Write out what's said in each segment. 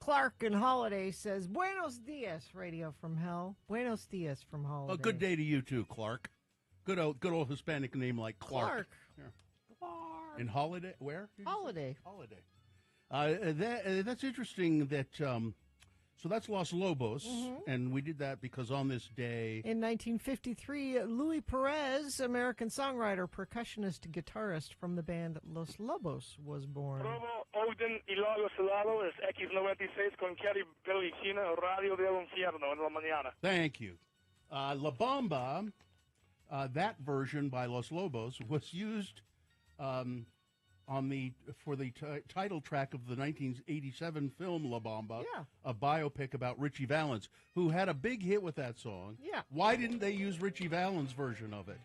Clark and Holiday says, Buenos dias, Radio from Hell. Buenos dias from Holiday. Oh, good day to you too, Clark. Good old Hispanic name like Clark. Clark. And Holiday, where? Holiday. Holiday. That's interesting that, so that's Los Lobos, and we did that because on this day... In 1953, Louis Perez, American songwriter, percussionist, guitarist from the band Los Lobos, was born. Provo, Ogden y Lagos Salado es X96 con Kerry Pellicina, Radio del Infierno en la mañana. Thank you. La Bamba, that version by Los Lobos, was used... for the title track of the 1987 film La Bamba, a biopic about Richie Valens, who had a big hit with that song. Yeah. Why didn't they use Richie Valens' version of it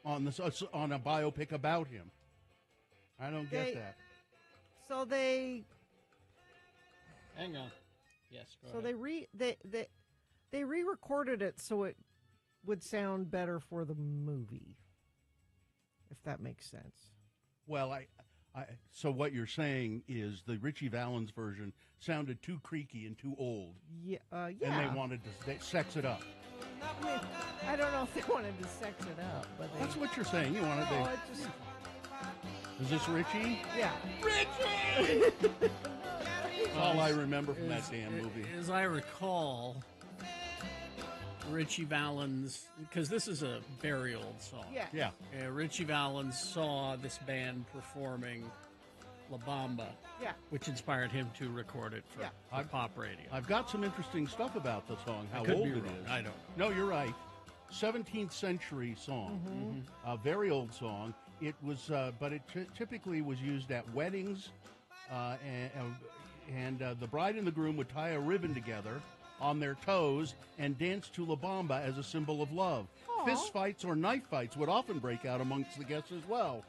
on a biopic about him? I don't get that. So they... Hang on. Yes, go So ahead. they re-recorded it so it would sound better for the movie, if that makes sense. Well, so what you're saying is the Richie Valens version sounded too creaky and too old. Yeah. And they wanted to sex it up. I don't know if they wanted to sex it up, but that's what you're saying. You wanted Is this Richie? Yeah. Richie! That's all I remember from that damn movie. As I recall, Richie Valens, because this is a very old song. Yeah. Richie Valens saw this band performing La Bamba, which inspired him to record it for pop radio. I've got some interesting stuff about the song, how I could old be it wrong. is. I don't. No, you're right. 17th century song. A very old song. It was, but it typically was used at weddings, and the bride and the groom would tie a ribbon together on their toes and dance to La Bamba as a symbol of love. Aww. Fist fights or knife fights would often break out amongst the guests as well.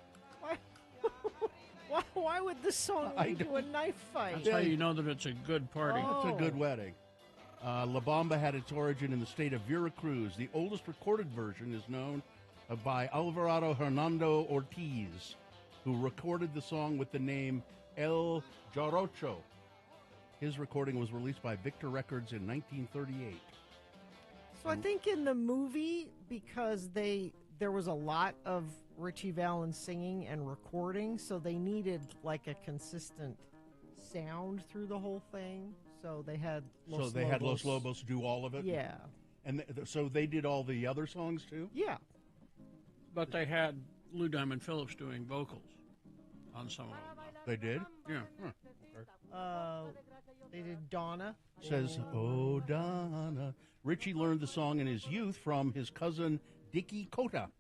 Why would this song lead to a knife fight? That's how you know that it's a good party. It's a good wedding. La Bamba had its origin in the state of Veracruz. The oldest recorded version is known by Alvarado Hernando Ortiz, who recorded the song with the name El Jarocho. His recording was released by Victor Records in 1938. So I think in the movie, because there was a lot of Richie Valens singing and recording, so they needed like a consistent sound through the whole thing. So they had Los Lobos do all of it? Yeah. And so they did all the other songs too? Yeah. But they had Lou Diamond Phillips doing vocals on some of them. They did? Yeah. They did Donna. Says, oh, Donna. Richie learned the song in his youth from his cousin Dickie Cota.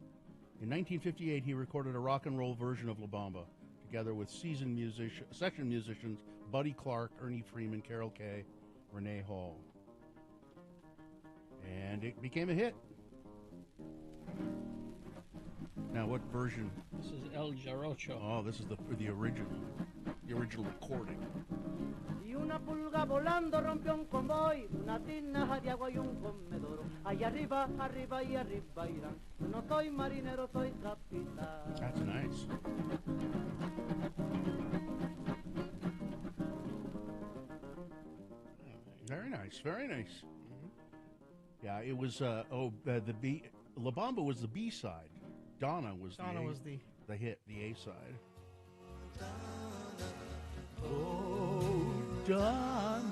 In 1958, he recorded a rock and roll version of La Bamba, together with session musicians Buddy Clark, Ernie Freeman, Carol Kay, Renee Hall. And it became a hit. Now, what version? This is El Jarocho. Oh, this is the original recording. Y una pulga volando rompió un convoy, una tinaja de agua y un comedor. Allá arriba, arriba y arriba irán. No soy marinero, soy capitán. That's nice. Very nice, very nice. Yeah, it was. La Bamba was the B side. Donna was the hit, the A side. Oh, Donna,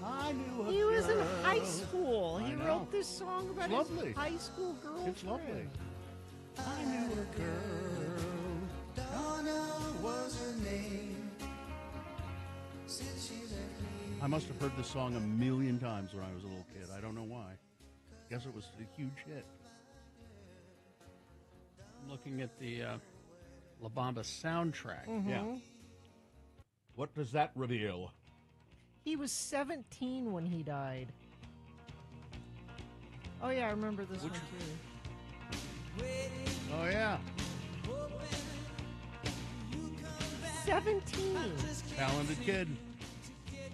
I knew a He was in girl. high school. He I know. wrote this song about It's his lovely. high school girlfriend. It's lovely. I knew a girl. Donna was her name. Since she left me. I must have heard this song a million times when I was a little kid. I don't know why. Guess it was a huge hit. I'm looking at the La Bamba soundtrack. Yeah. What does that reveal? He was 17 when he died. Oh, yeah, I remember this one, too. Oh, yeah. 17. Talented kid. It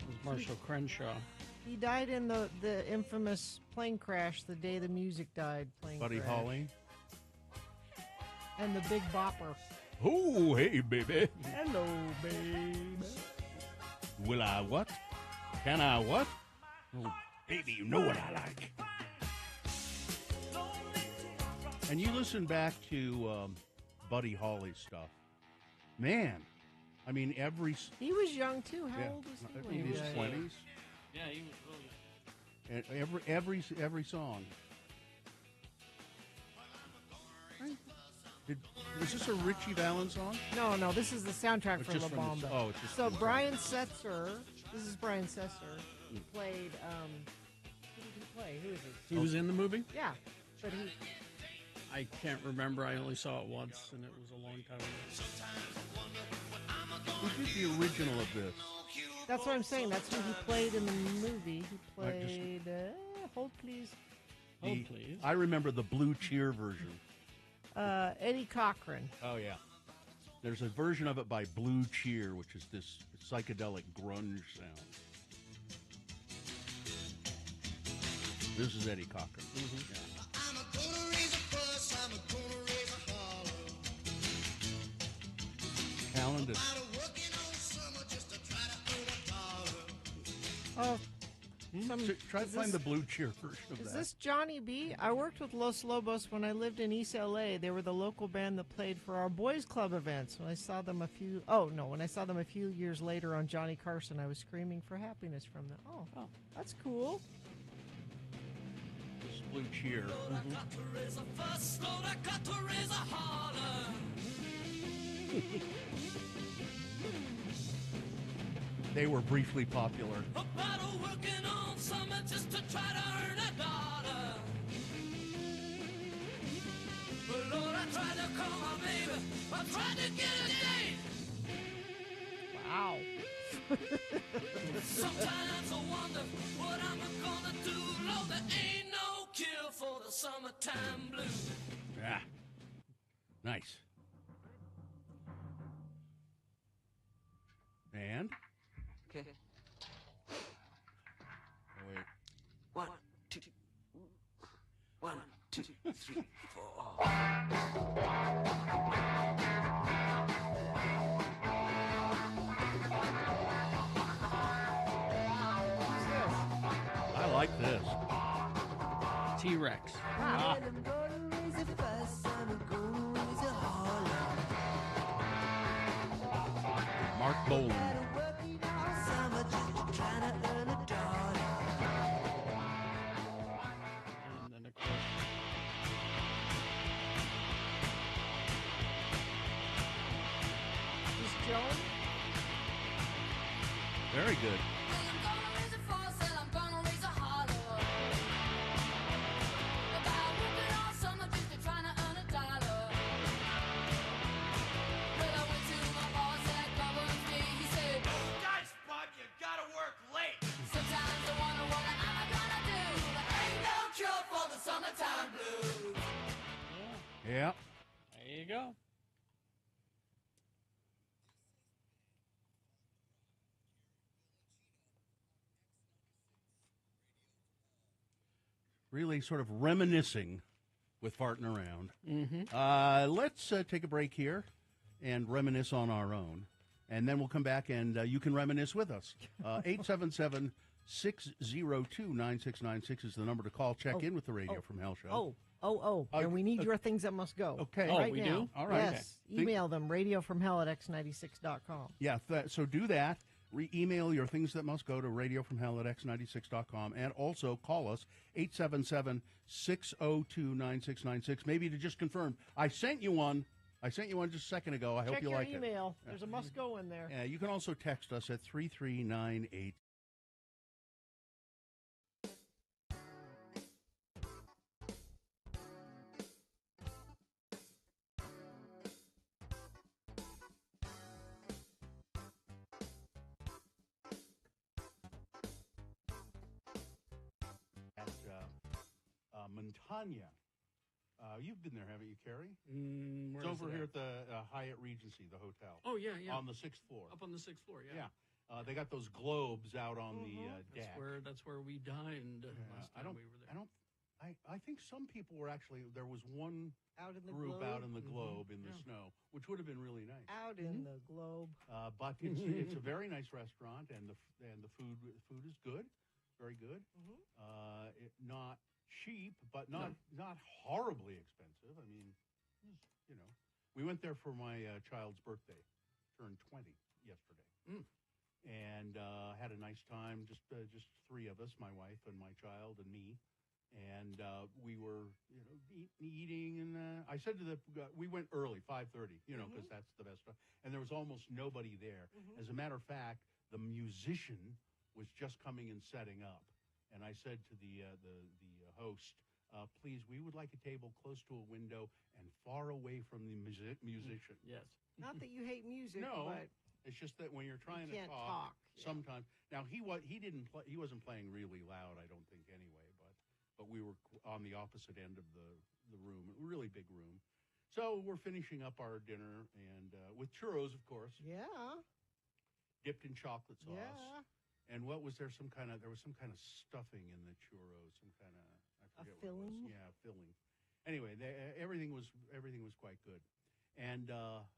was Marshall Crenshaw. He died in the infamous plane crash the day the music died. Buddy Holly. And the Big Bopper. Oh, hey, baby. Hello, baby. Will I what? Can I what? Oh, baby, you know what I like. And you listen back to Buddy Holly's stuff. Man, I mean, He was young, too. How yeah, old was he? in when his he was- 20s. Yeah, he was really. And every song. Was this a Richie Valens song? No, this is the soundtrack It's for just La from the- Bamba. oh, it's just so from the Brian Setzer, this is Brian Setzer, he played, who did he play? Who is he? He was in the movie? Yeah, but he, I can't remember. I only saw it once, and it was a long time ago. Who did the original of this? that's what I'm saying, that's who he played in the movie. He played, hold please, Hold, please. I remember the Blue Cheer version. Eddie Cochran. Oh, yeah. There's a version of it by Blue Cheer, which is this psychedelic grunge sound. This is Eddie Cochran. Mm-hmm. Yeah. I'm gonna raise a fuss, I'm gonna raise a holler. Calendar. I'm working all summer just to try to earn a dollar. Oh, Try to is find this- the Blue Cheer version of Is that. this Johnny B? I worked with Los Lobos when I lived in East LA. They were the local band that played for our boys club events. When I saw them a few years later on Johnny Carson, I was screaming for happiness from them. Oh, that's cool. This is Blue Cheer. They were briefly popular. Wow. Sometimes I wonder what I'm gonna do. Lord, there ain't no cure for the summertime blues. Yeah. Nice. And? Okay. Oh, wait. 1, 2, 1, 2, 3, 4. I like this. T-Rex. Ah. Mark Bolan. And then, of course, Is Joan? Very good. Yeah. there you go. Really sort of reminiscing with farting around. Let's take a break here and reminisce on our own. And then we'll come back and you can reminisce with us. 877-602-9696 is the number to call. Check in with the Radio from Hell show. And we need your things that must go. Okay. Oh, right we now. do? All right. Yes. Okay. Email them, radiofromhell@x96.com. Yeah, so do that. Email your things that must go to radiofromhell@x96.com. And also call us, 877-602-9696. Maybe to just confirm. I sent you one just a second ago. I hope Check you your like it. email. There's a must go in there. You can also text us at 3398. At Montagna. You've been there, haven't you, Carrie? Where It's is over it here at? at the Hyatt Regency, the hotel. Oh, yeah. On the 6th floor. Up on the 6th floor, Yeah. They got those globes out on the deck. That's where we dined last time we were there. I think some people were actually, there was one Out in the group globe. out in the globe in the snow, which which would have been really nice. Out in the globe. But it's a very nice restaurant, and the food is good, very good. Not cheap, but not horribly expensive. I mean, you know, we went there for my child's birthday, turned 20 yesterday, and had a nice time. Just three of us, my wife and my child and me. And we were, you know, eating, and I said to we went early, 5:30, you know, because that's the best time. And there was almost nobody there. As a matter of fact, the musician was just coming and setting up. And I said to the host, please, we would like a table close to a window and far away from the musician. Yes. Not that you hate music, No, but it's just that when you're trying you to can't talk, yeah. sometimes. Now he wasn't playing really loud, I don't think anyway. But we were on the opposite end of the room, a really big room. So we're finishing up our dinner, and with churros, of course. Yeah. Dipped in chocolate sauce. Yeah. And there was some kind of stuffing in the churros, some kind of, I forget what filling? it was. Yeah, filling. Anyway, everything was quite good. And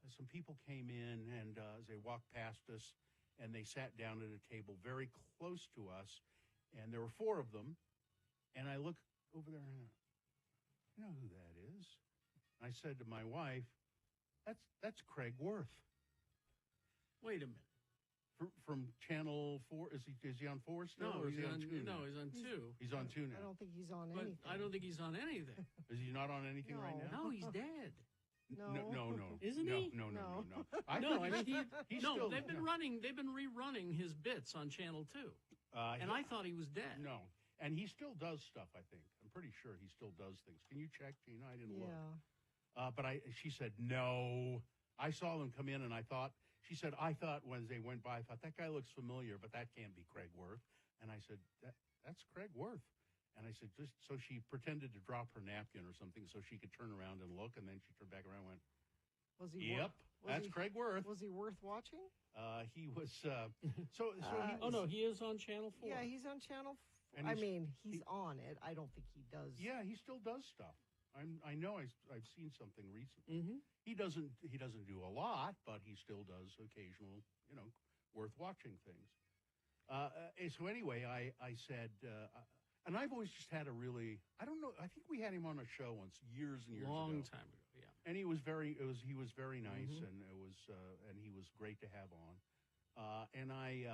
some people came in, and as they walked past us, and they sat down at a table very close to us, and there were four of them. And I look over there, and I know who that is. I said to my wife, "That's Craig Worth." Wait a minute. From Channel 4. Is he on 4 still? No, or he's is he on 2? No, he's on 2. He's on 2 now. I don't think he's on But anything. I don't think he's on anything. Is he not on anything right now? No, he's dead. No. Isn't he? No. I mean, he's no. still, They've been rerunning his bits on Channel 2, and I thought he was dead. No, and he still does stuff. I think I'm pretty sure he still does things. Can you check, Gina? I didn't look. But she said no. I saw them come in, and I thought. She said, I thought when they went by, I thought that guy looks familiar, but that can't be Craig Worth. And I said, that's Craig Worth. And I said, just so she pretended to drop her napkin or something so she could turn around and look, and then she turned back around and went, Was he? Yep, that's Craig Worth. Was he worth watching? He was. He is on Channel 4. Yeah, he's on Channel 4. And I mean, he's on it. I don't think he does. Yeah, he still does stuff. I know I've seen something recently. Mm-hmm. He doesn't do a lot, but he still does occasional, worth watching things. So anyway, I said, and I've always just had a really, I don't know, I think we had him on a show once years and years ago. Long time ago, yeah. And he was very nice, and and he was great to have on. And I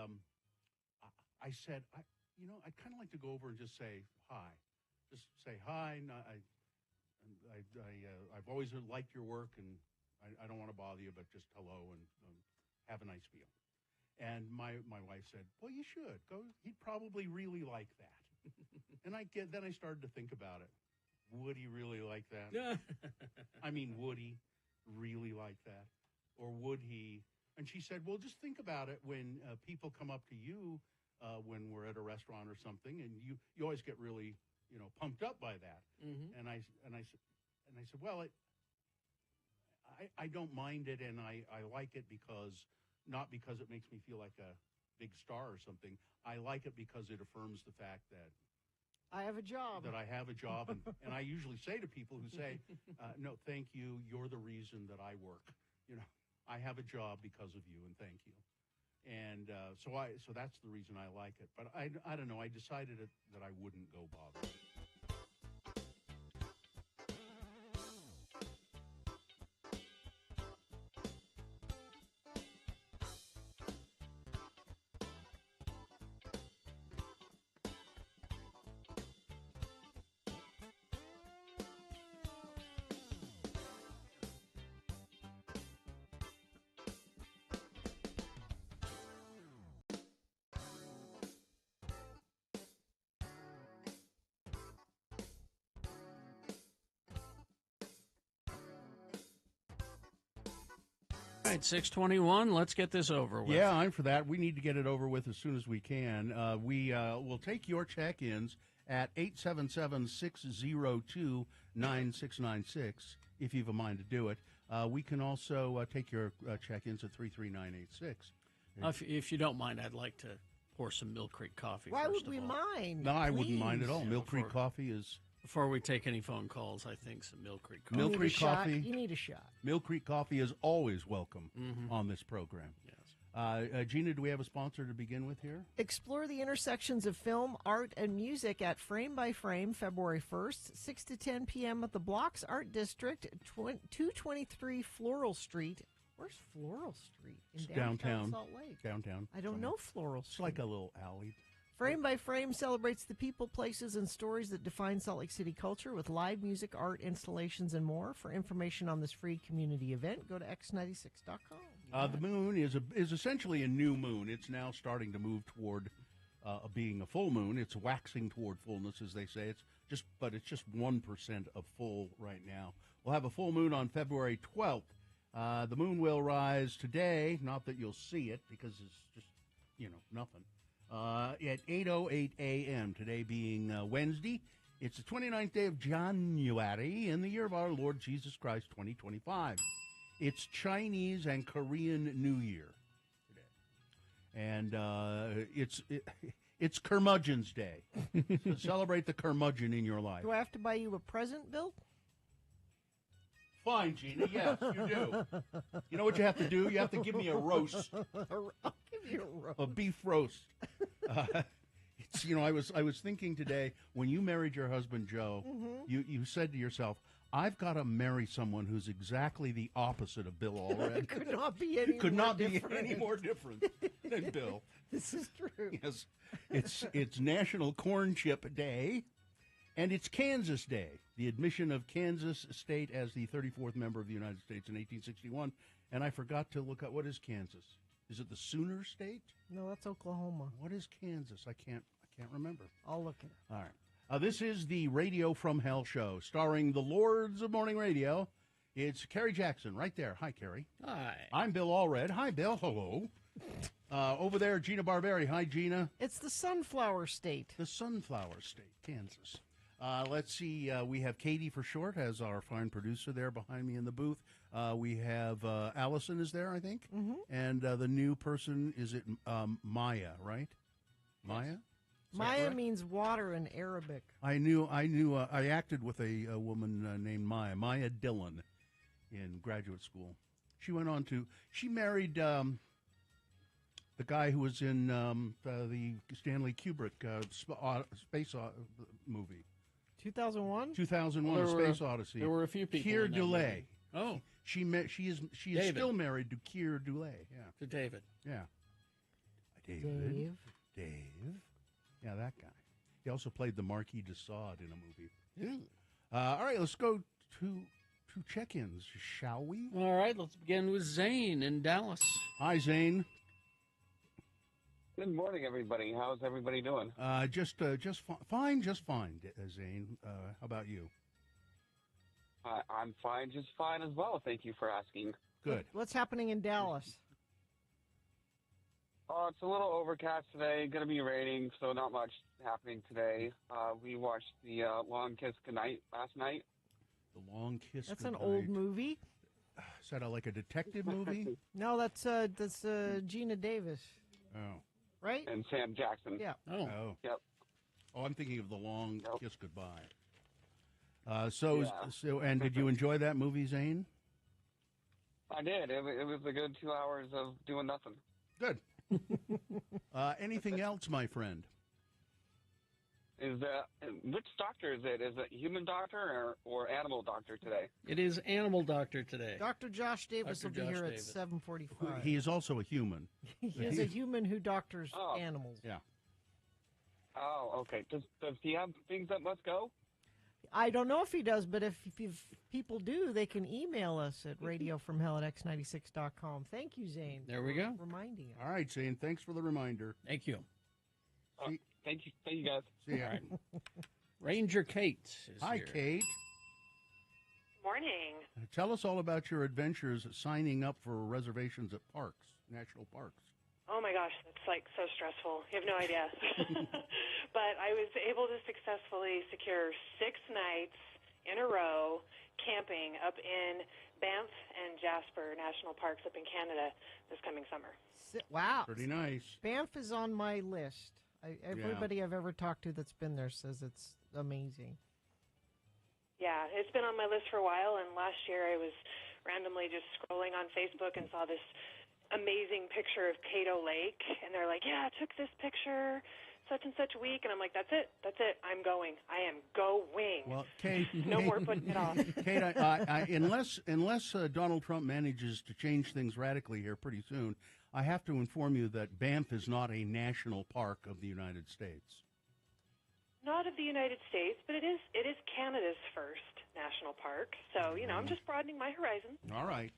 said, I'd kind of like to go over and just say hi, just say hi. I've always liked your work, and I don't want to bother you, but just hello and have a nice meal. And my wife said, well, you should go. He'd probably really like that. And then I started to think about it. Would he really like that? I mean, would he really like that? Or would he? And she said, well, just think about it when people come up to you when we're at a restaurant or something, and you always get really, pumped up by that. Mm-hmm. And I said, well, I don't mind it, and I like it not because it makes me feel like a big star or something. I like it because it affirms the fact that I have a job. That I have a job, and I usually say to people who say, no, thank you, you're the reason that I work. I have a job because of you, and thank you. And so that's the reason I like it. But I don't know, I decided that I wouldn't go bother. All right, 6:21. Let's get this over with. Yeah, I'm for that. We need to get it over with as soon as we can. We will take your check-ins at 877-602-9696 if you have a mind to do it. We can also take your check-ins at 33986. If you don't mind, I'd like to pour some Mill Creek coffee. Why first would of we all. mind? No, I wouldn't mind at all. Yeah, Mill Creek coffee is Before we take any phone calls, I think some Mill Creek coffee. Mill Creek coffee. You need a shot. Mill Creek coffee is always welcome on this program. Yes. Gina, do we have a sponsor to begin with here? Explore the intersections of film, art, and music at Frame by Frame, February 1st, 6 to 10 p.m. at the Blocks Art District, 223 Floral Street. Where's Floral Street? In downtown Salt Lake. Downtown. I don't know Floral Street. It's like a little alley. Frame by Frame celebrates the people, places, and stories that define Salt Lake City culture with live music, art, installations, and more. For information on this free community event, go to x96.com. The moon is essentially a new moon. It's now starting to move toward being a full moon. It's waxing toward fullness, as they say. But it's just 1% of full right now. We'll have a full moon on February 12th. The moon will rise today. Not that you'll see it because it's just nothing. At 8:08 a.m., today being Wednesday. It's the 29th day of January in the year of our Lord Jesus Christ, 2025. It's Chinese and Korean New Year today. And it's Curmudgeon's Day. So celebrate the curmudgeon in your life. Do I have to buy you a present, Bill? Fine, Gina. Yes, you do. You know what you have to do? You have to give me a roast. I'll give you a roast. A beef roast. I was thinking today, when you married your husband, Joe, you said to yourself, I've got to marry someone who's exactly the opposite of Bill Allred. Could not be any more different than Bill. This is true. Yes. It's National Corn Chip Day. And it's Kansas Day, the admission of Kansas State as the 34th member of the United States in 1861. And I forgot to look up, what is Kansas? Is it the Sooner State? No, that's Oklahoma. What is Kansas? I can't remember. I'll look it up. All right. This is the Radio from Hell show, starring the Lords of Morning Radio. It's Kerry Jackson right there. Hi, Kerry. Hi. I'm Bill Allred. Hi, Bill. Hello. Over there, Gina Barberi. Hi, Gina. It's the Sunflower State. The Sunflower State, Kansas. Let's see. We have Katie for short as our fine producer there behind me in the booth. We have Allison is there, I think. Mm-hmm. And the new person, is it Maya, right? Maya? Maya means water in Arabic. I acted with a woman named Maya Dillon in graduate school. She married the guy who was in the Stanley Kubrick space movie. 2001? 2001, A Space Odyssey. There were a few people. Keir Dullea. Oh. She is still married to Keir Dullea. Yeah. To David. Yeah. Dave. Yeah, that guy. He also played the Marquis de Sade in a movie. Yeah. All right, let's go to check-ins, shall we? All right, let's begin with Zane in Dallas. Hi, Zane. Good morning, everybody. How's everybody doing? Just fine, Zane. How about you? I'm fine, just fine as well. Thank you for asking. Good. What's happening in Dallas? It's a little overcast today. Going to be raining, so not much happening today. We watched the Long Kiss Goodnight last night. The Long Kiss. That's Goodnight. an old movie. Is that like a detective movie? No, that's Gina Davis. Oh. Right? And Sam Jackson. Yeah. Oh. Yep. Oh, I'm thinking of The Long Kiss Goodbye. Yeah. Did you enjoy that movie, Zane? I did. It was a good 2 hours of doing nothing. Good. Anything else, my friend? Which doctor is it? Is it human doctor or animal doctor today? It is animal doctor today. Dr. Josh Davis Dr. will be Josh here Davis. at 7:45. He is also a human. He is a human who doctors animals. Yeah. Oh, okay. Does he have things that must go? I don't know if he does, but if people do, they can email us at radiofromhell@x96.com. Thank you, Zane. There we go. Reminding us. All right, Zane. Thanks for the reminder. Thank you. Thank you, guys. See ya. All right. Ranger Kate is Hi, here. Kate. Morning. Tell us all about your adventures signing up for reservations at parks, national parks. Oh my gosh, that's like so stressful. You have no idea. But I was able to successfully secure 6 nights in a row camping up in Banff and Jasper National Parks up in Canada this coming summer. Wow. Pretty nice. Banff is on my list. Everybody I've ever talked to that's been there says it's amazing. Yeah, it's been on my list for a while, and last year I was randomly just scrolling on Facebook and saw this amazing picture of Cato Lake, and they're like, yeah, I took this picture such and such week, and I'm like, that's it, I'm going. I am going. Well, Kate, no more putting it off. Kate, unless Donald Trump manages to change things radically here pretty soon, I have to inform you that Banff is not a national park of the United States. Not of the United States, but it is Canada's first national park. So, I'm just broadening my horizons. All right.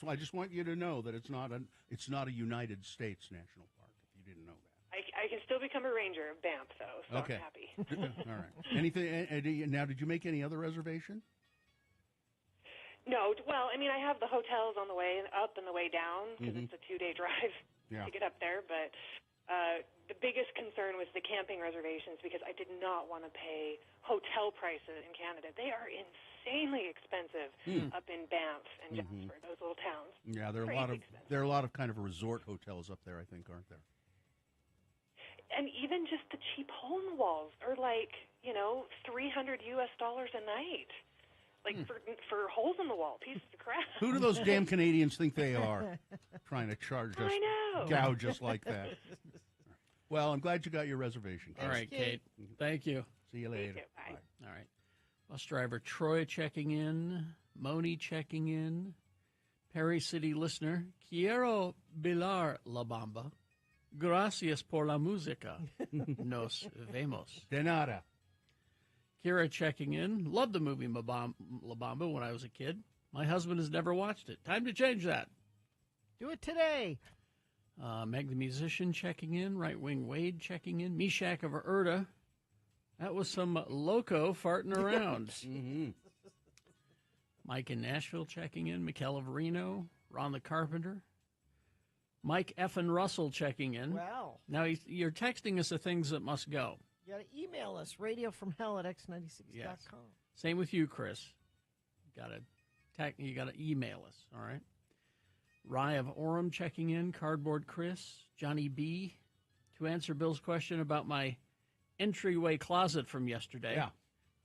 I just want you to know that it's not a United States national park, if you didn't know that. I can still become a ranger of Banff, though, so okay. I'm happy. All right. Anything? Now, did you make any other reservation? No. Well, I mean, I have the hotels on the way up and the way down because it's a 2-day drive to get up there. But the biggest concern was the camping reservations because I did not want to pay hotel prices in Canada. They are insanely expensive up in Banff and Jasper, those little towns. Yeah, there are a lot of kind of resort hotels up there, I think, aren't there? And even just the cheap hole in the walls are like, $300 a night. Like for holes in the wall, pieces of crap. Who do those damn Canadians think they are, trying to charge us, gouge us like that? Well, I'm glad you got your reservation. All right, Kate. Thank you. See you later. Thank you. Bye. All right. Bus driver Troy checking in. Moni checking in. Perry City listener. Quiero bailar la bamba. Gracias por la música. Nos vemos. De nada. Kira checking in. Loved the movie La Bamba when I was a kid. My husband has never watched it. Time to change that. Do it today. Meg the musician checking in. Right Wing Wade checking in. Meshach of Erda. That was some loco farting around. Mike in Nashville checking in. Mikel of Reno. Ron the Carpenter. Mike F. and Russell checking in. Well. Now, you're texting us the things that must go. You got to email us, radiofromhell@x96.com. Yes. Same with you, Chris. You got to email us, all right? Rye of Orem checking in. Cardboard Chris. Johnny B. To answer Bill's question about my entryway closet from yesterday,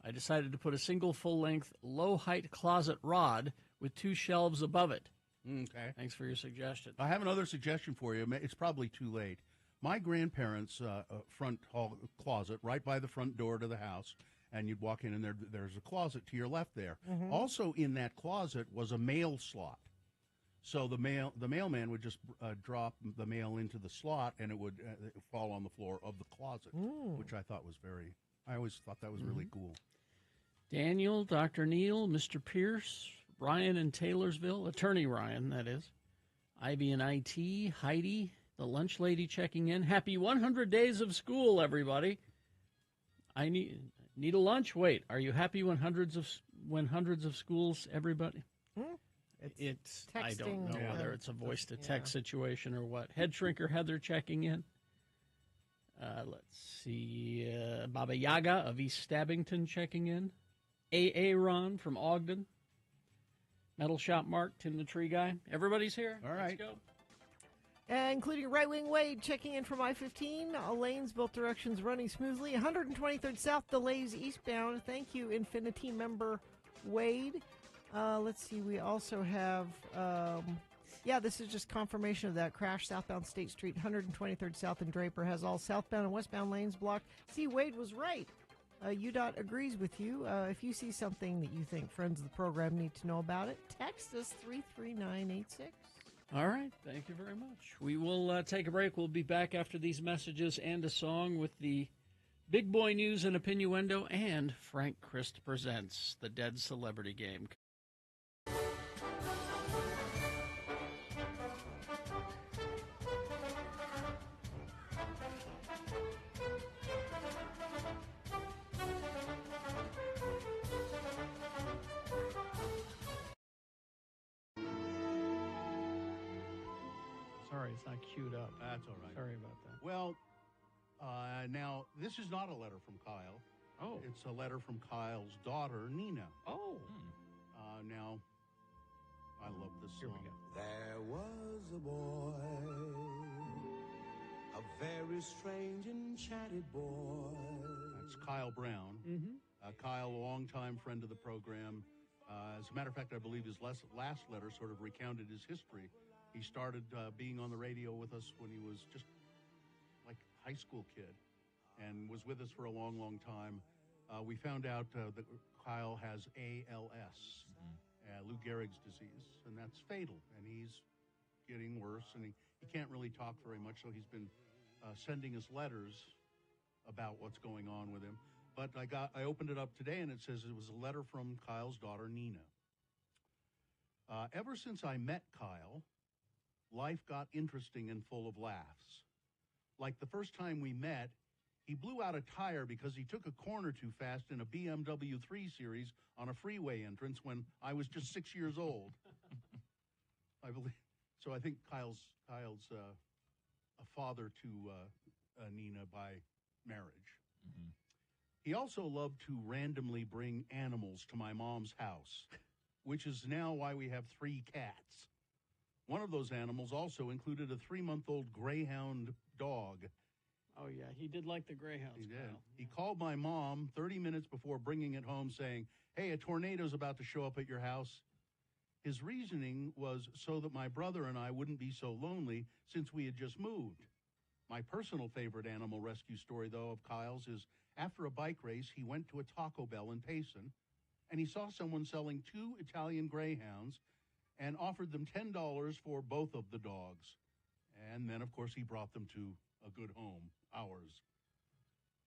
I decided to put a single full-length, low-height closet rod with 2 shelves above it. Okay. Thanks for your suggestion. I have another suggestion for you. It's probably too late. My grandparents' front hall closet, right by the front door to the house, and you'd walk in, and there's a closet to your left there. Also in that closet was a mail slot. So the mailman would just drop the mail into the slot, and it would fall on the floor of the closet, which I always thought that was really cool. Daniel, Dr. Neal, Mr. Pierce, Ryan in Taylorsville, Attorney Ryan, that is. Ivy in IT, Heidi, the lunch lady checking in. Happy 100 days of school, everybody. I need a lunch. Wait, are you happy when hundreds of schools, everybody? It's texting, I don't know whether it's a voice-to-text situation or what. Head Shrinker Heather checking in. Let's see. Baba Yaga of East Stabbington checking in. A.A. Ron from Ogden. Metal Shop Mark, Tim the Tree Guy. Everybody's here. All right. Let's go. Including Right Wing Wade checking in from I-15. Lanes, both directions running smoothly. 123rd South, delays eastbound. Thank you, Infinity member Wade. Let's see, we also have, this is just confirmation of that crash. Southbound State Street, 123rd South and Draper has all southbound and westbound lanes blocked. See, Wade was right. UDOT agrees with you. If you see something that you think friends of the program need to know about it, text us 33986. All right. Thank you very much. We will take a break. We'll be back after these messages and a song with the Big Boy News and Opinioendo and Frank Christ Presents the Dead Celebrity Game. Sorry, it's not queued up. That's all right. Sorry about that. Well, now, this is not a letter from Kyle. Oh. It's a letter from Kyle's daughter, Nina. Oh. Now, I love this song. Here we go. There was a boy, a very strange enchanted boy. That's Kyle Brown. Kyle, a longtime friend of the program. As a matter of fact, I believe his last letter sort of recounted his history. He started being on the radio with us when he was just like a high school kid and was with us for a long, long time. We found out that Kyle has ALS, Lou Gehrig's disease, and that's fatal. And he's getting worse, and he can't really talk very much, so he's been sending us letters about what's going on with him. But I opened it up today, and it says it was a letter from Kyle's daughter, Nina. Ever since I met Kyle, life got interesting and full of laughs. Like the first time we met, he blew out a tire because he took a corner too fast in a BMW 3 Series on a freeway entrance when I was just 6 years old. I believe. So I think Kyle's a father to Nina by marriage. Mm-hmm. He also loved to randomly bring animals to my mom's house, which is now why we have 3 cats. One of those animals also included a 3-month-old greyhound dog. Oh, yeah, he did like the greyhounds. He did. Kyle. He called my mom 30 minutes before bringing it home saying, "Hey, a tornado's about to show up at your house." His reasoning was so that my brother and I wouldn't be so lonely since we had just moved. My personal favorite animal rescue story, though, of Kyle's is after a bike race, he went to a Taco Bell in Payson, and he saw someone selling 2 Italian greyhounds and offered them $10 for both of the dogs. And then, of course, he brought them to a good home, ours.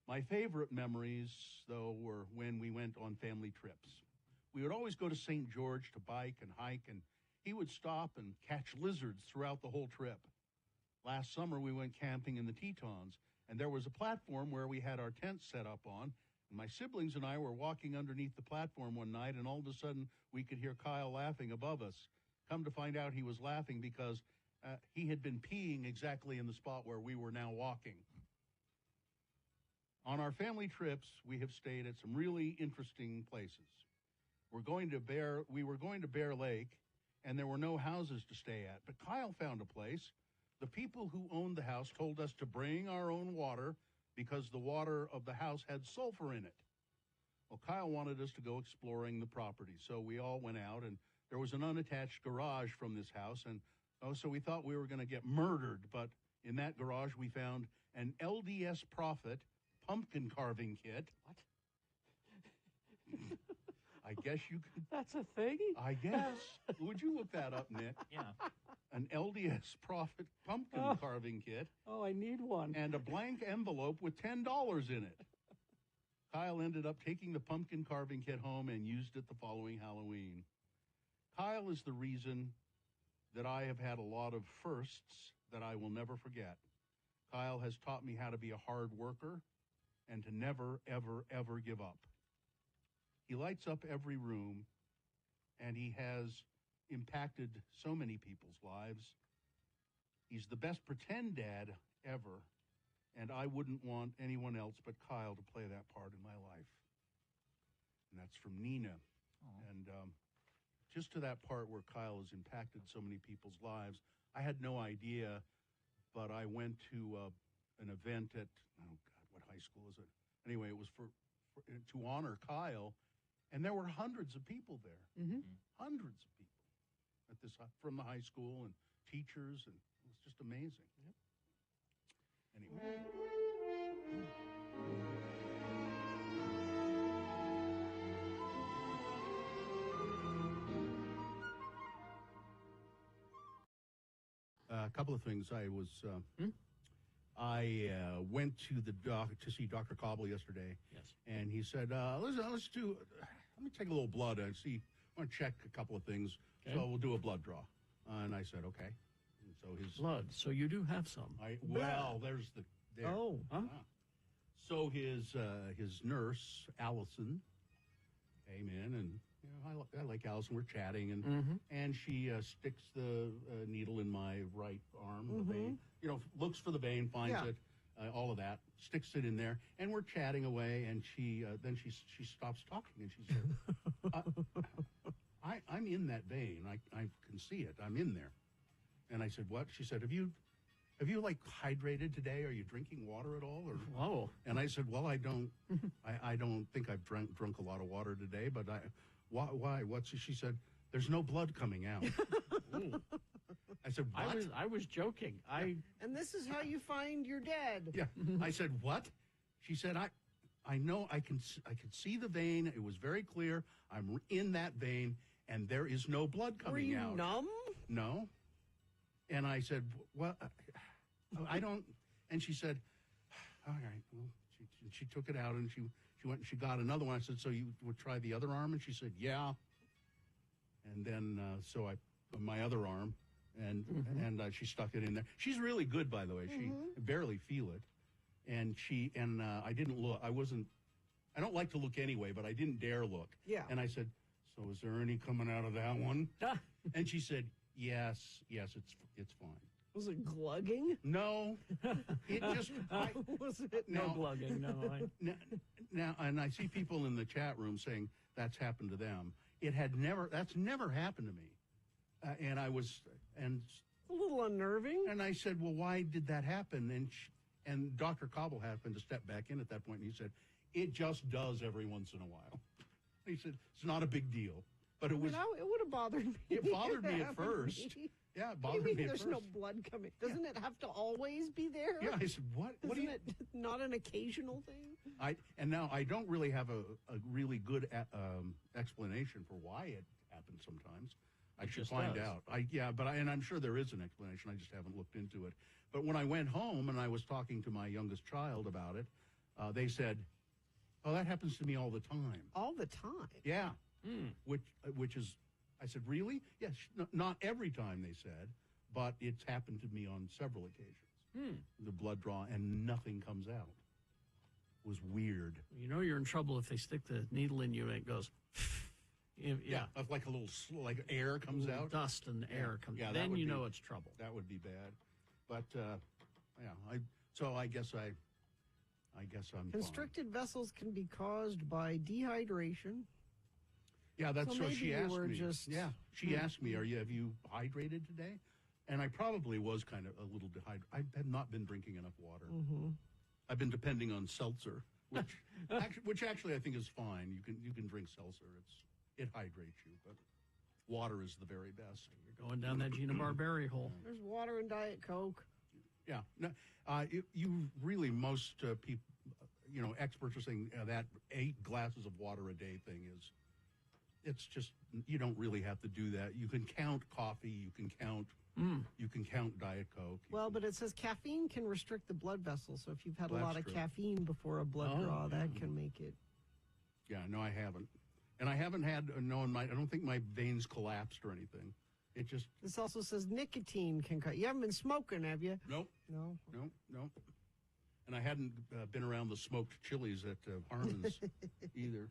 My favorite memories, though, were when we went on family trips. We would always go to St. George to bike and hike, and he would stop and catch lizards throughout the whole trip. Last summer, we went camping in the Tetons, and there was a platform where we had our tent set up on. And my siblings and I were walking underneath the platform one night, and all of a sudden, we could hear Kyle laughing above us. Come to find out, he was laughing because he had been peeing exactly in the spot where we were now walking. On our family trips, we have stayed at some really interesting places. We were going to Bear Lake, and there were no houses to stay at. But Kyle found a place. The people who owned the house told us to bring our own water because the water of the house had sulfur in it. Well, Kyle wanted us to go exploring the property, so we all went out, and there was an unattached garage from this house, and so we thought we were going to get murdered, but in that garage we found an LDS Prophet pumpkin carving kit. What? I guess you could. That's a thing? I guess. Would you look that up, Nick? Yeah. An LDS Prophet pumpkin carving kit. Oh, I need one. And a blank envelope with $10 in it. Kyle ended up taking the pumpkin carving kit home and used it the following Halloween. Kyle is the reason that I have had a lot of firsts that I will never forget. Kyle has taught me how to be a hard worker and to never, ever, ever give up. He lights up every room, and he has impacted so many people's lives. He's the best pretend dad ever, and I wouldn't want anyone else but Kyle to play that part in my life. And that's from Nina. Aww. And just to that part where Kyle has impacted so many people's lives, I had no idea, but I went to an event at, what high school is it? Anyway, it was for to honor Kyle, and there were hundreds of people there. Mm-hmm. Hundreds of people at this from the high school and teachers, and it was just amazing. Yep. Anyway. A couple of things. I went to the to see Dr. Cobble yesterday. Yes. And he said, let me take a little blood and see. I want to check a couple of things. Okay. So we'll do a blood draw. And I said, okay. And so his Blood. So you do have some. there's the there. Oh. Huh? Ah. So his nurse, Allison, came in, and I like Allison. We're chatting, and and she sticks the needle in my right arm, the vein. Looks for the vein, finds it, all of that, sticks it in there, and we're chatting away. And she stops talking, and she said, I'm in that vein. I can see it. I'm in there. And I said, what? She said, have you have you like hydrated today? Are you drinking water at all? Or Whoa. And I said, well, I don't. I don't think I've drunk a lot of water today. But why? What's she said? There's no blood coming out. Ooh. I said, what? I was joking. And this is how you find your dad. Yeah. I said, what? She said, I know I can see the vein. It was very clear. I'm in that vein, and there is no blood coming out. Were you numb? No. And I said, well, I don't. And she said, all right. Well, she took it out, and she went and she got another one. I said, so you would try the other arm? And she said, yeah. And then so I my other arm, and she stuck it in there. She's really good, by the way. She barely feel it. And I didn't look. I don't like to look anyway, but I didn't dare look. Yeah. And I said, so is there any coming out of that one? And she said, yes, it's fine. Was it glugging? No, it just Was it? No glugging, no. Now, and I see people in the chat room saying that's happened to them. That's never happened to me. And I was, and A little unnerving. And I said, well, why did that happen? And Dr. Cobble happened to step back in at that point, and he said, it just does every once in a while. He said, it's not a big deal. But it was. It would have bothered me. It bothered me at first. Yeah, it bothered me at there's first. no blood coming? Doesn't it have to always be there? Yeah, I said, what? What Isn't it not an occasional thing? And now I don't really have a really good explanation for why it happens sometimes. I should find out. And I'm sure there is an explanation. I just haven't looked into it. But when I went home and I was talking to my youngest child about it, they said, "Oh, that happens to me all the time." All the time. Yeah. Which is, I said, really? Yes. Not every time, they said, but it's happened to me on several occasions. The blood draw and nothing comes out. It was weird. You know you're in trouble if they stick the needle in you and it goes. Yeah, like a little like air comes out. Dust and air comes out. Yeah, Then you know it's trouble. That would be bad. But I guess I'm Constricted vessels can be caused by dehydration. Yeah, that's So what she maybe you asked were me. just- Yeah, she asked me, have you hydrated today? And I probably was kind of a little dehydrated. I have not been drinking enough water. I've been depending on seltzer, which actually I think is fine. You can drink seltzer. It hydrates you, but water is the very best. You're going down that Gina Barberi hole. There's water and Diet Coke. Yeah, no, you really most people, experts are saying that 8 glasses of water a day thing is. It's just you don't really have to do that. You can count coffee. You can count Diet Coke. Well, but it says caffeine can restrict the blood vessels. So if you've had a lot of true. caffeine before a blood draw, that can make it. Yeah, no, I haven't, and I haven't had I don't think my veins collapsed or anything. It just. This also says nicotine can cut. You haven't been smoking, have you? Nope. No. And I hadn't been around the smoked chilies at Harmon's either.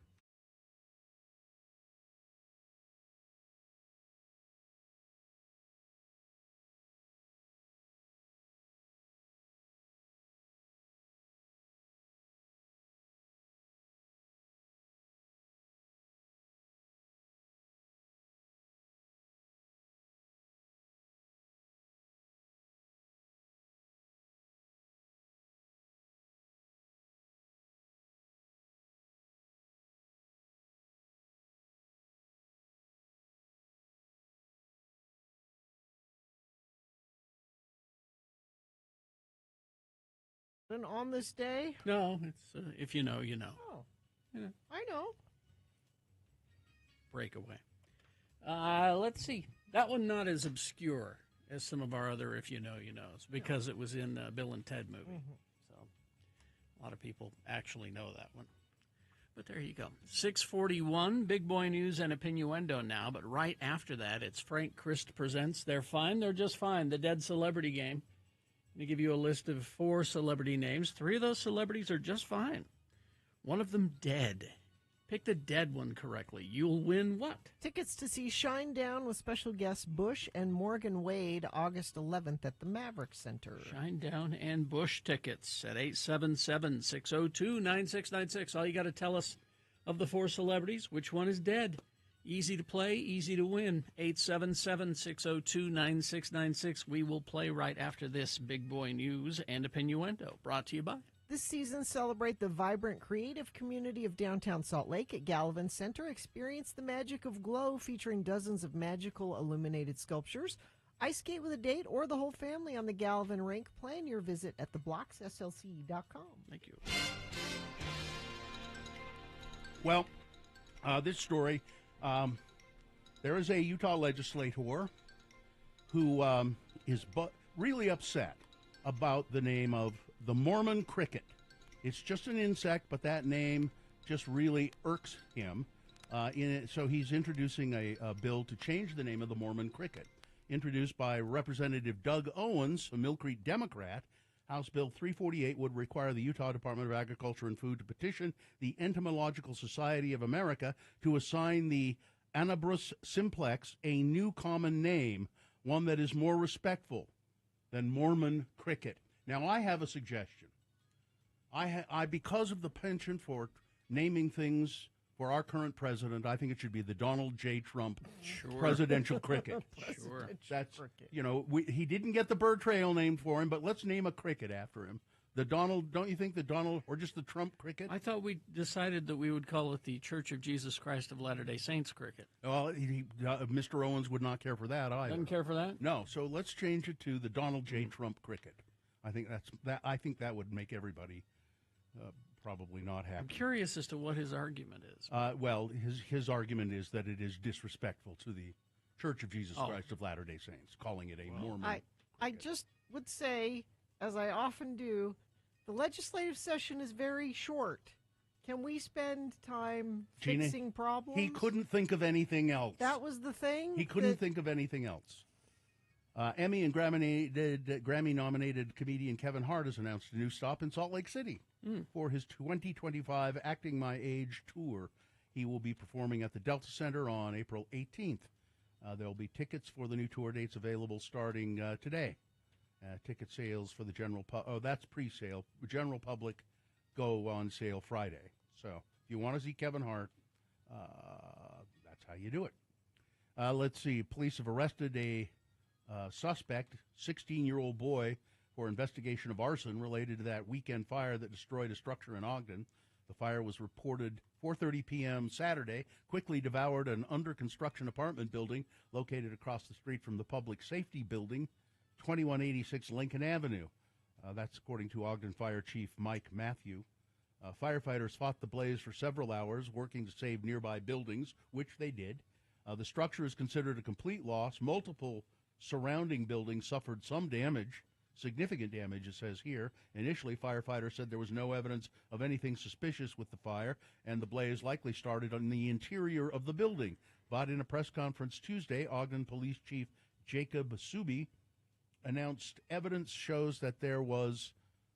And on this day? No, it's if you know, you know. Oh, Yeah. I know. Breakaway. Let's see. That one not as obscure as some of our other if you know, you knows because it was in a Bill and Ted movie. So a lot of people actually know that one. But there you go. 6:41, Big Boy News and Opinioendo now. But right after that, it's Frank Christ presents They're Fine, They're Just Fine, the Dead Celebrity Game. I'm going to give you a list of 4 celebrity names. 3 of those celebrities are just fine. One of them dead. Pick the dead one correctly. You'll win what? Tickets to see Shinedown with special guests Bush and Morgan Wade August 11th at the Maverick Center. Shinedown and Bush tickets at 877-602-9696. All you got to tell us of the 4 celebrities, which one is dead. Easy to play, easy to win. 877-602-9696. We will play right after this Big Boy News and Opinioendo, brought to you by. This season, celebrate the vibrant, creative community of downtown Salt Lake at Gallivan Center. Experience the magic of Glow, featuring dozens of magical illuminated sculptures. Ice skate with a date or the whole family on the Gallivan rink. Plan your visit at theblocksslc.com. Thank you. Well, this story, there is a Utah legislator who is really upset about the name of the Mormon cricket. It's just an insect, but that name just really irks him. So he's introducing a bill to change the name of the Mormon cricket. Introduced by Representative Doug Owens, a Mill Creek Democrat, House Bill 348 would require the Utah Department of Agriculture and Food to petition the Entomological Society of America to assign the Anabrus simplex a new common name, one that is more respectful than Mormon cricket. Now, I have a suggestion. I because of the penchant for naming things for our current president, I think it should be the Donald J. Trump presidential cricket. Sure. That's, you know, he didn't get the bird trail named for him, but let's name a cricket after him. The Donald, don't you think the Donald, or just the Trump cricket? I thought we decided that we would call it the Church of Jesus Christ of Latter-day Saints cricket. Well, Mr. Owens would not care for that either. Doesn't care for that? No, so let's change it to the Donald J. Trump cricket. I think that would make everybody probably not happy. I'm curious as to what his argument is. Well, his argument is that it is disrespectful to the Church of Jesus Christ of Latter-day Saints, calling it a Mormon. I just would say, as I often do, the legislative session is very short. Can we spend time fixing problems? He couldn't think of anything else. That was the thing? He couldn't think of anything else. Emmy and Grammy-nominated comedian Kevin Hart has announced a new stop in Salt Lake City for his 2025 Acting My Age tour. He will be performing at the Delta Center on April 18th. There will be tickets for the new tour dates available starting today. Ticket sales for the general that's pre-sale. The general public go on sale Friday. So if you want to see Kevin Hart, that's how you do it. Let's see. Police have arrested a suspect, 16-year-old boy, for investigation of arson related to that weekend fire that destroyed a structure in Ogden. The fire was reported 4:30 p.m. Saturday, quickly devoured an under-construction apartment building located across the street from the Public Safety Building, 2186 Lincoln Avenue. That's according to Ogden Fire Chief Mike Matthew. Firefighters fought the blaze for several hours, working to save nearby buildings, which they did. The structure is considered a complete loss. Multiple surrounding buildings suffered some damage, significant damage, it says here. Initially, firefighters said there was no evidence of anything suspicious with the fire, and the blaze likely started on the interior of the building. But in a press conference Tuesday, Ogden Police Chief Jacob Subi announced evidence shows that there was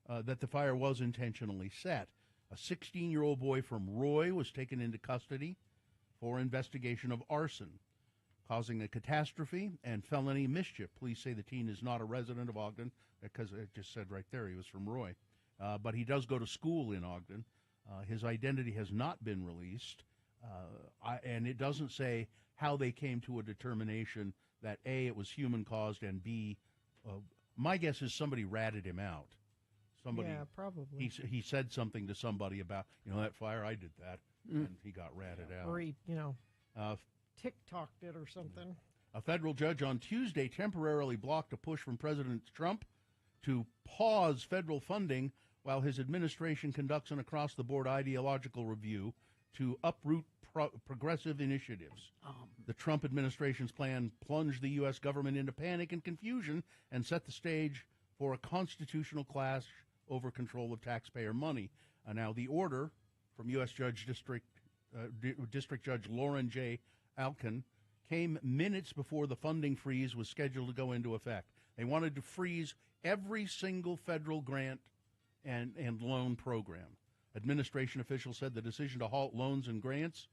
that the fire was intentionally set. A 16-year-old boy from Roy was taken into custody for investigation of arson, causing a catastrophe and felony mischief. Police say the teen is not a resident of Ogden, because it just said right there he was from Roy. But he does go to school in Ogden. His identity has not been released, and it doesn't say how they came to a determination that A, it was human-caused, and B, my guess is somebody ratted him out. Yeah, probably. He said something to somebody about, that fire, I did that, and he got ratted out. Or he, TikToked it or something. A federal judge on Tuesday temporarily blocked a push from President Trump to pause federal funding while his administration conducts an across-the-board ideological review to uproot progressive initiatives. The Trump administration's plan plunged the U.S. government into panic and confusion and set the stage for a constitutional clash over control of taxpayer money. Now, the order from U.S. District Judge Lauren J. Alkin came minutes before the funding freeze was scheduled to go into effect. They wanted to freeze every single federal grant and loan program. Administration officials said the decision to halt loans and grants,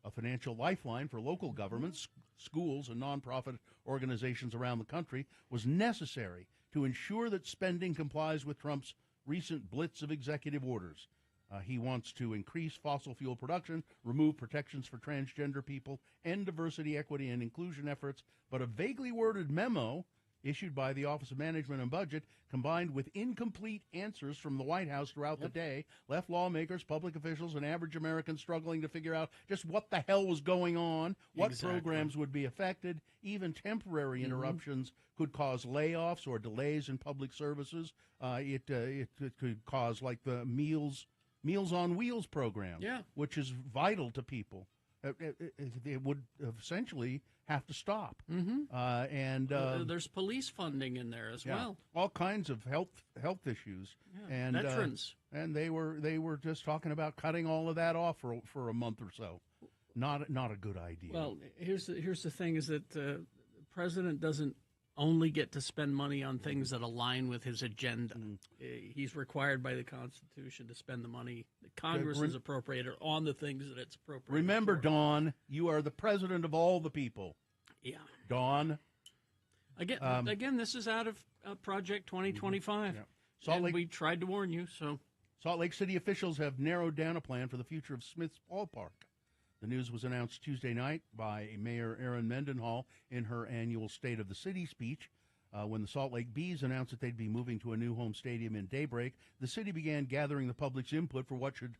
a financial lifeline for local governments, schools, and nonprofit organizations around the country, was necessary to ensure that spending complies with Trump's recent blitz of executive orders. He wants to increase fossil fuel production, remove protections for transgender people, end diversity, equity, and inclusion efforts. But a vaguely worded memo issued by the Office of Management and Budget, combined with incomplete answers from the White House throughout the day, left lawmakers, public officials, and average Americans struggling to figure out just what the hell was going on, what programs would be affected. Even temporary interruptions could cause layoffs or delays in public services. It could cause, like, the Meals on Wheels program, which is vital to people. It would essentially have to stop. And there's police funding in there as well. All kinds of health issues. And veterans. And they were just talking about cutting all of that off for a month or so. Not a good idea. Well, here's the thing: is that the president doesn't only get to spend money on things that align with his agenda. He's required by the Constitution to spend the money that Congress has appropriated on the things that it's appropriated. Remember, Dawn, you are the president of all the people. Yeah. Dawn. Again, this is out of Project 2025. And we tried to warn you. So, Salt Lake City officials have narrowed down a plan for the future of Smith's Ballpark. The news was announced Tuesday night by Mayor Erin Mendenhall in her annual State of the City speech. When the Salt Lake Bees announced that they'd be moving to a new home stadium in daybreak, the city began gathering the public's input for what should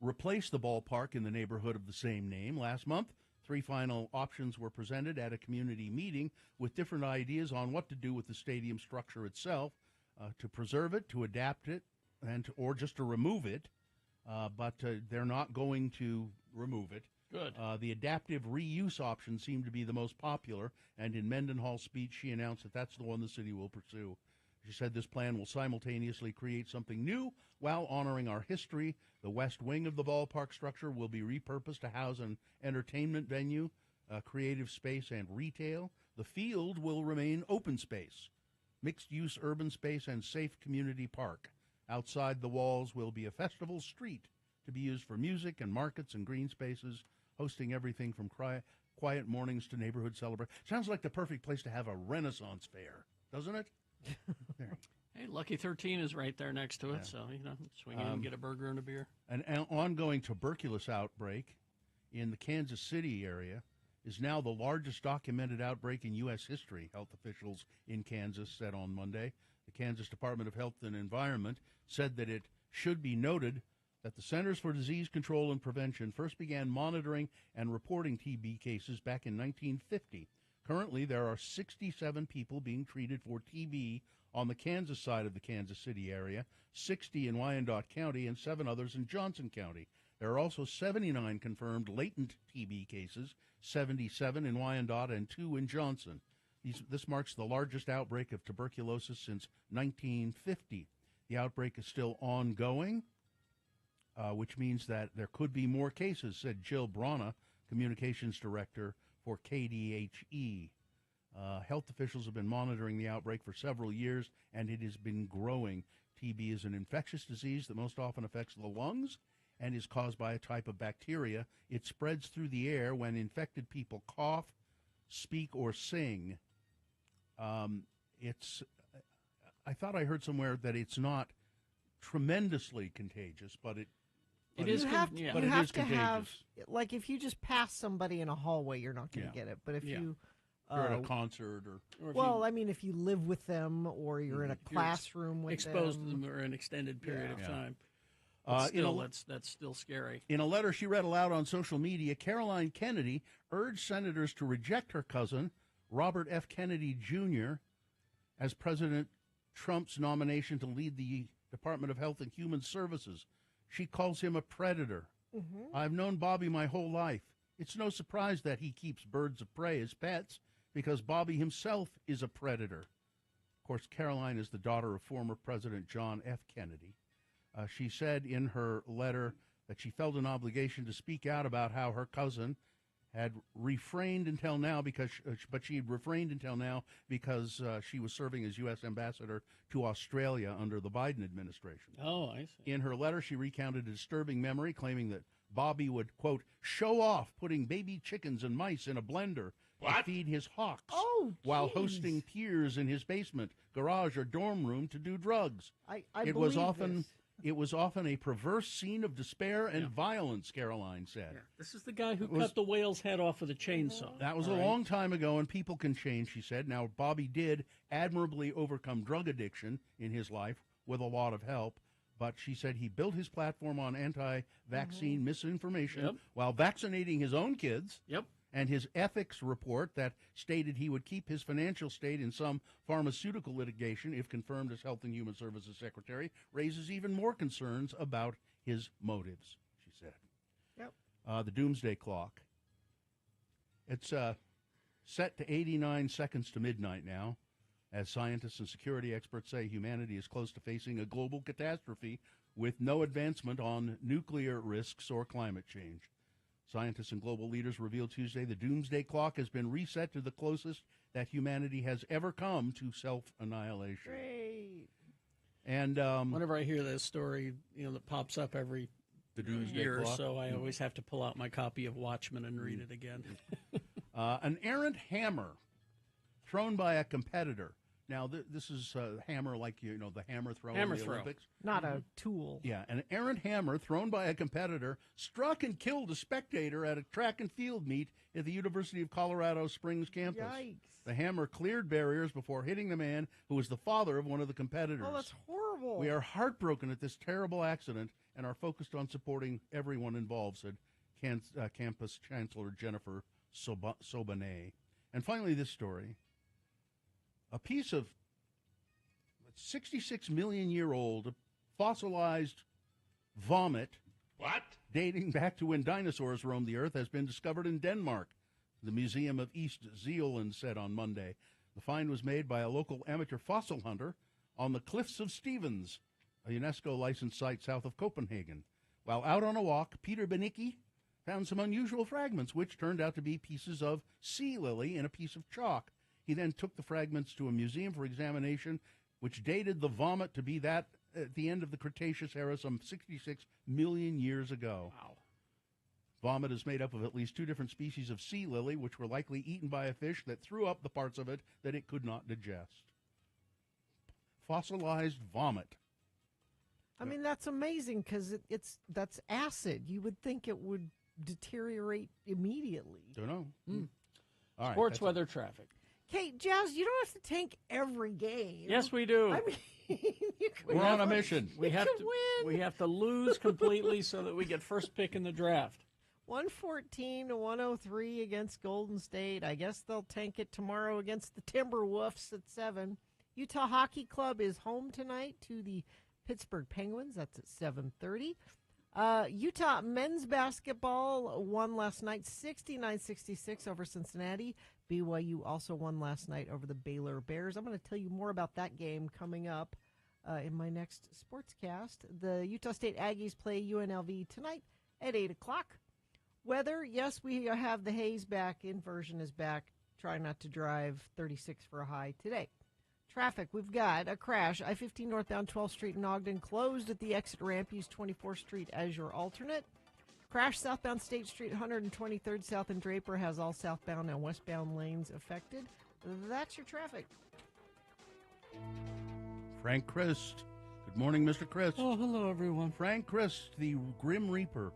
replace the ballpark in the neighborhood of the same name. Last month, 3 final options were presented at a community meeting with different ideas on what to do with the stadium structure itself, to preserve it, to adapt it, or just to remove it. But they're not going to remove it. Good. The adaptive reuse option seemed to be the most popular, and in Mendenhall's speech, she announced that that's the one the city will pursue. She said this plan will simultaneously create something new while honoring our history. The west wing of the ballpark structure will be repurposed to house an entertainment venue, creative space, and retail. The field will remain open space, mixed-use urban space, and safe community park. Outside the walls will be a festival street to be used for music and markets and green spaces, hosting everything from quiet mornings to neighborhood celebrations. Sounds like the perfect place to have a Renaissance fair, doesn't it? Hey, Lucky 13 is right there next to it, so, swing in and get a burger and a beer. An ongoing tuberculosis outbreak in the Kansas City area is now the largest documented outbreak in U.S. history, health officials in Kansas said on Monday. The Kansas Department of Health and Environment said that it should be noted that the Centers for Disease Control and Prevention first began monitoring and reporting TB cases back in 1950. Currently, there are 67 people being treated for TB on the Kansas side of the Kansas City area, 60 in Wyandotte County, and 7 others in Johnson County. There are also 79 confirmed latent TB cases, 77 in Wyandotte and 2 in Johnson. This marks the largest outbreak of tuberculosis since 1950. The outbreak is still ongoing, which means that there could be more cases, said Jill Brana, communications director for KDHE. Health officials have been monitoring the outbreak for several years, and it has been growing. TB is an infectious disease that most often affects the lungs and is caused by a type of bacteria. It spreads through the air when infected people cough, speak, or sing. I thought I heard somewhere that it's not tremendously contagious, but it is contagious. Like, if you just pass somebody in a hallway, you're not going to get it. But if you're at a concert if you live with them or you're in a classroom with exposed to them for an extended period of time. That's still scary. In a letter she read aloud on social media, Caroline Kennedy urged senators to reject her cousin, Robert F. Kennedy Jr., as President Trump's nomination to lead the Department of Health and Human Services. She calls him a predator. I've known Bobby my whole life. It's no surprise that he keeps birds of prey as pets, because Bobby himself is a predator. Of course, Caroline is the daughter of former President John F. Kennedy. She said in her letter that she felt an obligation to speak out about how her cousin had refrained until now because she was serving as U.S. ambassador to Australia under the Biden administration. Oh, I see. In her letter, she recounted a disturbing memory, claiming that Bobby would, quote, show off putting baby chickens and mice in a blender to feed his hawks while hosting peers in his basement, garage, or dorm room to do drugs. It was often It was often a perverse scene of despair and violence, Caroline said. Yeah. This is the guy who cut the whale's head off with a chainsaw. That was All a right? long time ago, and people can change, she said. Now, Bobby did admirably overcome drug addiction in his life with a lot of help, but she said he built his platform on anti-vaccine misinformation while vaccinating his own kids. Yep. And his ethics report that stated he would keep his financial state in some pharmaceutical litigation if confirmed as Health and Human Services Secretary raises even more concerns about his motives, she said. Yep. The doomsday clock. It's set to 89 seconds to midnight now. As scientists and security experts say, humanity is close to facing a global catastrophe with no advancement on nuclear risks or climate change. Scientists and global leaders revealed Tuesday the doomsday clock has been reset to the closest that humanity has ever come to self-annihilation. Great. And whenever I hear this story, that pops up every the doomsday year or clock. so, I always have to pull out my copy of Watchmen and read it again. An errant hammer thrown by a competitor. Now, this is a hammer like, the hammer throw in the Olympics. Not a tool. Yeah, an errant hammer thrown by a competitor struck and killed a spectator at a track and field meet at the University of Colorado Springs campus. Yikes. The hammer cleared barriers before hitting the man who was the father of one of the competitors. Oh, that's horrible. We are heartbroken at this terrible accident and are focused on supporting everyone involved, said campus chancellor Jennifer Sobanet. And finally, this story. A piece of 66 million year old fossilized vomit. What? Dating back to when dinosaurs roamed the earth has been discovered in Denmark. The Museum of East Zealand said on Monday. The find was made by a local amateur fossil hunter on the Cliffs of Stevens, a UNESCO licensed site south of Copenhagen. While out on a walk, Peter Benicki found some unusual fragments, which turned out to be pieces of sea lily in a piece of chalk. He then took the fragments to a museum for examination, which dated the vomit to be that at the end of the Cretaceous era, some 66 million years ago. Wow. Vomit is made up of at least two different species of sea lily, which were likely eaten by a fish that threw up the parts of it that it could not digest. Fossilized vomit. I mean, that's amazing because that's acid. You would think it would deteriorate immediately. Don't know. All right, Sports weather traffic. Okay, Jazz, you don't have to tank every game. Yes, we do. I mean, you can We're on a mission. We have to win. We have to lose completely so that we get first pick in the draft. 114 to 103 against Golden State. I guess they'll tank it tomorrow against the Timberwolves at 7. Utah Hockey Club is home tonight to the Pittsburgh Penguins. That's at 7:30. Utah men's basketball won last night 69-66 over Cincinnati. BYU also won last night over the Baylor Bears. I'm going to tell you more about that game coming up in my next sportscast. The Utah State Aggies play UNLV tonight at 8 o'clock. Weather, yes, we have the haze back. Inversion is back. Try not to drive 36 for a high today. Traffic, we've got a crash. I-15 northbound 12th Street in Ogden closed at the exit ramp. Use 24th Street as your alternate. Crash southbound State Street, 123rd South and Draper has all southbound and westbound lanes affected. That's your traffic. Frank Christ. Good morning, Mr. Christ. Oh, hello, everyone. Frank Christ, the Grim Reaper.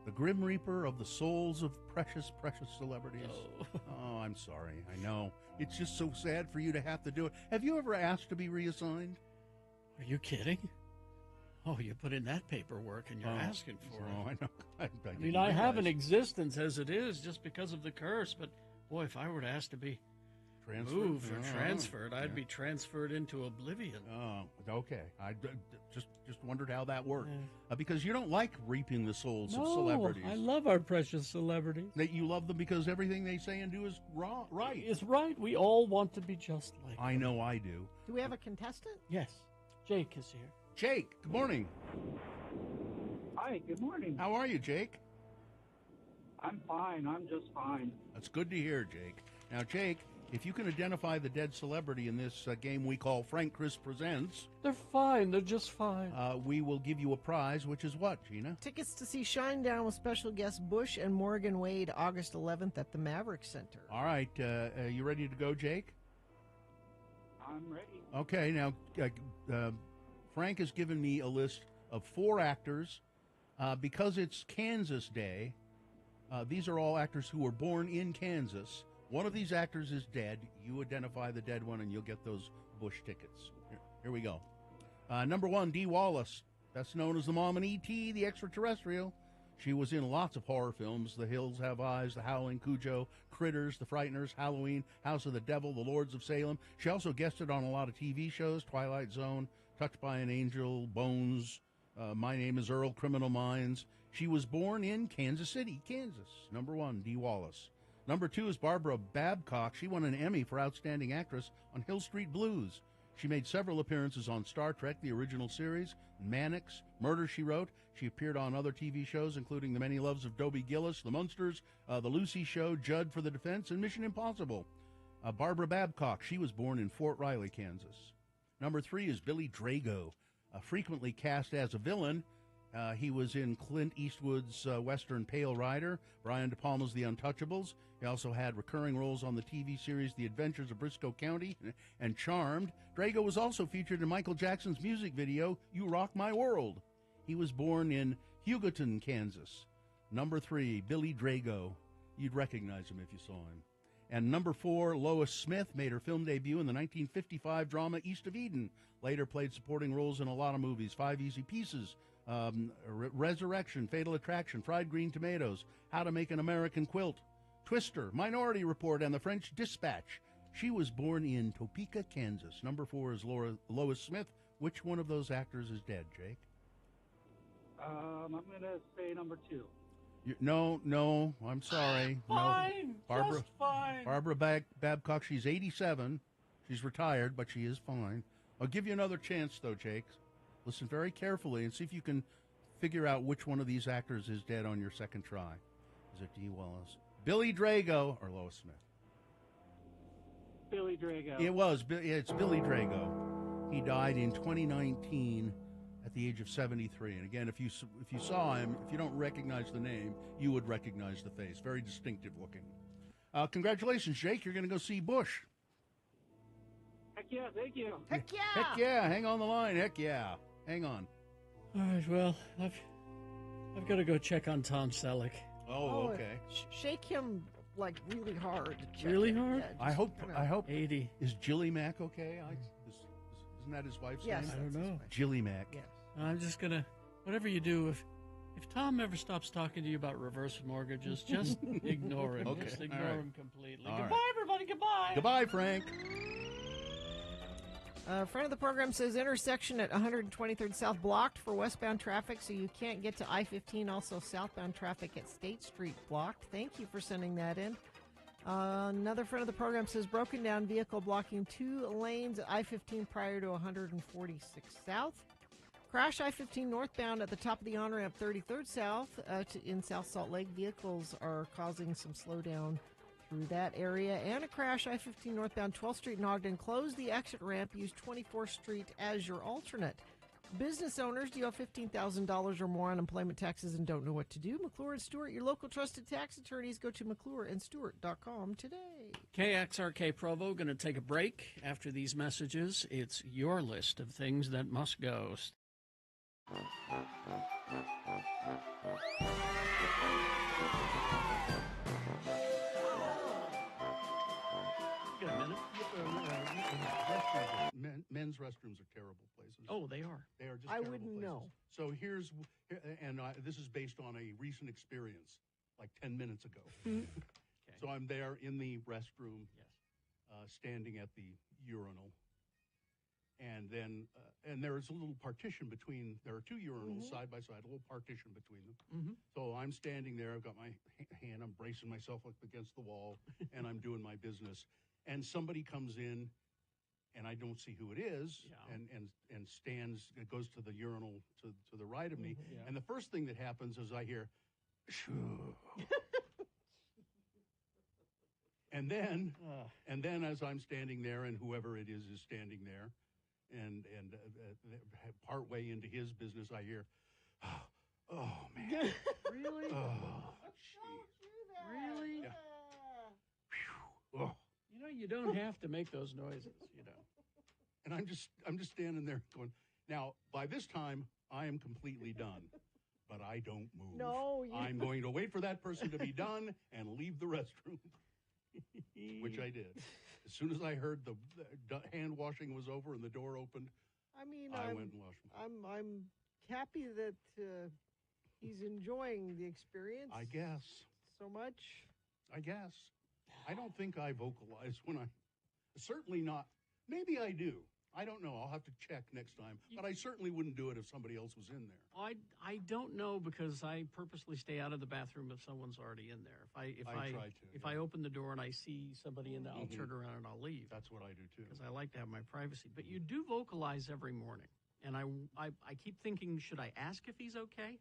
The Grim Reaper of the souls of precious, precious celebrities. Oh, I'm sorry. I know. It's just so sad for you to have to do it. Have you ever asked to be reassigned? Are you kidding? Oh, you put in that paperwork and you're asking for it. Oh, I know. I mean, I have an existence as it is just because of the curse, but boy, if I were to ask to be moved or transferred, I'd be transferred into oblivion. Oh, okay. I just wondered how that worked. Because you don't like reaping the souls of celebrities. I love our precious celebrities. That you love them because everything they say and do is right. It's right. We all want to be just like I know I do. Do we have a contestant? Yes. Jake is here. Jake, good morning. Hi, good morning. How are you, Jake? I'm fine. I'm just fine. That's good to hear, Jake. Now, Jake, if you can identify the dead celebrity in this game we call Frank Chris Presents... They're fine. They're just fine. We will give you a prize, which is what, Gina? Tickets to see Shinedown with special guests Bush and Morgan Wade August 11th at the Maverick Center. All right. You ready to go, Jake? I'm ready. Okay. Now, Frank has given me a list of 4 actors. Because it's Kansas Day, these are all actors who were born in Kansas. One of these actors is dead. You identify the dead one, and you'll get those Bush tickets. Here we go. Number 1, Dee Wallace. That's known as the mom in E.T., the extraterrestrial. She was in lots of horror films: The Hills Have Eyes, The Howling, Cujo, Critters, The Frighteners, Halloween, House of the Devil, The Lords of Salem. She also guested on a lot of TV shows: Twilight Zone, Touched by an Angel, Bones, My Name is Earl, Criminal Minds. She was born in Kansas City, Kansas. Number 1, Dee Wallace. Number 2 is Barbara Babcock. She won an Emmy for Outstanding Actress on Hill Street Blues. She made several appearances on Star Trek, the original series, Mannix, Murder, She Wrote. She appeared on other TV shows, including The Many Loves of Dobie Gillis, The Munsters, The Lucy Show, Judd for the Defense, and Mission Impossible. Barbara Babcock, she was born in Fort Riley, Kansas. Number 3 is Billy Drago, frequently cast as a villain. He was in Clint Eastwood's Western Pale Rider, Brian De Palma's The Untouchables. He also had recurring roles on the TV series The Adventures of Briscoe County and Charmed. Drago was also featured in Michael Jackson's music video, You Rock My World. He was born in Hugoton, Kansas. Number 3, Billy Drago. You'd recognize him if you saw him. And number 4, Lois Smith made her film debut in the 1955 drama East of Eden. Later played supporting roles in a lot of movies: 5 Easy Pieces, Resurrection, Fatal Attraction, Fried Green Tomatoes, How to Make an American Quilt, Twister, Minority Report, and The French Dispatch. She was born in Topeka, Kansas. Number 4 is Lois Smith. Which one of those actors is dead, Jake? I'm going to say number 2. No, I'm sorry. Fine, No. just fine. Barbara Babcock, she's 87. She's retired, but she is fine. I'll give you another chance, though, Jake. Listen very carefully and see if you can figure out which one of these actors is dead on your second try. Is it Dee Wallace, Billy Drago, or Lois Smith? Billy Drago. It's Billy Drago. He died in 2019 at the age of 73. And again, if you saw him, if you don't recognize the name, you would recognize the face. Very distinctive looking. Congratulations, Jake. You're going to go see Bush. Heck yeah, thank you. Heck yeah! Heck yeah! Hang on the line. Heck yeah! Hang on. All right, well, I've got to go check on Tom Selleck. Oh, okay. Shake him like really hard. to check Really it. hard? Yeah, I hope. 80. Is Jilly Mack okay? Isn't that his wife's Yes, name? I don't that's his know. wife. Jilly Mack. Yes. I'm just going to, whatever you do, if Tom ever stops talking to you about reverse mortgages, just ignore him. Okay, Just ignore all right. him completely. All Goodbye, right. everybody. Goodbye. Goodbye, Frank. Friend of the program says intersection at 123rd South blocked for westbound traffic, so you can't get to I-15. Also, southbound traffic at State Street blocked. Thank you for sending that in. Another friend of the program says broken down vehicle blocking 2 lanes at I-15 prior to 146 South. Crash I-15 northbound at the top of the on-ramp 33rd South in South Salt Lake. Vehicles are causing some slowdown through that area. And a crash I-15 northbound 12th Street in Ogden. Close the exit ramp. Use 24th Street as your alternate. Business owners, do you have $15,000 or more on employment taxes and don't know what to do? McClure and Stewart, your local trusted tax attorneys. Go to McClureandStewart.com today. KXRK Provo going to take a break after these messages. It's your list of things that must go. Get a minute. Men's restrooms are terrible places. Oh, they are. They are just I terrible wouldn't places. know. So this is based on a recent experience, like 10 minutes ago. Okay. So I'm there in the restroom, Yes. standing at the urinal. And then, and there is a little partition between, there are 2 urinals side by side, a little partition between them. Mm-hmm. So I'm standing there, I've got my hand, I'm bracing myself up against the wall, and I'm doing my business. And somebody comes in, and I don't see who it is, Yeah. and stands, it goes to the urinal to the right of me. Yeah. And the first thing that happens is I hear, shoo. And then as I'm standing there, and whoever it is standing there, and part way into his business, I hear, oh man, Really? oh, Really? yeah. Oh. You know, you don't have to make those noises, you know. And I'm just standing there going. Now, by this time, I am completely done, but I don't move. No, I'm going to wait for that person to be done and leave the restroom, which I did. As soon as I heard the hand washing was over and the door opened, I mean, I I'm, went and washed myself. I'm happy that he's enjoying the experience. I guess. So much. I guess. I don't think I vocalize when I. Certainly not. Maybe I do. I don't know. I'll have to check next time. But I certainly wouldn't do it if somebody else was in there. I don't know because I purposely stay out of the bathroom if someone's already in there. If I open the door and I see somebody in there, I'll turn around and I'll leave. That's what I do too. Because I like to have my privacy. But you do vocalize every morning, and I keep thinking, should I ask if he's okay?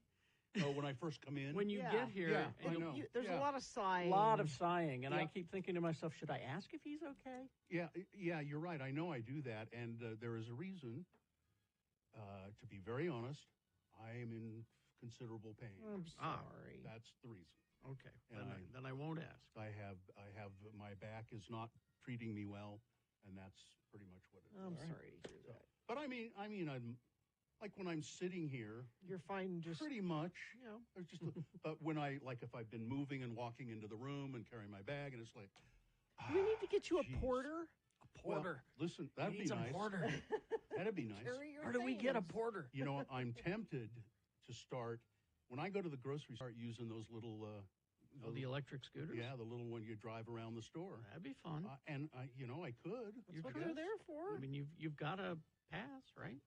Oh, when I first come in? When you get here, I know. There's a lot of sighing. A lot of sighing, and I keep thinking to myself, should I ask if he's okay? Yeah, you're right. I know I do that, and there is a reason. To be very honest, I am in considerable pain. I'm sorry. That's the reason. Okay, And then I won't ask. I have my back is not treating me well, and that's pretty much what it is. I'm sorry to hear that. But I mean, I'm like when I'm sitting here, You're fine just pretty much. you know. It's just when if I've been moving and walking into the room and carrying my bag, and it's like, We need to get you a geez. porter. Well, listen, that'd be nice. Porter. That'd be nice. Carry your Where do we get a things. porter? You know, I'm tempted to start when I go to the grocery store, using those little. The electric scooters? Yeah, the little one you drive around the store. That'd be fun. And I could. That's what they're there for. I mean, you've got a pass, right?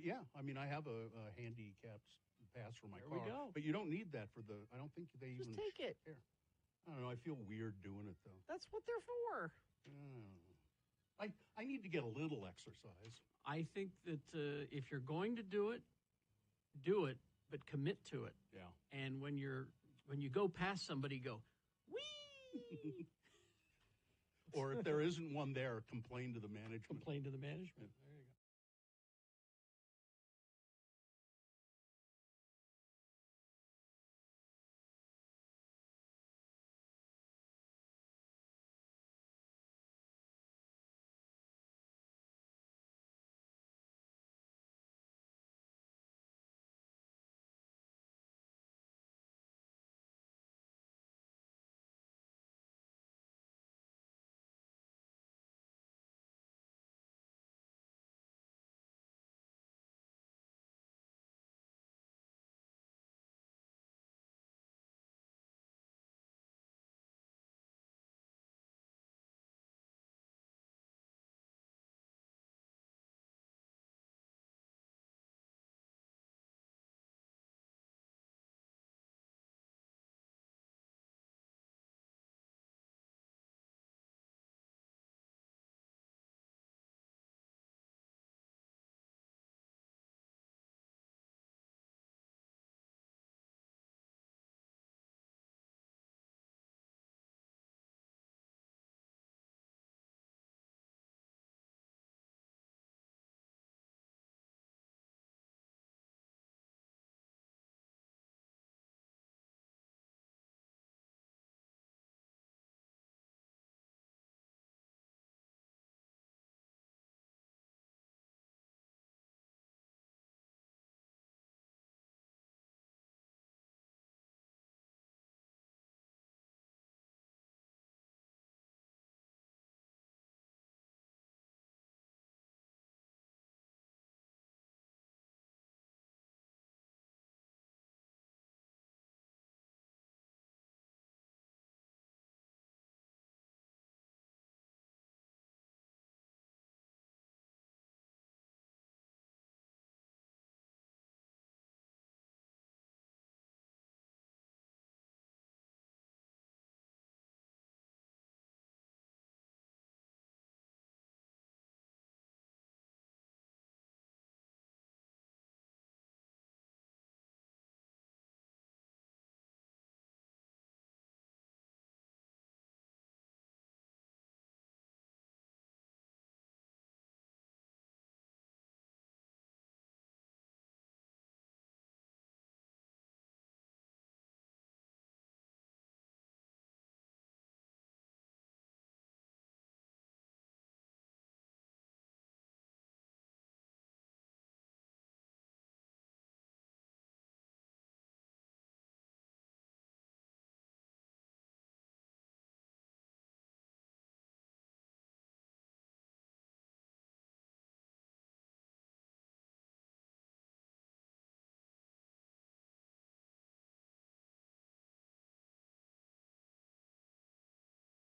Yeah, I mean, I have a handicapped pass for my There car. we go. But you don't need that for the. I don't think they Just even take it. Here. I don't know. I feel weird doing it though. That's what they're for. I need to get a little exercise. I think that if you're going to do it, but commit to it. Yeah. And when you go past somebody, go, wee! Or if there isn't one there, complain to the management. Complain to the management.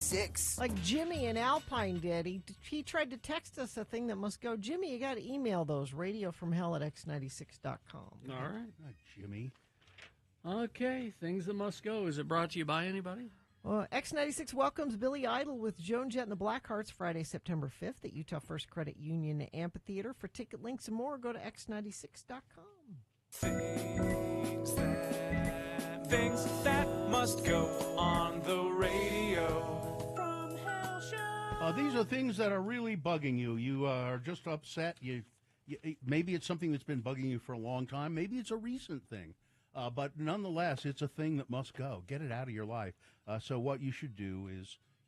X96. Like Jimmy in Alpine did. He tried to text us a thing that must go. Jimmy, you got to email those. radiofromhell@x96.com. All right. Not Jimmy. Okay, things that must go. Is it brought to you by anybody? X96 welcomes Billy Idol with Joan Jett and the Blackhearts Friday, September 5th at Utah First Credit Union Amphitheater. For ticket links and more, go to x96.com. Things that must go on the radio. From Hell Show. These are things that are really bugging you. You are just upset. Maybe it's something that's been bugging you for a long time. Maybe it's a recent thing. But nonetheless, it's a thing that must go. Get it out of your life. So what you should do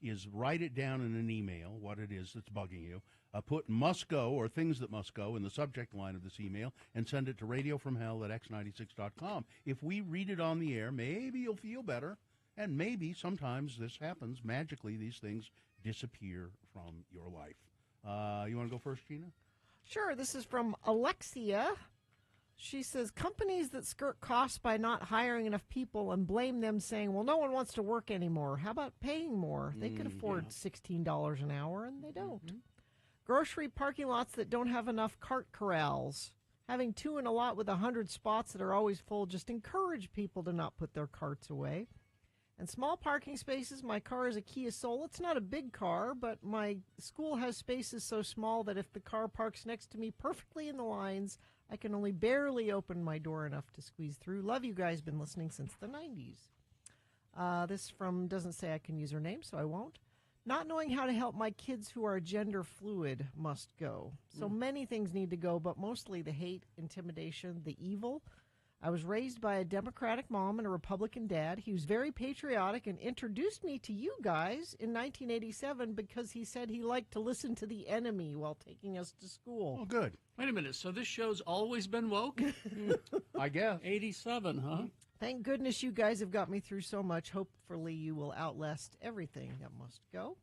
is write it down in an email, what it is that's bugging you. Put must go or things that must go in the subject line of this email and send it to radiofromhell@x96.com. If we read it on the air, maybe you'll feel better. And maybe sometimes this happens. Magically, these things disappear from your life. You want to go first, Gina? Sure. This is from Alexia. She says, companies that skirt costs by not hiring enough people and blame them saying, well, no one wants to work anymore. How about paying more? They could afford $16 an hour, and they don't. Mm-hmm. Grocery parking lots that don't have enough cart corrals. Having two in a lot with 100 spots that are always full just encourage people to not put their carts away. And small parking spaces. My car is a Kia Soul. It's not a big car, but my school has spaces so small that if the car parks next to me perfectly in the lines, I can only barely open my door enough to squeeze through. Love you guys. Been listening since the 90s. This from doesn't say I can use her name, so I won't. Not knowing how to help my kids who are gender fluid must go. So many things need to go, but mostly the hate, intimidation, the evil. I was raised by a Democratic mom and a Republican dad. He was very patriotic and introduced me to you guys in 1987 because he said he liked to listen to the enemy while taking us to school. Oh, good. Wait a minute. So this show's always been woke? I guess. 87, huh? Thank goodness you guys have got me through so much. Hopefully you will outlast everything that must go.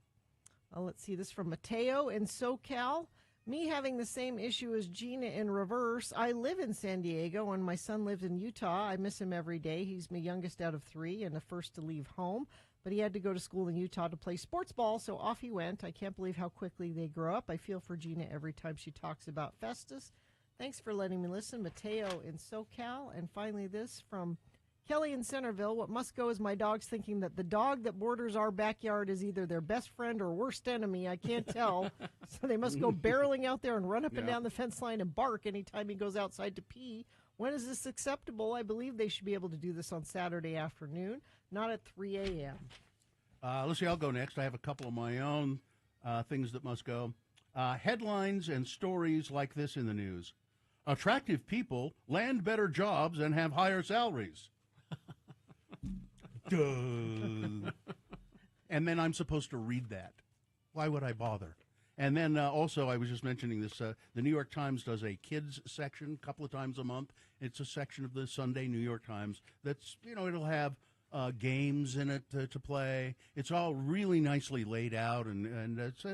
Let's see, this from Mateo in SoCal. Me having the same issue as Gina in reverse. I live in San Diego, and my son lives in Utah. I miss him every day. He's my youngest out of three and the first to leave home. But he had to go to school in Utah to play sports ball, so off he went. I can't believe how quickly they grow up. I feel for Gina every time she talks about Festus. Thanks for letting me listen. Mateo in SoCal. And finally this from Kelly in Centerville. What must go is my dogs thinking that the dog that borders our backyard is either their best friend or worst enemy. I can't tell. So they must go barreling out there and run up and down the fence line and bark anytime he goes outside to pee. When is this acceptable? I believe they should be able to do this on Saturday afternoon, not at 3 a.m. Let's see, I'll go next. I have a couple of my own things that must go. Headlines and stories like this in the news. Attractive people land better jobs and have higher salaries. Duh. And then I'm supposed to read that. Why would I bother? And then also, I was just mentioning this, the New York Times does a kids section a couple of times a month. It's a section of the Sunday New York Times that's, it'll have games in it to play. It's all really nicely laid out, and it's,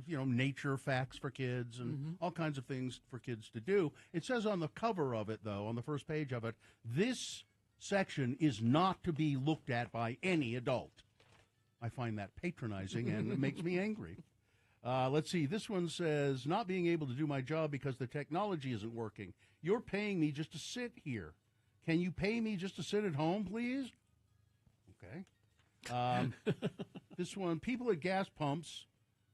nature facts for kids and all kinds of things for kids to do. It says on the cover of it, though, on the first page of it, this section is not to be looked at by any adult. I find that patronizing and it makes me angry. Let's see. This one says, not being able to do my job because the technology isn't working. You're paying me just to sit here. Can you pay me just to sit at home, please? Okay. This one, people at gas pumps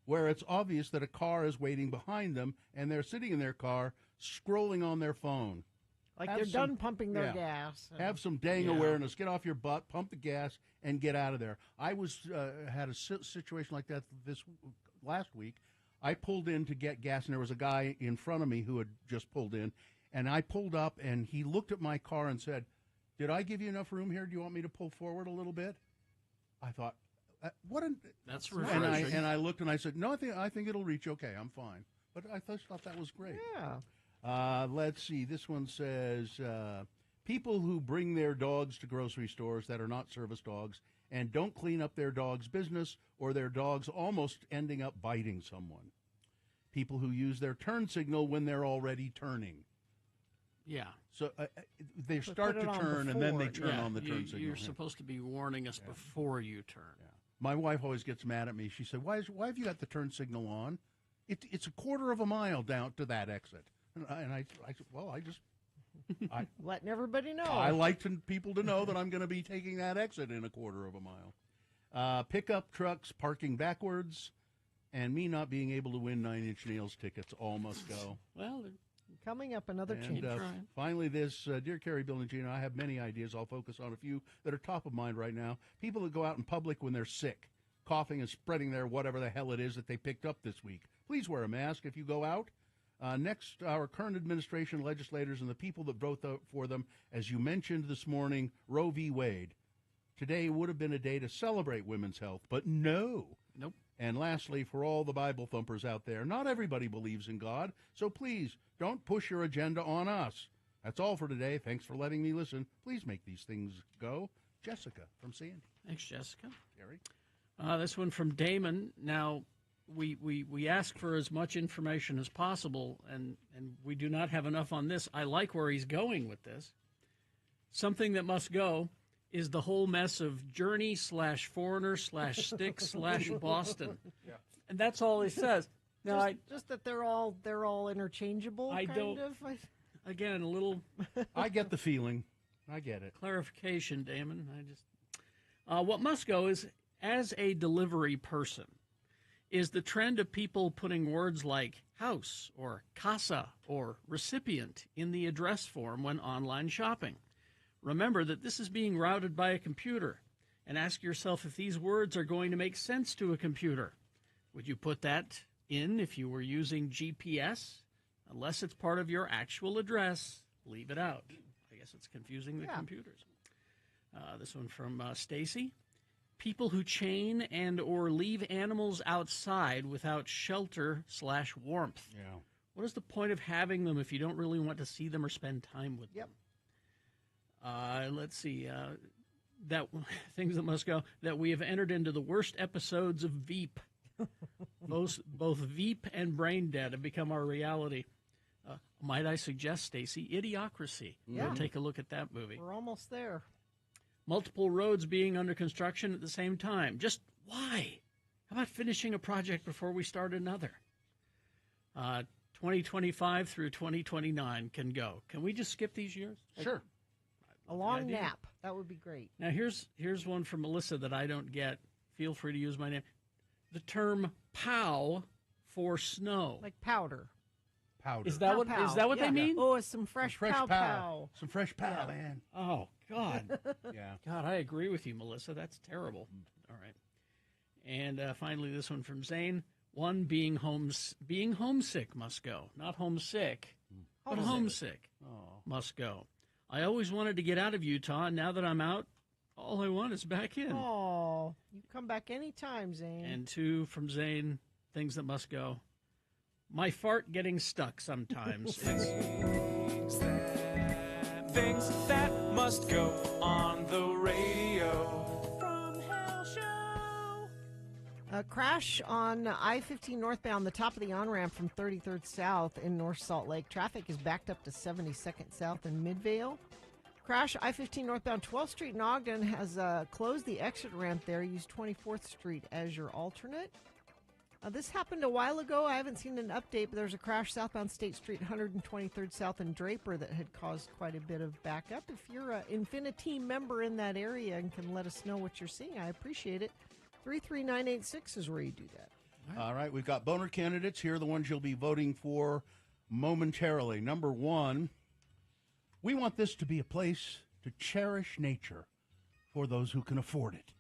where it's obvious that a car is waiting behind them and they're sitting in their car scrolling on their phone. Like they're done pumping their gas. Have some dang awareness. Get off your butt, pump the gas, and get out of there. I had a situation like that last week. I pulled in to get gas, and there was a guy in front of me who had just pulled in. And I pulled up, and he looked at my car and said, did I give you enough room here? Do you want me to pull forward a little bit? I thought, that's refreshing. And I looked, and I said, no, I think it'll reach okay. I'm fine. But I thought that was great. Yeah. Let's see. This one says, people who bring their dogs to grocery stores that are not service dogs and don't clean up their dog's business, or their dog's almost ending up biting someone. People who use their turn signal when they're already turning. Yeah. So they start to turn, and then they turn on the turn signal. You're supposed to be warning us before you turn. My wife always gets mad at me. She said, why have you got the turn signal on? It's a quarter of a mile down to that exit. And I said, well, I letting everybody know. I like people to know that I'm going to be taking that exit in a quarter of a mile. Pickup trucks parking backwards, and me not being able to win 9 Inch Nails tickets. All must go. Well, coming up, another change. Finally, this, Dear Carrie, Bill, and Gina, I have many ideas. I'll focus on a few that are top of mind right now. People that go out in public when they're sick, coughing and spreading their whatever the hell it is that they picked up this week. Please wear a mask if you go out. Next, our current administration, legislators, and the people that vote for them, as you mentioned this morning, Roe v. Wade. Today would have been a day to celebrate women's health, but no. Nope. And lastly, for all the Bible thumpers out there, not everybody believes in God, so please don't push your agenda on us. That's all for today. Thanks for letting me listen. Please make these things go. Jessica from Sandy. Thanks, Jessica. Gary. This one from Damon. Now, we ask for as much information as possible, and we do not have enough on this. I like where he's going with this. Something that must go is the whole mess of Journey/Foreigner/Styx/Boston. Yeah. And that's all he says. Now, just that they're all interchangeable. Again, a little. I get the feeling. I get it. Clarification, Damon. What must go is, as a delivery person, is the trend of people putting words like house or casa or recipient in the address form when online shopping. Remember that this is being routed by a computer, and ask yourself if these words are going to make sense to a computer. Would you put that in if you were using GPS? Unless it's part of your actual address, leave it out. I guess it's confusing the computers. This one from Stacy. People who chain and or leave animals outside without shelter/warmth. Yeah. What is the point of having them if you don't really want to see them or spend time with them? Let's see. That things that must go. That we have entered into the worst episodes of Veep. Both Veep and Brain Dead have become our reality. Might I suggest, Stacy, Idiocracy? Yeah. Take a look at that movie. We're almost there. Multiple roads being under construction at the same time. Just why? How about finishing a project before we start another? 2025 through 2029 can go. Can we just skip these years? Sure. A long nap. That would be great. Now, here's one from Melissa that I don't get. Feel free to use my name. The term POW for snow. Like powder. Powder. Is that what they mean? Oh, it's some fresh pow. Some fresh pow, man. Oh, God. Yeah. God, I agree with you, Melissa. That's terrible. All right. And finally, this one from Zane. One, being homesick must go. Not homesick, but homesick must go. I always wanted to get out of Utah, and now that I'm out, all I want is back in. Oh, you come back anytime, Zane. And two from Zane, things that must go. My fart getting stuck sometimes. Things that must go on the radio. From Hell Show. A crash on I-15 northbound, the top of the on-ramp from 33rd South in North Salt Lake. Traffic is backed up to 72nd South in Midvale. Crash I-15 northbound 12th Street in Ogden has closed the exit ramp there. Use 24th Street as your alternate. This happened a while ago. I haven't seen an update, but there's a crash southbound State Street, 123rd South in Draper that had caused quite a bit of backup. If you're an Infinity member in that area and can let us know what you're seeing, I appreciate it. 33986 is where you do that. All right, we've got boner candidates. Here are the ones you'll be voting for momentarily. Number one, we want this to be a place to cherish nature for those who can afford it.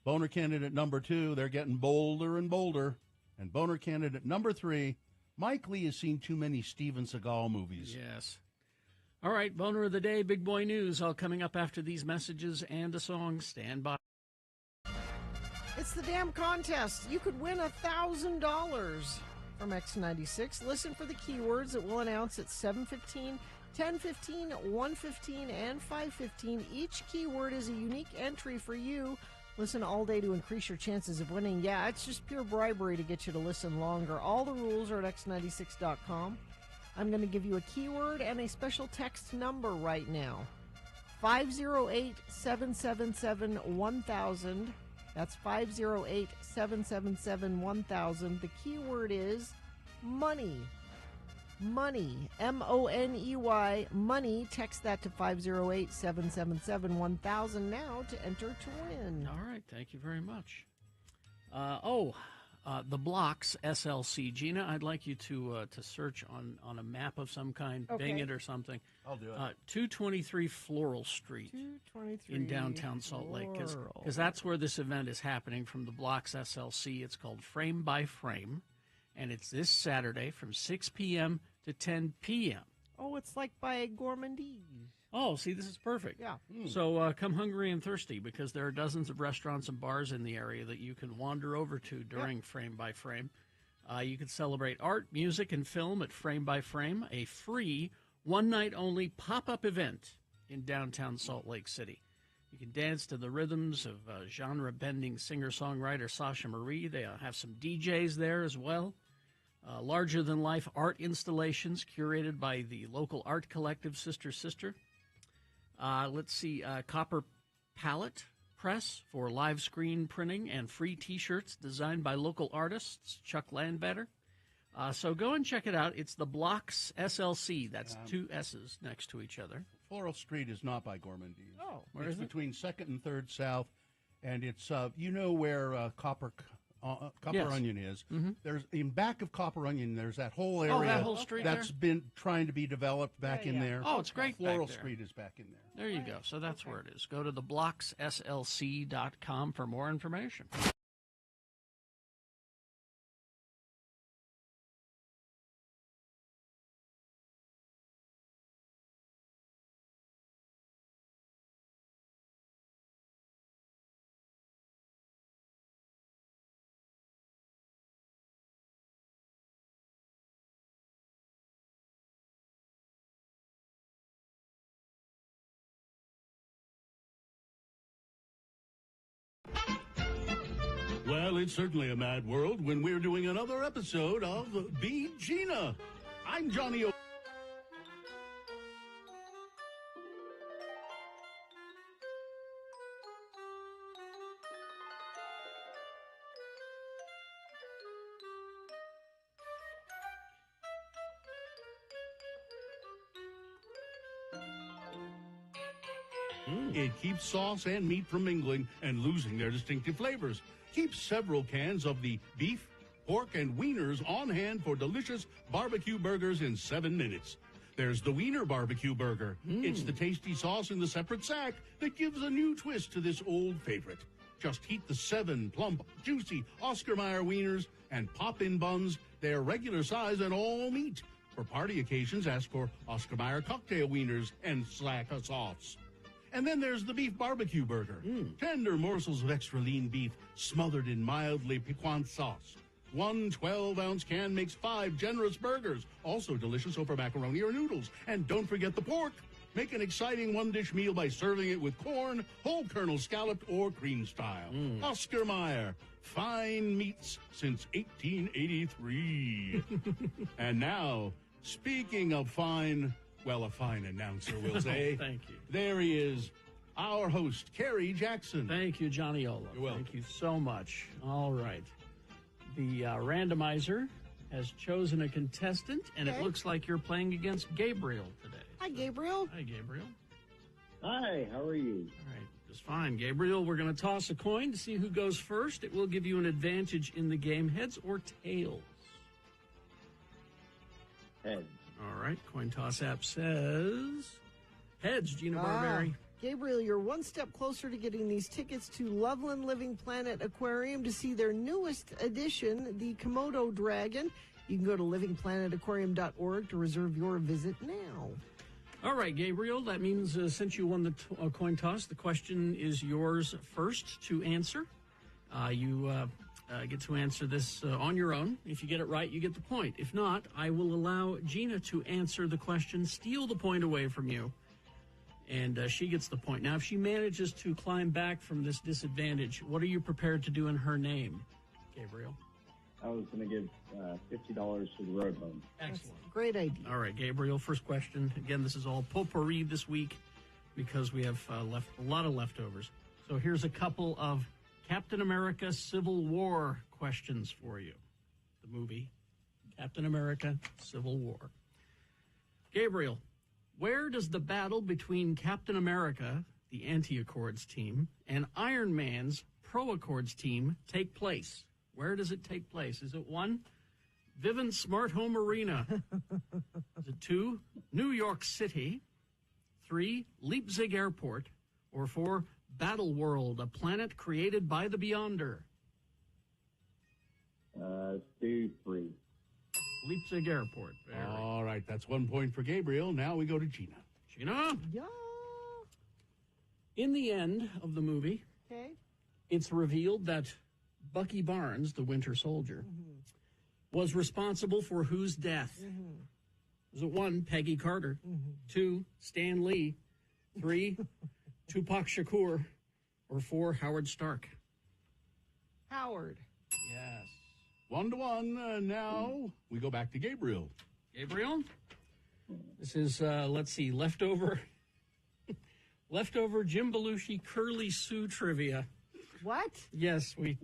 Boner candidate number two, they're getting bolder and bolder. And boner candidate number three, Mike Lee has seen too many Steven Seagal movies. Yes. All right, boner of the day, big boy news, all coming up after these messages and a song. Stand by. It's the damn contest. You could win $1,000 from X96. Listen for the keywords that we'll announce at 7:15, 10:15, 1:15, and 5:15. Each keyword is a unique entry for you. Listen all day to increase your chances of winning. Yeah, it's just pure bribery to get you to listen longer. All the rules are at x96.com. I'm going to give you a keyword and a special text number right now. 508-777-1000. That's 508-777-1000. The keyword is money. Money. MONEY. Money. Text that to 508-777-1000 now to enter to win. All right. Thank you very much. The Blocks SLC. Gina, I'd like you to search on a map of some kind, Bing it or something. I'll do it. 223 Floral Street 223 in downtown Salt Lake, because that's where this event is happening from the Blocks SLC. It's called Frame by Frame, and it's this Saturday from 6 p.m. to 10 p.m. Oh, it's like by Gourmandise. Oh, see, this is perfect. Yeah. So come hungry and thirsty, because there are dozens of restaurants and bars in the area that you can wander over to during Frame by Frame. You can celebrate art, music, and film at Frame by Frame, a free, one-night-only pop-up event in downtown Salt Lake City. You can dance to the rhythms of genre-bending singer-songwriter Sasha Marie. They have some DJs there as well. Larger-than-life art installations curated by the local art collective Sister Sister. Let's see, Copper Palette Press for live screen printing and free T-shirts designed by local artists, Chuck Landbetter. So go and check it out. It's the Blocks SLC. That's two S's next to each other. Floral Street is not by Gourmandise. Oh, where it's is it? between 2nd and 3rd South, and it's you know where Copper Yes. Onion is. Mhm. There's in back of Copper Onion. There's that whole area. that whole street that's been trying to be developed back in there. Oh, it's great back Floral there. Street is back in there. There you go. So that's where it is. Go to theblockslc.com for more information. Well, it's certainly a mad world when we're doing another episode of Beat Gina. I'm Johnny O. It keeps sauce and meat from mingling and losing their distinctive flavors. Keep several cans of the beef, pork, and wieners on hand for delicious barbecue burgers in 7 minutes. There's the Wiener Barbecue Burger. It's the tasty sauce in the separate sack that gives a new twist to this old favorite. Just heat the 7 plump, juicy Oscar Mayer wieners and pop in buns. They're regular size and all meat. For party occasions, ask for Oscar Mayer cocktail wieners and slack of sauce. And then there's the Beef Barbecue Burger. Tender morsels of extra lean beef smothered in mildly piquant sauce. One 12-ounce can makes 5 generous burgers, also delicious over macaroni or noodles. And don't forget the pork. Make an exciting one-dish meal by serving it with corn, whole kernel scalloped, or cream style. Oscar Mayer, fine meats since 1883. And now, speaking of fine... Well, a fine announcer will say. Thank you. There he is, our host, Kerry Jackson. Thank you, Johnny Olo. You're welcome. Thank you so much. All right. The randomizer has chosen a contestant, and it Okay. looks like you're playing against Gabriel today. Hi, Gabriel. Hi, Gabriel. Hi, how are you? All right, just fine. Gabriel, we're going to toss a coin to see who goes first. It will give you an advantage in the game, heads or tails. Heads. All right, coin toss app says heads, Gina Barberi. Gabriel, you're one step closer to getting these tickets to Loveland Living Planet Aquarium to see their newest addition, the Komodo Dragon. You can go to livingplanetaquarium.org to reserve your visit now. All right, Gabriel, that means since you won the coin toss, the question is yours first to answer. You get to answer this on your own. If you get it right, you get the point. If not, I will allow Gina to answer the question, steal the point away from you, and she gets the point. Now, if she manages to climb back from this disadvantage, what are you prepared to do in her name, Gabriel? I was going to give $50 to the road home. Excellent. Great idea. All right, Gabriel, first question. Again, this is all potpourri this week because we have left a lot of leftovers. So here's a couple of Captain America Civil War questions for you. The movie Captain America Civil War. Gabriel, where does the battle between Captain America, the Anti-Accords team, and Iron Man's Pro-Accords team take place? Where does it take place? Is it 1, Vivint Smart Home Arena? Is it 2, New York City? 3, Leipzig Airport? Or 4, Battle World, a planet created by the Beyonder? Do 3. Leipzig Airport. All right, that's 1 point for Gabriel. Now we go to Gina. Gina? Yeah. In the end of the movie, Okay. it's revealed that Bucky Barnes, the Winter Soldier, was responsible for whose death? Was it 1, Peggy Carter? 2, Stan Lee? 3, Tupac Shakur? Or 4, Howard Stark? Howard. Yes. 1-1. Now we go back to Gabriel. Gabriel? This is, let's see, leftover Jim Belushi Curly Sue trivia. What? Yes, we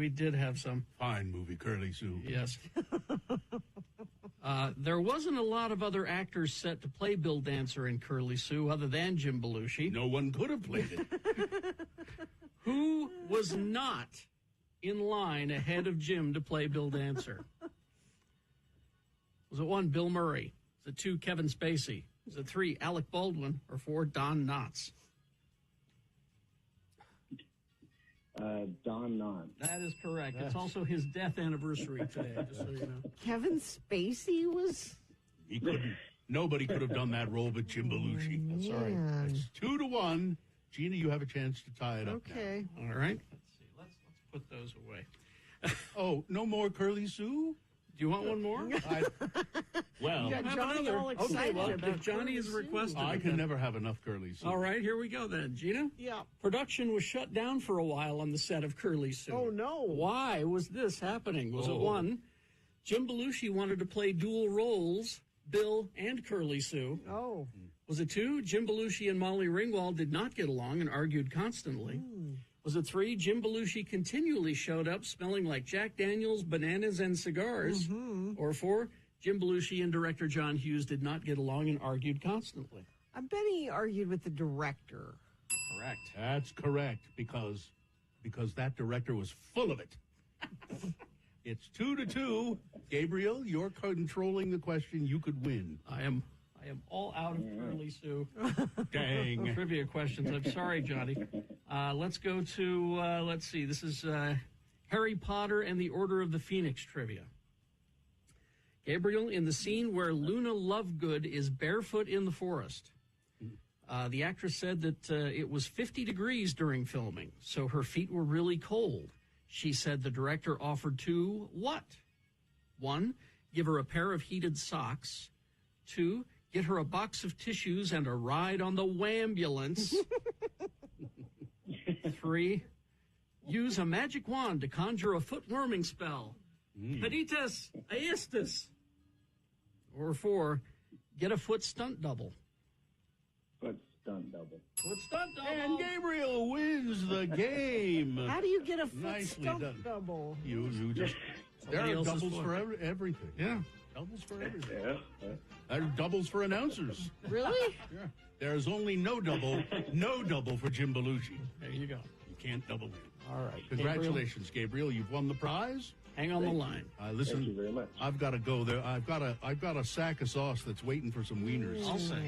did have some. Fine movie, Curly Sue. Yes. There wasn't a lot of other actors set to play Bill Dancer in Curly Sue other than Jim Belushi. No one could have played it. Who was not in line ahead of Jim to play Bill Dancer? Was it 1, Bill Murray? Was it 2, Kevin Spacey? Was it 3, Alec Baldwin? Or 4, Don Knotts? Don Knotts. That is correct. It's also his death anniversary today, just so you know. Kevin Spacey was. He couldn't. Nobody could have done that role but Jim Belushi. That's all right. Man. It's 2-1. Gina, you have a chance to tie it up. Okay. All right. Let's see. Let's put those away. Oh, no more Curly Sue? Do you want one more? Well, You got have Johnny another. all Okay, excited well, about if Johnny Curly is Sue. requested, I can never have enough Curly Sue. All right, here we go then. Gina? Yeah. Production was shut down for a while on the set of Curly Sue. Oh, no. Why was this happening? Was it Oh. 1, Jim Belushi wanted to play dual roles, Bill and Curly Sue? Oh. Was it 2, Jim Belushi and Molly Ringwald did not get along and argued constantly? Was it 3, Jim Belushi continually showed up smelling like Jack Daniels, bananas, and cigars? Or 4, Jim Belushi and director John Hughes did not get along and argued constantly? I bet he argued with the director. Correct. That's correct, because that director was full of it. It's 2-2. Gabriel, you're controlling the question. You could win. I am all out of Curly Sue. Dang. Trivia questions. I'm sorry, Johnny. Let's go to, let's see. This is Harry Potter and the Order of the Phoenix trivia. Gabriel, in the scene where Luna Lovegood is barefoot in the forest, the actress said that it was 50 degrees during filming, so her feet were really cold. She said the director offered to what? 1, give her a pair of heated socks. 2, get her a box of tissues and a ride on the Wambulance. 3, use a magic wand to conjure a foot warming spell. Peritas aestus. Or 4, get a foot stunt double. Foot stunt double. Foot stunt double. And Gabriel wins the game. How do you get a foot Nicely stump done. double? You just there Somebody are else's doubles foot. for everything. Yeah. Doubles for everything. Yeah. There are doubles for announcers. Really? Yeah. There's only no double for Jim Belushi. There you go. You can't double him. All right. Congratulations, Gabriel. You've won the prize. Hang on the line. Listen, Thank you very much. I've got to go there. I've got a sack of sauce that's waiting for some wieners. I'll say.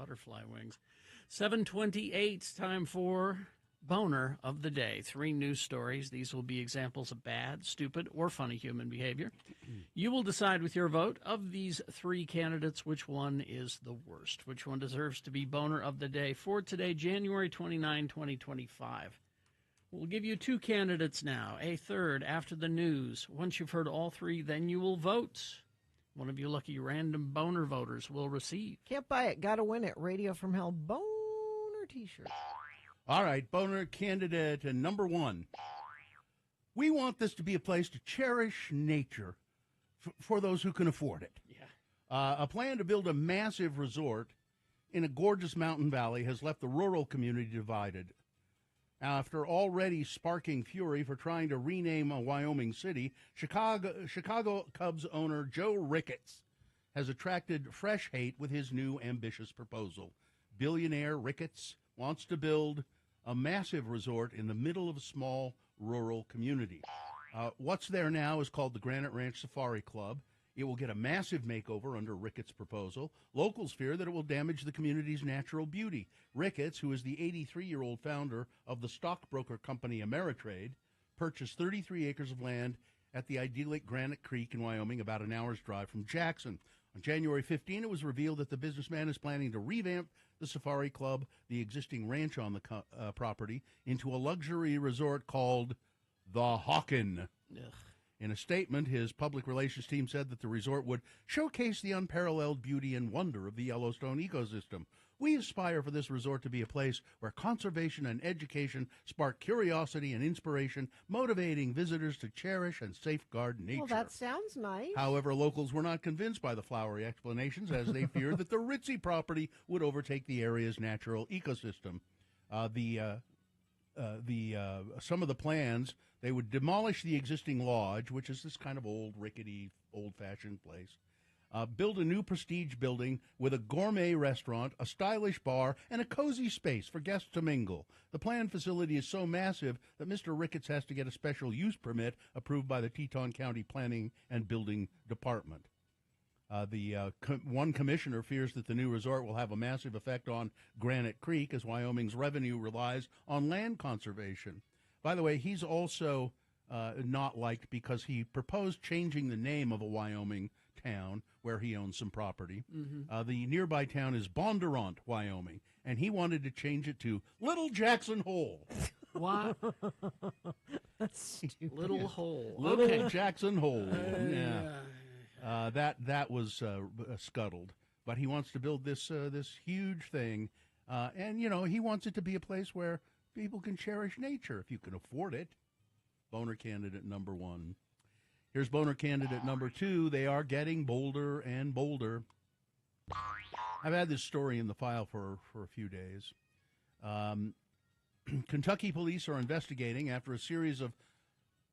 butterfly wings. 7:28, time for Boner of the Day. 3 news stories. These will be examples of bad, stupid, or funny human behavior. You will decide with your vote of these 3 candidates which one is the worst, which one deserves to be Boner of the Day for today, January 29, 2025. We'll give you 2 candidates now, a third after the news. Once you've heard all 3, then you will vote. One of you lucky random Boner voters will receive. Can't buy it. Got to win it. Radio from Hell Boner t-shirt. All right, Boner candidate number 1. We want this to be a place to cherish nature for those who can afford it. Yeah. A plan to build a massive resort in a gorgeous mountain valley has left the rural community divided. After already sparking fury for trying to rename a Wyoming city, Chicago Cubs owner Joe Ricketts has attracted fresh hate with his new ambitious proposal. Billionaire Ricketts wants to build a massive resort in the middle of a small rural community. What's there now is called the Granite Ranch Safari Club. It will get a massive makeover under Ricketts' proposal. Locals fear that it will damage the community's natural beauty. Ricketts, who is the 83-year-old founder of the stockbroker company Ameritrade, purchased 33 acres of land at the idyllic Granite Creek in Wyoming, about an hour's drive from Jackson. On January 15, it was revealed that the businessman is planning to revamp the Safari Club, the existing ranch on the property, into a luxury resort called the Hawken. Ugh. In a statement, his public relations team said that the resort would showcase the unparalleled beauty and wonder of the Yellowstone ecosystem. We aspire for this resort to be a place where conservation and education spark curiosity and inspiration, motivating visitors to cherish and safeguard nature. Well, that sounds nice. However, locals were not convinced by the flowery explanations, as they feared that the ritzy property would overtake the area's natural ecosystem. Some of the plans, they would demolish the existing lodge, which is this kind of old, rickety, old-fashioned place, build a new prestige building with a gourmet restaurant, a stylish bar, and a cozy space for guests to mingle. The planned facility is so massive that Mr. Ricketts has to get a special use permit approved by the Teton County Planning and Building Department. One commissioner fears that the new resort will have a massive effect on Granite Creek, as Wyoming's revenue relies on land conservation. By the way, he's also not liked because he proposed changing the name of a Wyoming town where he owns some property. Mm-hmm. The nearby town is Bondurant, Wyoming, and he wanted to change it to Little Jackson Hole. What? That's stupid. Little hole. Little Okay. Jackson Hole. Yeah. That was scuttled, but he wants to build this huge thing, and he wants it to be a place where people can cherish nature if you can afford it. Boner candidate number 1. Here's Boner candidate number 2. They are getting bolder and bolder. I've had this story in the file for a few days. Kentucky police are investigating after a series of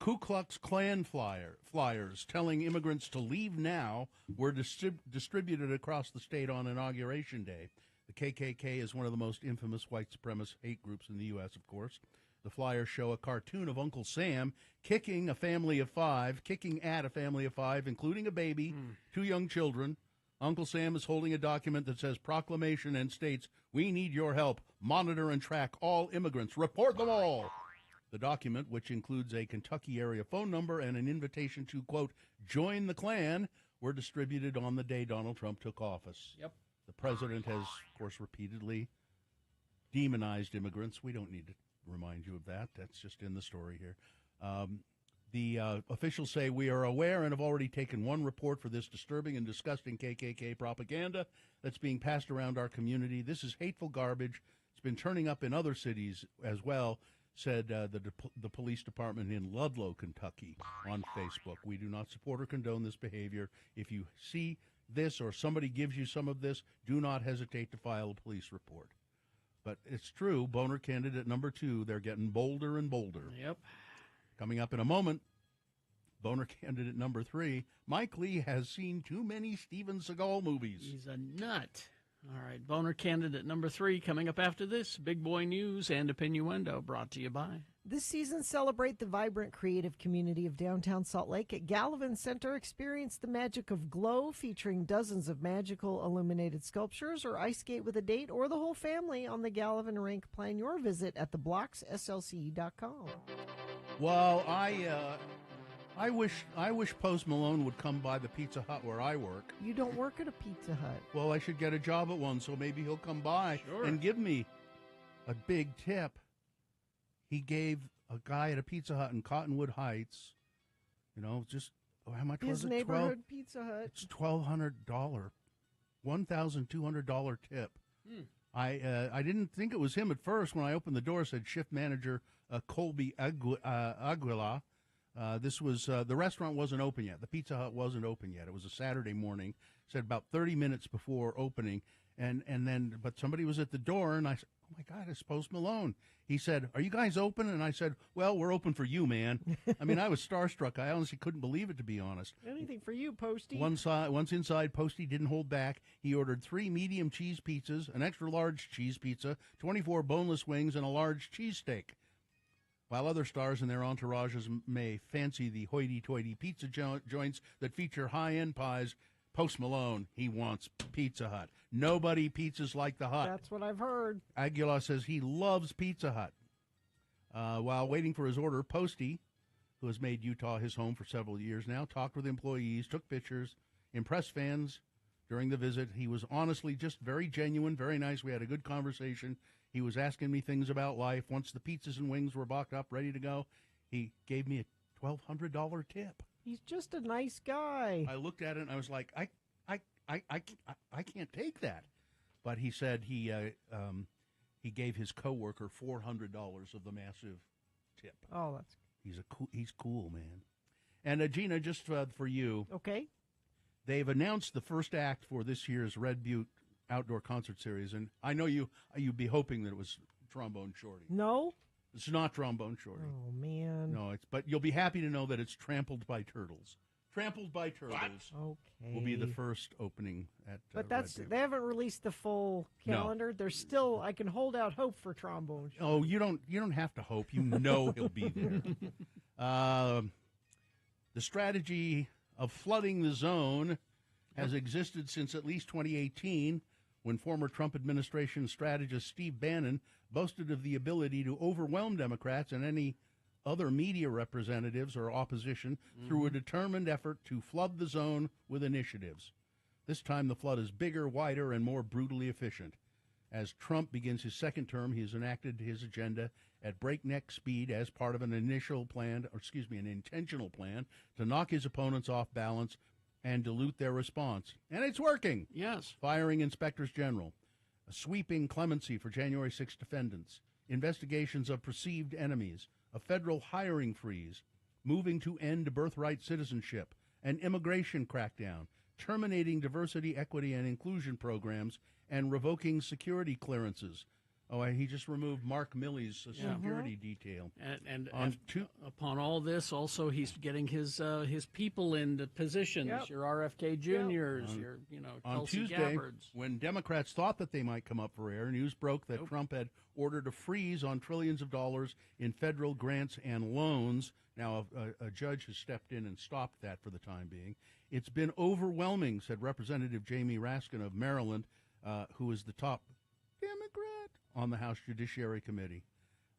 Ku Klux Klan flyers telling immigrants to leave now were distributed across the state on Inauguration Day. The KKK is one of the most infamous white supremacist hate groups in the U.S., of course. The flyers show a cartoon of Uncle Sam kicking at a family of 5, including a baby, 2 young children. Uncle Sam is holding a document that says proclamation and states, "We need your help. Monitor and track all immigrants. Report them all." The document, which includes a Kentucky area phone number and an invitation to, quote, join the Klan, were distributed on the day Donald Trump took office. Yep. The president has, of course, repeatedly demonized immigrants. We don't need to remind you of that. That's just in the story here. The officials say, we are aware and have already taken one report for this disturbing and disgusting KKK propaganda that's being passed around our community. This is hateful garbage. It's been turning up in other cities as well, said the police department in Ludlow, Kentucky, on Facebook. We do not support or condone this behavior. If you see this or somebody gives you some of this, do not hesitate to file a police report. But it's true, Boner candidate number 2, they're getting bolder and bolder. Yep. Coming up in a moment, Boner candidate number 3, Mike Lee has seen too many Steven Seagal movies. He's a nut. All right, Boner candidate number 3 coming up after this. Big Boy News and Opinioendo brought to you by This season, celebrate the vibrant creative community of downtown Salt Lake at Gallivan Center. Experience the magic of Glow, featuring dozens of magical illuminated sculptures, or ice skate with a date or the whole family on the Gallivan rink. Plan your visit at theblocksslce.com. Well, I wish Post Malone would come by the Pizza Hut where I work. You don't work at a Pizza Hut. Well, I should get a job at one, so maybe he'll come by and give me a big tip. He gave a guy at a Pizza Hut in Cottonwood Heights, just how much His was it? neighborhood Pizza Hut. It's $1,200 tip. I didn't think it was him at first. When I opened the door, it said shift manager Colby Aguila. This was the restaurant wasn't open yet. The Pizza Hut wasn't open yet. It was a Saturday morning. Said about 30 minutes before opening, but somebody was at the door, and I said, "Oh my God, it's Post Malone." He said, "Are you guys open?" And I said, "Well, we're open for you, man." I mean, I was starstruck. I honestly couldn't believe it, to be honest. Anything for you, Posty. Once inside, Posty didn't hold back. He ordered 3 medium cheese pizzas, an extra large cheese pizza, 24 boneless wings, and a large cheesesteak. While other stars and their entourages may fancy the hoity-toity pizza joints that feature high-end pies, Post Malone, he wants Pizza Hut. Nobody pizzas like the Hut. That's what I've heard. Aguilar says he loves Pizza Hut. While waiting for his order, Posty, who has made Utah his home for several years now, talked with employees, took pictures, impressed fans during the visit. He was honestly just very genuine, very nice. We had a good conversation. He was asking me things about life. Once the pizzas and wings were boxed up, ready to go, he gave me a $1,200 tip. He's just a nice guy. I looked at it and I was like, I can't take that. But he said he gave his coworker $400 of the massive tip. Oh, that's he's cool, man. And Gina, just for you, okay. They've announced the first act for this year's Red Butte Outdoor Concert Series, and I know you'd be hoping that it was Trombone Shorty. No, it's not Trombone Shorty. Oh man, no, but you'll be happy to know that it's Trampled by Turtles. Trampled by Turtles. Okay. Will be the first opening at. But they haven't released the full calendar. No. There's still, I can hold out hope for Trombone Shorty. Oh, you don't have to hope. You know he'll be there. The strategy of flooding the zone has existed since at least 2018, when former Trump administration strategist Steve Bannon boasted of the ability to overwhelm Democrats and any other media representatives or opposition through a determined effort to flood the zone with initiatives. This time the flood is bigger, wider, and more brutally efficient. As Trump begins his second term, he has enacted his agenda at breakneck speed as part of an intentional plan to knock his opponents off balance and dilute their response. And it's working. Yes. Firing inspectors general, a sweeping clemency for January 6 defendants, investigations of perceived enemies, a federal hiring freeze, moving to end birthright citizenship, an immigration crackdown, terminating diversity, equity, and inclusion programs, and revoking security clearances. Oh, he just removed Mark Milley's security detail. And upon all this, also he's getting his people into positions. Yep. Your RFK Juniors, your On Tulsi Tuesday, Gabbards. when Democrats thought that they might come up for air, news broke that Trump had ordered a freeze on trillions of dollars in federal grants and loans. Now, a judge has stepped in and stopped that for the time being. It's been overwhelming, said Representative Jamie Raskin of Maryland, who is the top Democrat on the House Judiciary Committee.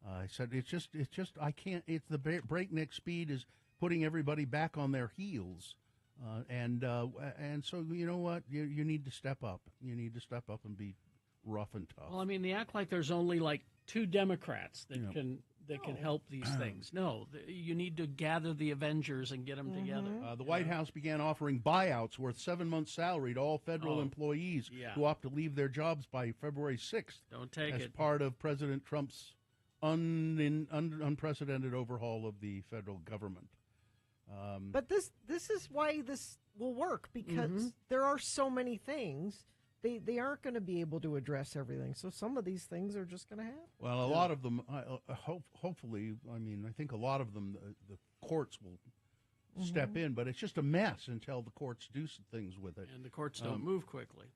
I said, it's just, I can't, it's the breakneck speed is putting everybody back on their heels. And so, you know what? You need to step up. You need to step up and be rough and tough. Well, I mean, they act like there's only like 2 Democrats that can help these things. No, you need to gather the Avengers and get them together. The White House began offering buyouts worth 7 months' salary to all federal employees who opt to leave their jobs by February 6th. Don't take as part of President Trump's unprecedented overhaul of the federal government. But this is why this will work, because there are so many things. They aren't going to be able to address everything. So some of these things are just going to happen. Well, a lot of them, hopefully, I think a lot of them, the courts will step in, but it's just a mess until the courts do some things with it. And the courts don't move quickly.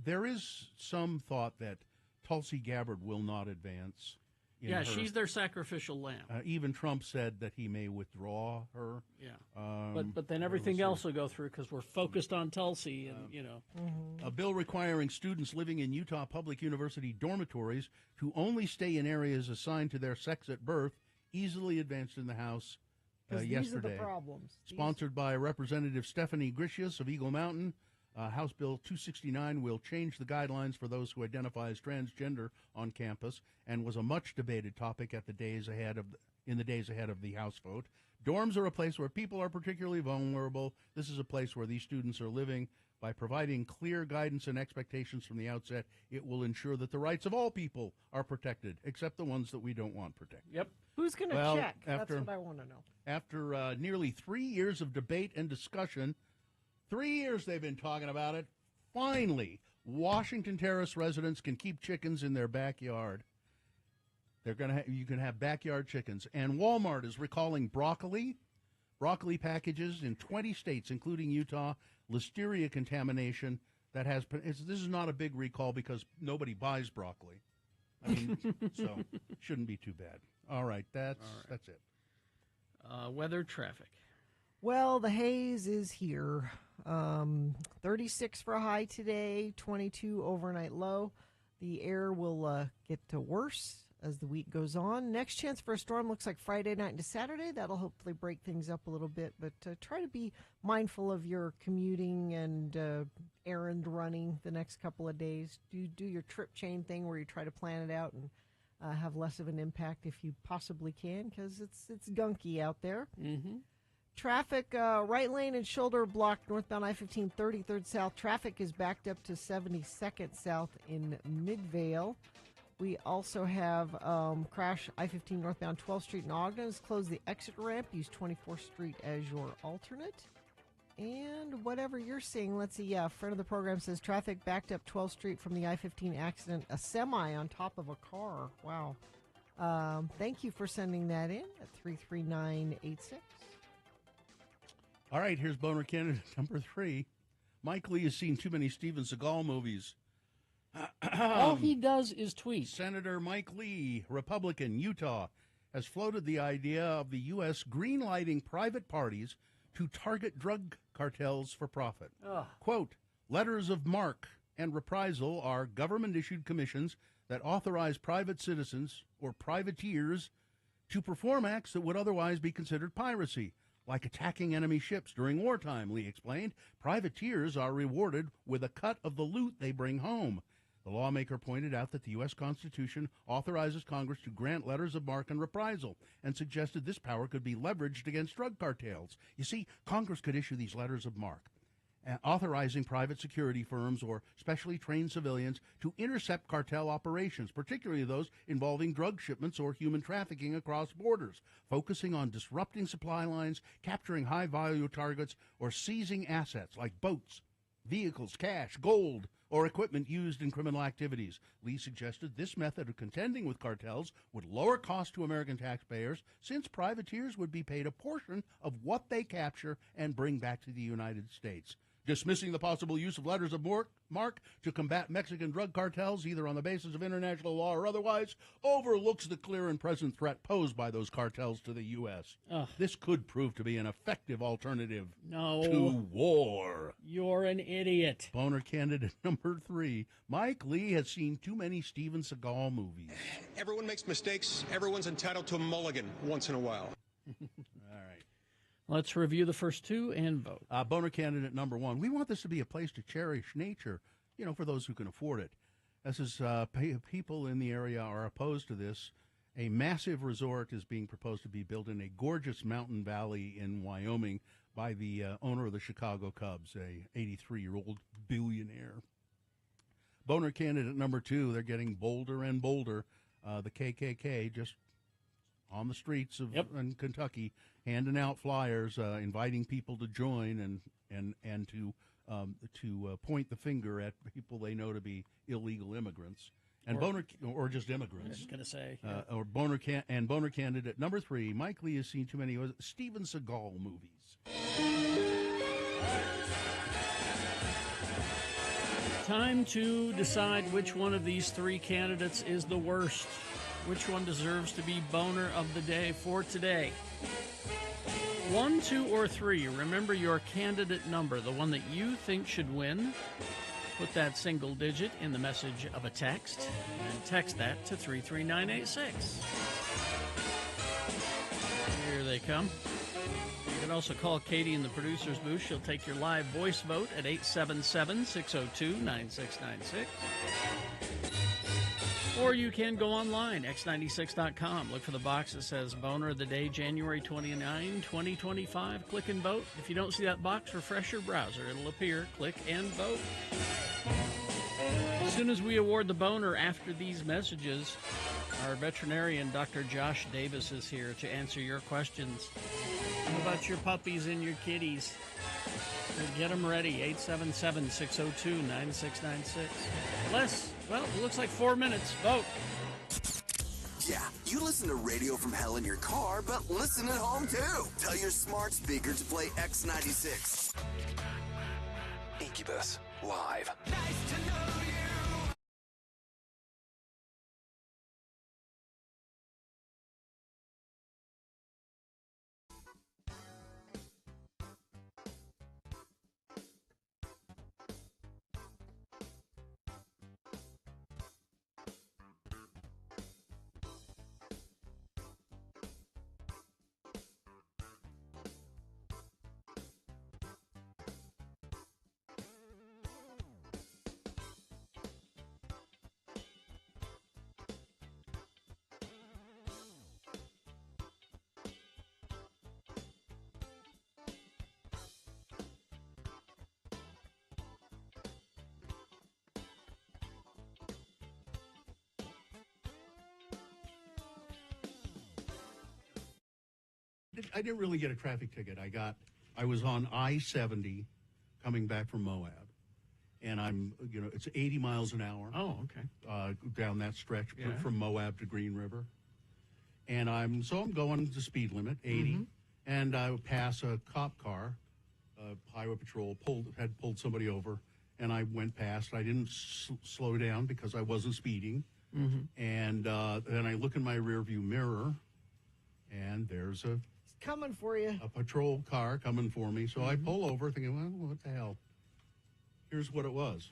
There is some thought that Tulsi Gabbard will not advance. Yeah, she's their sacrificial lamb. Even Trump said that he may withdraw her. Yeah, but then everything else will go through because we're focused on Tulsi, and A bill requiring students living in Utah Public University dormitories to only stay in areas assigned to their sex at birth easily advanced in the House 'Cause yesterday. these are the problems. Sponsored by Representative Stephanie Gricius of Eagle Mountain, House Bill 269 will change the guidelines for those who identify as transgender on campus, and was a much debated topic in the days ahead of the House vote. Dorms are a place where people are particularly vulnerable. This is a place where these students are living. By providing clear guidance and expectations from the outset, it will ensure that the rights of all people are protected, except the ones that we don't want protected. Yep. Who's going to check? That's what I want to know. After nearly 3 years of debate and discussion, 3 years they've been talking about it, finally, Washington Terrace residents can keep chickens in their backyard. You can have backyard chickens. And Walmart is recalling broccoli packages in 20 states, including Utah, listeria contamination that has this is not a big recall because nobody buys broccoli. I mean, so shouldn't be too bad. All right, that's it. Weather, traffic. Well, the haze is here. 36 for a high today, 22 overnight low. The air will get worse as the week goes on. Next chance for a storm looks like Friday night into Saturday. That'll hopefully break things up a little bit, but try to be mindful of your commuting and errand running the next couple of days. Do your trip chain thing where you try to plan it out and have less of an impact if you possibly can, because it's gunky out there. Mm-hmm. Traffic, right lane and shoulder blocked northbound I-15 33rd South. Traffic is backed up to 72nd South in Midvale. We also have crash I-15 northbound 12th Street in Ogden. Has closed the exit ramp. Use 24th Street as your alternate. And whatever you're seeing, let's see. Yeah, friend of the program says traffic backed up 12th Street from the I-15 accident. A semi on top of a car. Wow. Thank you for sending that in at 33986. All right, here's Boner candidate number 3. Mike Lee has seen too many Steven Seagal movies. All he does is tweet. Senator Mike Lee, Republican, Utah, has floated the idea of the U.S. greenlighting private parties to target drug cartels for profit. Ugh. Quote, letters of marque and reprisal are government-issued commissions that authorize private citizens or privateers to perform acts that would otherwise be considered piracy, like attacking enemy ships during wartime, Lee explained. Privateers are rewarded with a cut of the loot they bring home. The lawmaker pointed out that the U.S. Constitution authorizes Congress to grant letters of marque and reprisal and suggested this power could be leveraged against drug cartels. You see, Congress could issue these letters of marque, authorizing private security firms or specially trained civilians to intercept cartel operations, particularly those involving drug shipments or human trafficking across borders, focusing on disrupting supply lines, capturing high-value targets, or seizing assets like boats, vehicles, cash, gold, or equipment used in criminal activities. Lee suggested this method of contending with cartels would lower costs to American taxpayers, since privateers would be paid a portion of what they capture and bring back to the United States. Dismissing the possible use of letters of marque to combat Mexican drug cartels, either on the basis of international law or otherwise, overlooks the clear and present threat posed by those cartels to the U.S. Ugh. This could prove to be an effective alternative No. to war. You're an idiot. Boner candidate number 3. Mike Lee has seen too many Steven Seagal movies. Everyone makes mistakes. Everyone's entitled to a mulligan once in a while. All right. Let's review the first two and vote. Boner candidate number 1. We want this to be a place to cherish nature, for those who can afford it. This is people in the area are opposed to this. A massive resort is being proposed to be built in a gorgeous mountain valley in Wyoming by the owner of the Chicago Cubs, a 83-year-old billionaire. Boner candidate number 2. They're getting bolder and bolder. The KKK just on the streets of in Kentucky, handing out flyers, inviting people to join and to point the finger at people they know to be illegal immigrants and or just immigrants. I was going to say, or Boner candidate number 3. Mike Lee has seen too many Steven Seagal movies. Time to decide which one of these three candidates is the worst. Which one deserves to be boner of the day for today? 1, 2, or 3. Remember your candidate number, the one that you think should win. Put that single digit in the message of a text and text that to 33986. Here they come. You can also call Katie in the producer's booth. She'll take your live voice vote at 877-602-9696. Or you can go online, x96.com. Look for the box that says Boner of the Day, January 29, 2025. Click and vote. If you don't see that box, refresh your browser. It'll appear. Click and vote. As soon as we award the boner after these messages, our veterinarian, Dr. Josh Davis, is here to answer your questions. What about your puppies and your kitties? We'll get them ready, 877-602-9696. Less, well, it looks like 4 minutes. Vote. Yeah, you listen to Radio from Hell in your car, but listen at home too. Tell your smart speaker to play X96. Incubus, live. Nice to know you. I didn't really get a traffic ticket. I was on I-70 coming back from Moab, and it's 80 miles an hour. Oh, okay. Down that stretch Yeah. from Moab to Green River. And I'm going the speed limit, 80, and I pass a cop car, highway patrol had pulled somebody over, and I went past. I didn't slow down because I wasn't speeding. And then I look in my rearview mirror, and there's a Coming for you. patrol car coming for me. So I pull over thinking, well, what the hell? Here's what it was.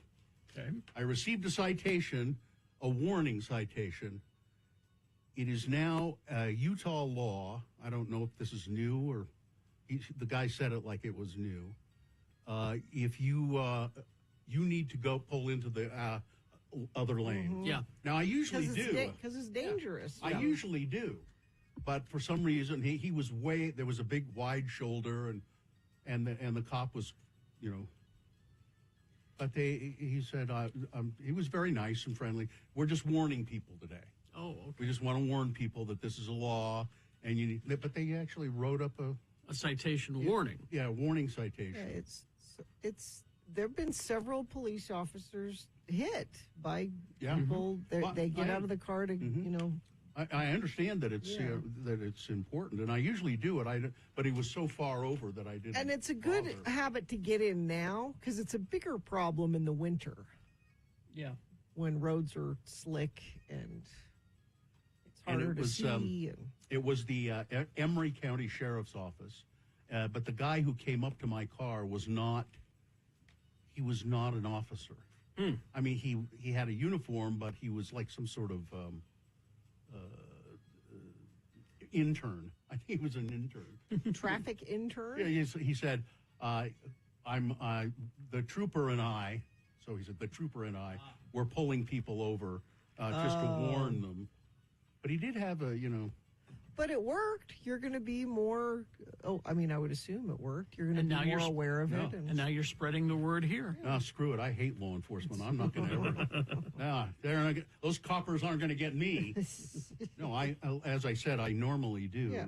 Okay. I received a citation, a warning citation. It is now Utah law. I don't know if this is new or the guy said it like it was new. If you need to go pull into the other lane. Yeah. Now, I usually do. Because it's dangerous. I usually do. But for some reason, he was there was a big wide shoulder and the cop was, but he said, he was very nice and friendly. We're just warning people today. Oh, okay. We just want to warn people that this is a law and but they actually wrote up a citation warning. Yeah, a warning citation. Yeah, it's there have been several police officers hit by people. They get out of the car to, I understand that it's important, and I usually do it. But he was so far over that I didn't. And it's a good habit to get in now because it's a bigger problem in the winter. Yeah, when roads are slick and it's harder to see. It was the Emery County Sheriff's Office, but the guy who came up to my car was not. He was not an officer. I mean, he had a uniform, but he was like some sort of. Intern. I think he was an intern. Traffic intern? Yeah, he said, I'm the trooper and I, so he said, the trooper and I, were pulling people over just to warn them. But he did have But it worked. You're going to be more, I would assume it worked. You're going to be more aware of it. And now you're spreading the word here. No, screw it. I hate law enforcement. I'm not going to ever. Those coppers aren't going to get me. No, as I said, I normally do. Yeah.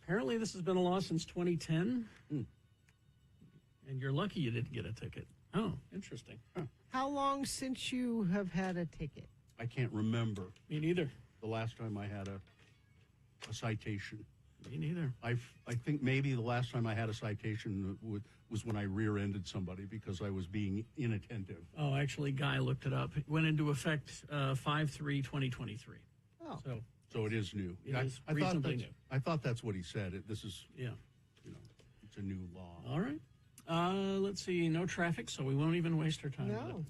Apparently this has been a law since 2010. And you're lucky you didn't get a ticket. Oh, interesting. Huh. How long since you have had a ticket? I can't remember. Me neither. The last time I had a citation. Me neither. I think maybe the last time I had a citation was when I rear-ended somebody because I was being inattentive. Oh, actually, Guy looked it up. It went into effect 5/3/2023. Oh. So it is new. It is reasonably new. I thought that's what he said. This is, Yeah. it's a new law. All right. Let's see. No traffic, so we won't even waste our time. with it. No.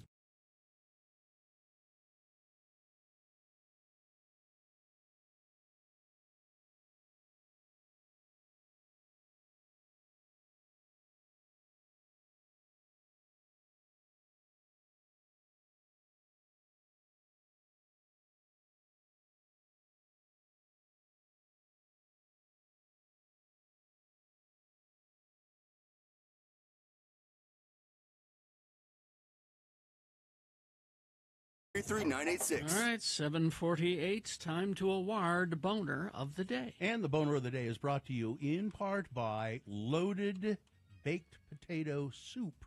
$33986. All right, 7:48. Time to award boner of the day. And the boner of the day is brought to you in part by Loaded Baked Potato Soup.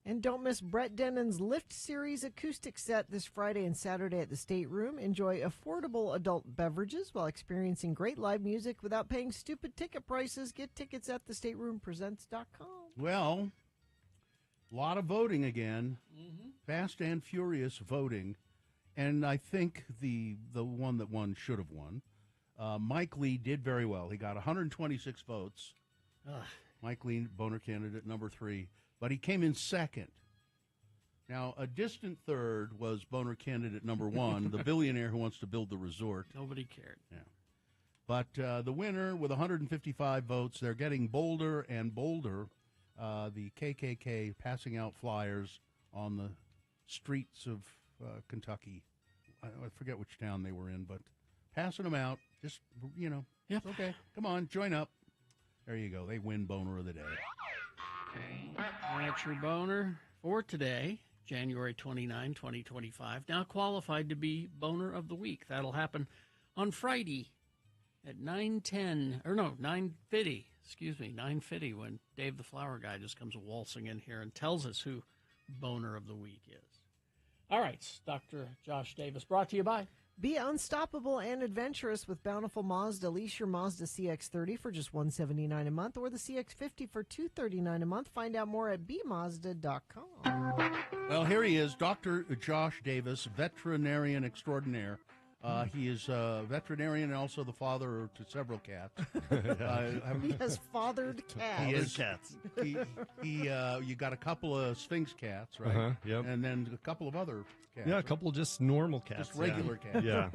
And don't miss Brett Denon's Lift Series acoustic set this Friday and Saturday at the State Room. Enjoy affordable adult beverages while experiencing great live music without paying stupid ticket prices. Get tickets at thestateroompresents.com. Well, a lot of voting again. Fast and furious voting. And I think the one that won should have won. Mike Lee did very well. He got 126 votes. Mike Lee, boner candidate number 3. But he came in second. Now, a distant third was boner candidate number 1, the billionaire who wants to build the resort. Nobody cared. Yeah. But the winner with 155 votes, they're getting bolder and bolder. The KKK passing out flyers on the streets of Kentucky. I forget which town they were in, but passing them out. Just, Yep. it's okay. Come on, join up. There you go. They win boner of the day. That's your boner for today, January 29, 2025. Now qualified to be boner of the week. That'll happen on Friday at 9:50. Excuse me, 9:50 when Dave the Flower Guy just comes waltzing in here and tells us who boner of the week is. All right, Dr. Josh Davis, brought to you by. Be unstoppable and adventurous with Bountiful Mazda. Lease your Mazda CX-30 for just $179 a month or the CX-50 for $239 a month. Find out more at bmazda.com. Well, here he is, Dr. Josh Davis, veterinarian extraordinaire. He is a veterinarian and also the father to several cats. He has fathered cats. He is cats. You got a couple of Sphinx cats, right? Uh-huh, yep. And then a couple of other cats. Yeah, a right? couple just normal cats. Just regular cats. Yeah.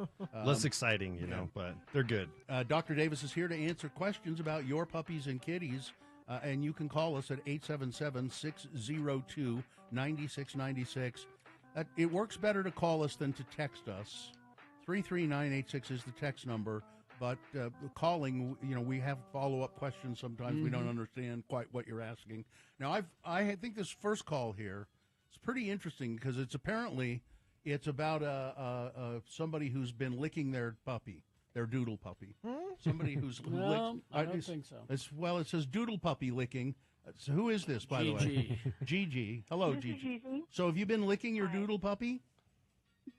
Less exciting, you know, but they're good. Dr. Davis is here to answer questions about your puppies and kitties, and you can call us at 877-602-9696. It works better to call us than to text us. 33986 is the text number, but calling, we have follow-up questions sometimes. We don't understand quite what you're asking. Now, I think this first call here is pretty interesting because it's about somebody who's been licking their puppy, their doodle puppy. Somebody who's No, licked. I don't think so. It says doodle puppy licking. So who is this, by the way? Gigi. Hello, This is Gigi. Gigi. So have you been licking your doodle puppy?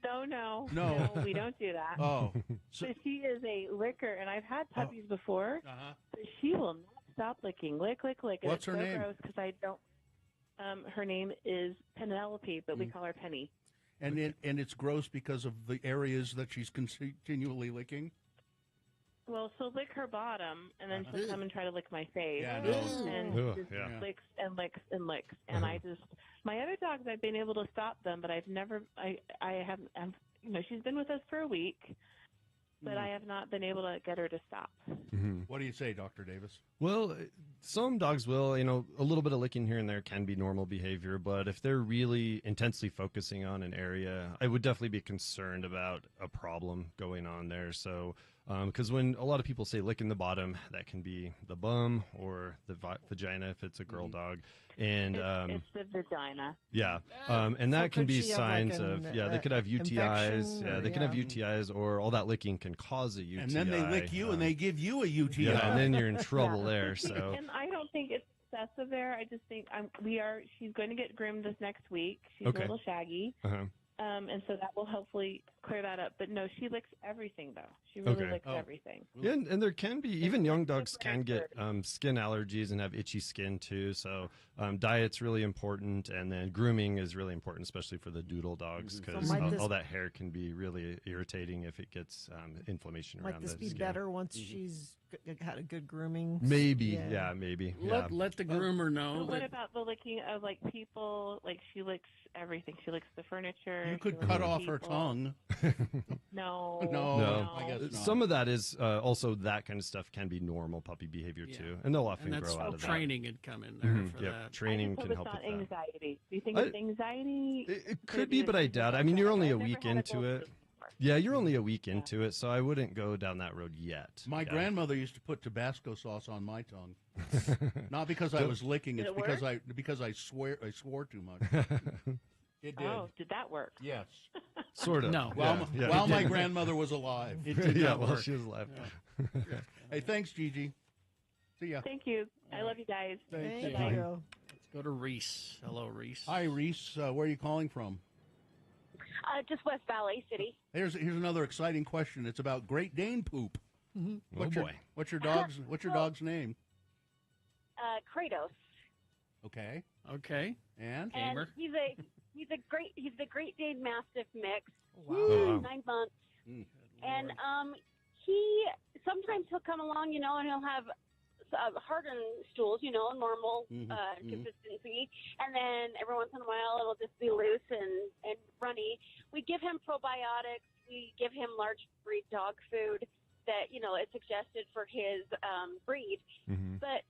No, No. we don't do that. Oh. But she is a licker, and I've had puppies before, but she will not stop licking. Lick, lick, lick. And What's her it's so name? gross because I don't. Her name is Penelope, but we call her Penny. And it's gross because of the areas that she's continually licking? Well, she'll lick her bottom, and then she'll Uh-huh. come and try to lick my face. Yeah, no. And Ugh, just yeah. licks and licks and licks. And I just, my other dogs, I've been able to stop them, but I've never, I haven't, she's been with us for a week, but I have not been able to get her to stop. What do you say, Dr. Davis? Well, some dogs will, a little bit of licking here and there can be normal behavior, but if they're really intensely focusing on an area, I would definitely be concerned about a problem going on there. So, because when a lot of people say licking the bottom, that can be the bum or the vagina if it's a girl dog. And It's the vagina. yeah, and that can could be she have, like, signs of, an, they could have UTIs. infection Yeah, or- they can have UTIs, or all that licking can cause a UTI. And then they lick you and they give you a UTI. Yeah, and then you're in trouble there. She's- So And I don't think it's excessive there. I just think she's going to get groomed this next week. She's Okay. a little shaggy. Uh-huh. And so that will hopefully clear that up. But no, she licks everything, though. She really Okay. licks Oh. everything. Yeah, and there can be, even young dogs can get skin allergies and have itchy skin too. So diet's really important, and then grooming is really important, especially for the doodle dogs, because So might this- all that hair can be really irritating if it gets inflammation Might around this the be skin. better once she's had a good grooming? Maybe, yeah, maybe. Yeah. Let the groomer know. But what that- about the licking of like people? Like she licks everything. She licks the furniture. You she could licks cut off her people. tongue. No. No, I guess not. some of that is also that kind of stuff can be normal puppy behavior too, and they'll often and that's grow out of that. training had come in there Mhm, for yep, that. training I just can hope help it's with not that. anxiety. Do you think I- it's anxiety? It could be, but I doubt. I mean, you're only a week into it. Yeah, you're only a week into it, so I wouldn't go down that road yet. My Yeah. grandmother used to put Tabasco sauce on my tongue, not because I Did- was licking. Did It's it because I swore too much. It did. Oh, did that work? Yes. Sort of. No. While, Yeah, my, yeah, while it my did. grandmother was alive. It did Yeah, not while work. she was alive. Hey, thanks, Gigi. See ya. Thank you. I love you guys. Thank Thank you. you. Let's go to Reese. Hello, Reese. Hi, Reese. Where are you calling from? Just West Valley City. Here's another exciting question. It's about Great Dane poop. Oh What's boy. What's your dog's name? Kratos. Okay. Okay. And And he's the Great Dane Mastiff mix. Wow. 9 months. Mm. And sometimes he'll come along, and he'll have hardened stools, normal consistency, and then every once in a while it'll just be loose and runny. We give him probiotics. We give him large breed dog food that is suggested for his breed. Mhm. But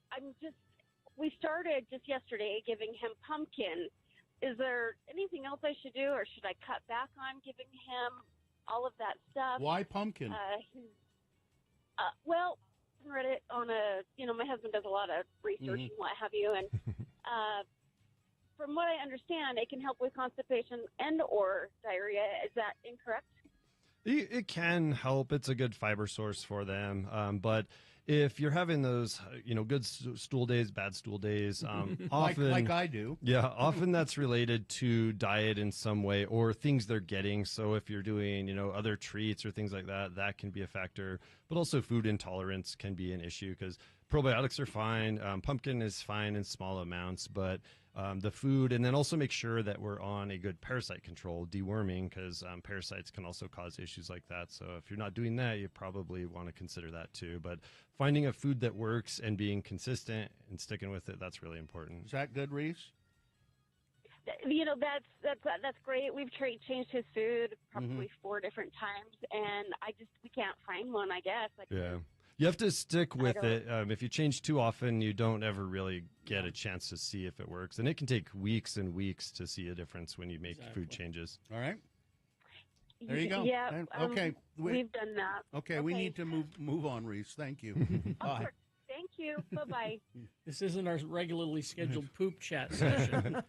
we started just yesterday giving him pumpkin. Is there anything else I should do, or should I cut back on giving him all of that stuff? why pumpkin? Well, I read it on my husband does a lot of research and what have you, and from what I understand, it can help with constipation and or diarrhea. Is that incorrect? It can help. It's a good fiber source for them. But if you're having those, good stool days, bad stool days, often like I do. Yeah, often that's related to diet in some way or things they're getting. So if you're doing, other treats or things like that, that can be a factor. But also food intolerance can be an issue because probiotics are fine. Pumpkin is fine in small amounts, but the food, and then also make sure that we're on a good parasite control, deworming, because parasites can also cause issues like that. So if you're not doing that, you probably want to consider that too. But finding a food that works and being consistent and sticking with it, that's really important. Is that good, Reese? That's great. We've changed his food probably 4 different times, and we can't find one. I guess. Yeah. You have to stick with don't- it. If you change too often, you don't ever really get a chance to see if it works. And it can take weeks and weeks to see a difference when you make food changes. All right. There you go. Yeah. And- okay. We've done that. Okay, we need to move on, Reese. Thank you. Bye. Thank you. Bye-bye. This isn't our regularly scheduled poop chat session.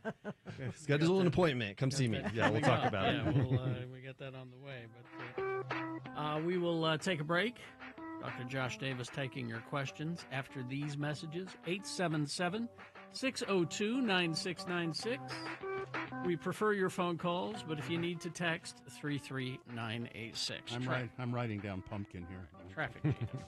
Schedule an appointment. Come see me. Yeah, we'll talk about it. Yeah, we got that on the way. But we will take a break. Dr. Josh Davis taking your questions after these messages. 877-602-9696. We prefer your phone calls, but if you need to text, 33986. I'm writing down pumpkin here. Traffic data, please.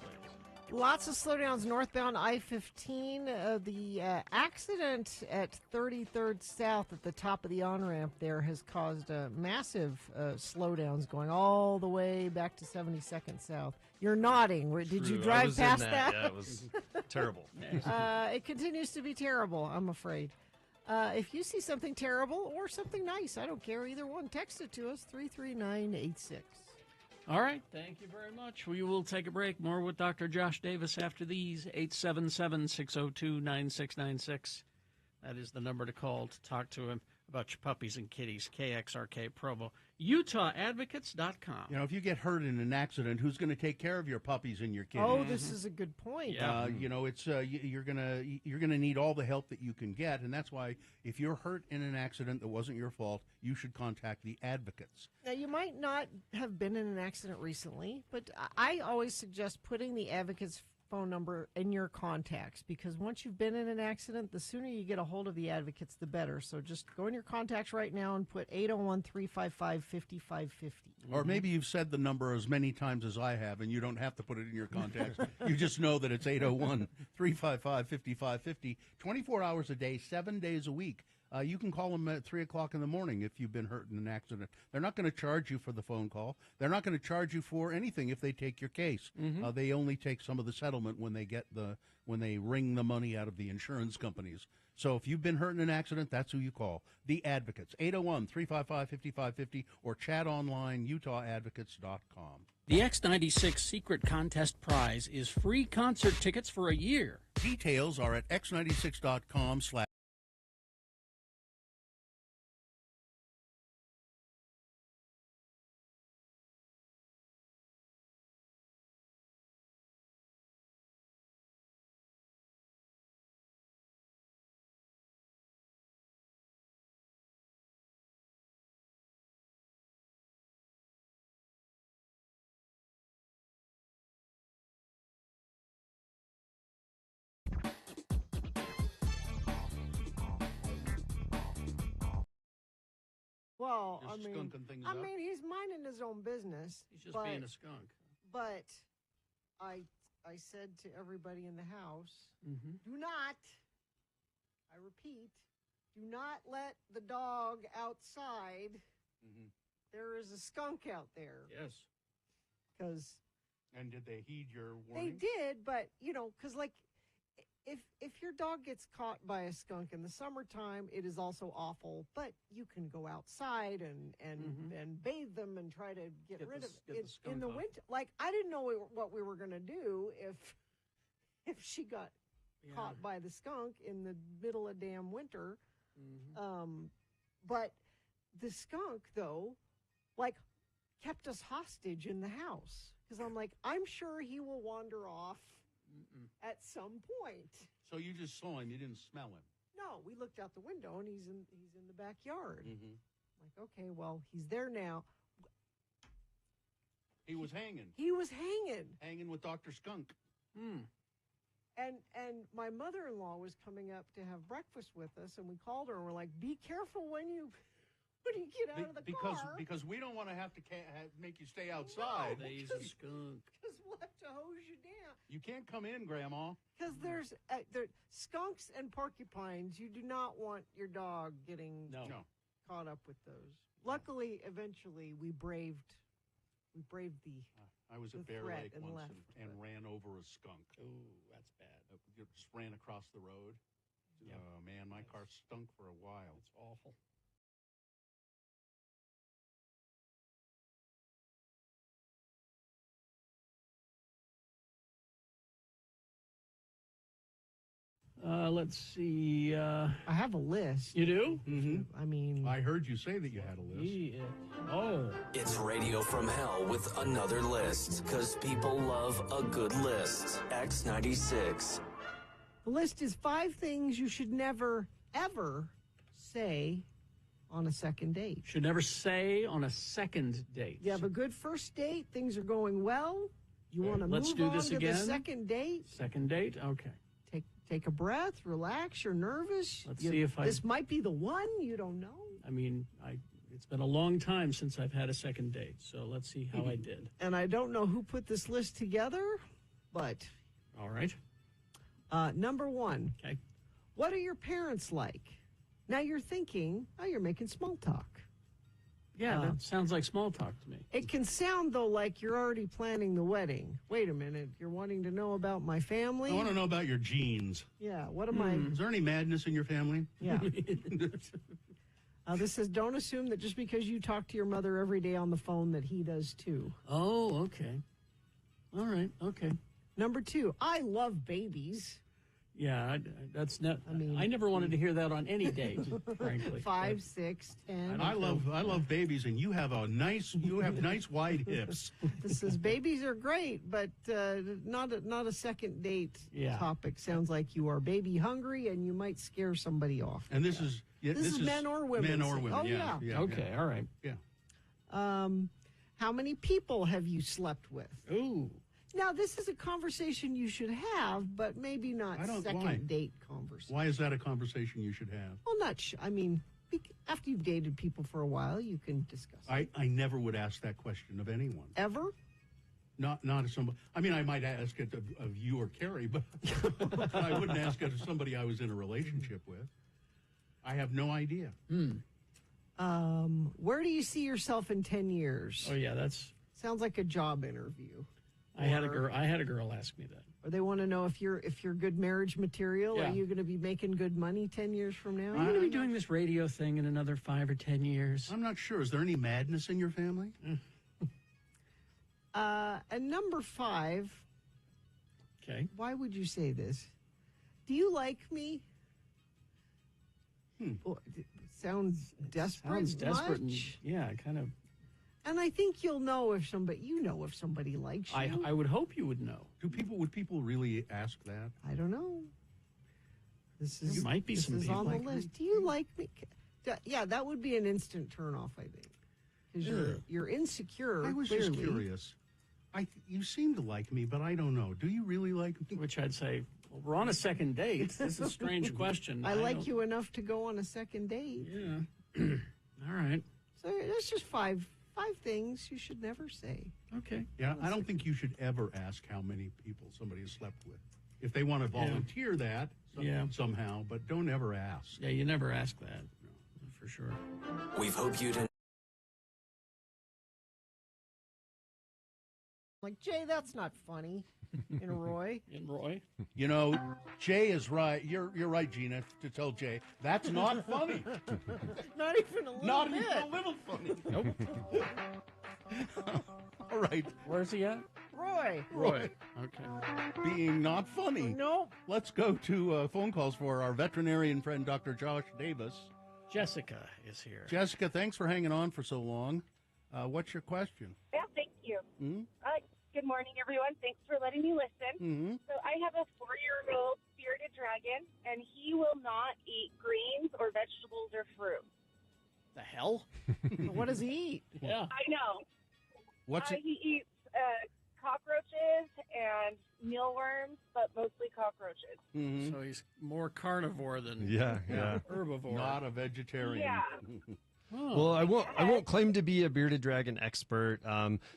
Lots of slowdowns northbound I-15. The accident at 33rd South at the top of the on-ramp there has caused massive slowdowns going all the way back to 72nd South. You're nodding. Did you True. I drive was in past that? that? Yeah, it was terrible. It continues to be terrible, I'm afraid. If you see something terrible or something nice, I don't care, either one, text it to us, 33986. All right. Thank you very much. We will take a break. More with Dr. Josh Davis after these. 877-602-9696. That is the number to call to talk to him about your puppies and kitties. KXRK Provo. UtahAdvocates.com. If you get hurt in an accident, who's going to take care of your puppies and your kids? Oh, this is a good point. It's you're gonna need all the help that you can get, and that's why if you're hurt in an accident that wasn't your fault, you should contact the advocates. Now, you might not have been in an accident recently, but I always suggest putting the advocates phone number in your contacts, because once you've been in an accident, the sooner you get a hold of the advocates, the better. So just go in your contacts right now and put 801-355-5550. Or maybe you've said the number as many times as I have, and you don't have to put it in your contacts. You just know that it's 801-355-5550, 24 hours a day, 7 days a week. You can call them at 3 o'clock in the morning if you've been hurt in an accident. They're not going to charge you for the phone call. They're not going to charge you for anything if they take your case. They only take some of the settlement when they wring the money out of the insurance companies. So if you've been hurt in an accident, that's who you call. The Advocates, 801-355-5550, or chat online, UtahAdvocates.com. The X96 Secret Contest prize is free concert tickets for a year. Details are at x96.com/. Well, Just I mean, skunking things up. he's minding his own business. He's just being a skunk. But I said to everybody in the house, Mm-hmm. do not, I repeat, do not let the dog outside. There is a skunk out there. Yes. Because And did they heed your they warning? did, but, because, like, if your dog gets caught by a skunk in the summertime, it is also awful. But you can go outside and bathe them and try to get rid of it. In the winter, like, I didn't know what we were going to do if she got caught by the skunk in the middle of damn winter. But the skunk, though, like, kept us hostage in the house, because I'm like, I'm sure he will wander off at some point. So you just saw him, you didn't smell him. No, we looked out the window and he's in the backyard. Like, okay, well, he's there now. He was hanging. Hanging with Dr. Skunk. And my mother-in-law was coming up to have breakfast with us, and we called her and we're like, be careful when you get out of the car. Because we don't want to have to make you stay outside. No, He's a skunk. Because we'll have to hose you down. You can't come in, Grandma. Because there's skunks and porcupines. You do not want your dog getting caught up with those. Luckily, eventually, we braved the I was at the Bear threat Lake and once left, and ran over a skunk. Oh, that's bad. Just ran across the road. Oh, man, my car stunk for a while. It's awful. Let's see. I have a list. You do? I mean, I heard you say that you had a list. Yeah. Oh. It's Radio from Hell with another list, because people love a good list. X96. The list is 5 things you should never, ever say on a second date. Should never say on a second date. You have a good first date. Things are going well. You want to Let's move do on this to again. the second date. Second date? Okay. Take a breath. Relax. You're nervous. Let's see if this might be the one. You don't know. I mean, it's been a long time since I've had a second date, so let's see how I did. And I don't know who put this list together, but All right. Number 1. Okay. What are your parents like? Now you're thinking, oh, you're making small talk. Yeah, that sounds like small talk to me. It can sound, though, like you're already planning the wedding. Wait a minute. You're wanting to know about my family? I want to know about your genes. Yeah. What am I? Is there any madness in your family? Yeah. This says, don't assume that just because you talk to your mother every day on the phone that he does too. Oh, okay. All right. Okay. Number 2, I love babies. Yeah, that's not. I never wanted to hear that on any date, frankly. 5, 6, 10. I love babies, and you have nice wide hips. This says babies are great, but not a second date topic. Sounds like you are baby hungry, and you might scare somebody off. And this is men or women. Men or women. Oh yeah. Okay. All right. Yeah. How many people have you slept with? Ooh. Now, this is a conversation you should have, but maybe not second why? date conversation. Why is that a conversation you should have? Well, I mean, after you've dated people for a while, you can discuss it. I never would ask that question of anyone. Ever? Not of somebody. I mean, I might ask it of you or Carrie, but I wouldn't ask it of somebody I was in a relationship with. I have no idea. Where do you see yourself in 10 years? Oh, yeah, that's... Sounds like a job interview. I had a girl ask me that. Or they want to know if you're good marriage material. Yeah. Are you going to be making good money 10 years from now? Are you going to be doing this radio thing in another 5 or 10 years? I'm not sure. Is there any madness in your family? And number 5. Okay. Why would you say this? Do you like me? Well, it sounds desperate. Sounds desperate. much. Kind of. And I think you'll know if somebody likes you. I would hope you would know. Would people really ask that? I don't know. This might be some is people on the like me. list. Do you like me? Yeah, that would be an instant turnoff, I think. Because you're insecure. I was clearly. just curious. You seem to like me, but I don't know. Do you really like me? Which I'd say, well, we're on a second date. This is a strange question. I like you enough to go on a second date. Yeah. All right. So that's just five things you should never say. Okay. Yeah, I don't think you should ever ask how many people somebody has slept with. If they want to volunteer that somehow, but don't ever ask. Yeah, you never ask that. No, for sure. We've hoped you'd... Like, Jay, that's not funny. In Roy. You know, Jay is right. You're right, Gina, to tell Jay. That's not funny. Not even a little Not bit. even a little funny. Nope. All right. Where's he at? Roy. Okay. Being not funny. Nope. Let's go to phone calls for our veterinarian friend, Dr. Josh Davis. Jessica is here. Jessica, thanks for hanging on for so long. What's your question? Yeah, thank you. Hmm? Good morning, everyone. Thanks for letting me listen. Mm-hmm. So I have a 4-year-old bearded dragon, and he will not eat greens or vegetables or fruit. The hell? What does he eat? Yeah. I know. What's it? He eats cockroaches and mealworms, but mostly cockroaches. Mm-hmm. So he's more carnivore than Yeah. herbivore. Not a vegetarian. Yeah. Well, I won't claim to be a bearded dragon expert,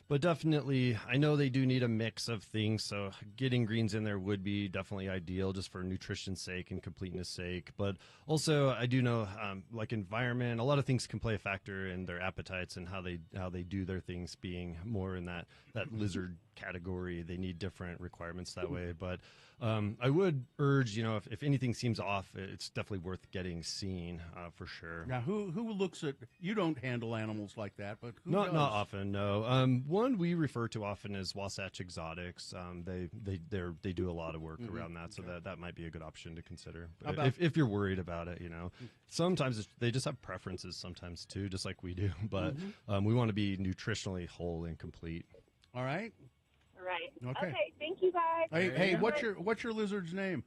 but definitely I know they do need a mix of things. So getting greens in there would be definitely ideal, just for nutrition's sake and completeness sake. But also I do know, like environment, a lot of things can play a factor in their appetites and how they do their things. Being more in that lizard category, they need different requirements that way. But I would urge, if anything seems off, it's definitely worth getting seen for sure. Now, who looks at? You don't handle animals like that, but who Not does? often, no. One we refer to often is Wasatch Exotics. They do a lot of work around that, so that might be a good option to consider. But if you're worried about it, sometimes they just have preferences. Sometimes too, just like we do. But we want to be nutritionally whole and complete. All right. Right. Okay. Thank you, guys. Hey, what's your lizard's name?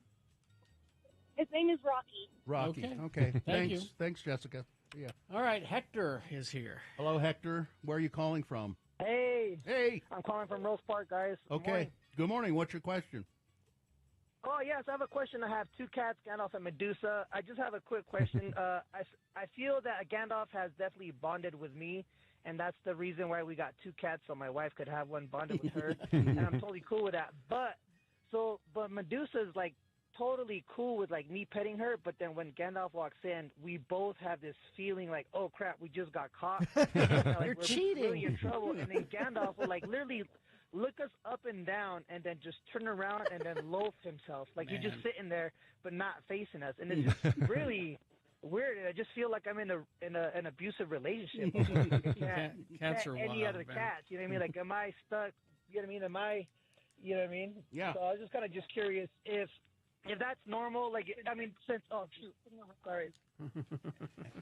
His name is Rocky. Rocky. Okay. Thank you. Thanks, Jessica. Yeah. All right, Hector is here. Hello, Hector. Where are you calling from? Hey, I'm calling from Rose Park, guys. Okay. Good morning. What's your question? Oh, yes, I have a question. I have 2 cats, Gandalf and Medusa. I just have a quick question. I feel that Gandalf has definitely bonded with me, and that's the reason why we got 2 cats, so my wife could have one bonded with her, and I'm totally cool with that. But Medusa is like totally cool with like me petting her, but then when Gandalf walks in, we both have this feeling like, oh crap, we just got caught. You're we're cheating. really in trouble. And then Gandalf will like literally look us up and down and then just turn around and then loaf himself. Like he's just sitting there but not facing us. And it's just really weird. I just feel like I'm in an abusive relationship. Cats are any wild, other man. cats. You know what I mean? Like, am I stuck? You know what I mean? You know what I mean? Yeah. So I was just kind of just curious if that's normal. Like, I mean, since sorry.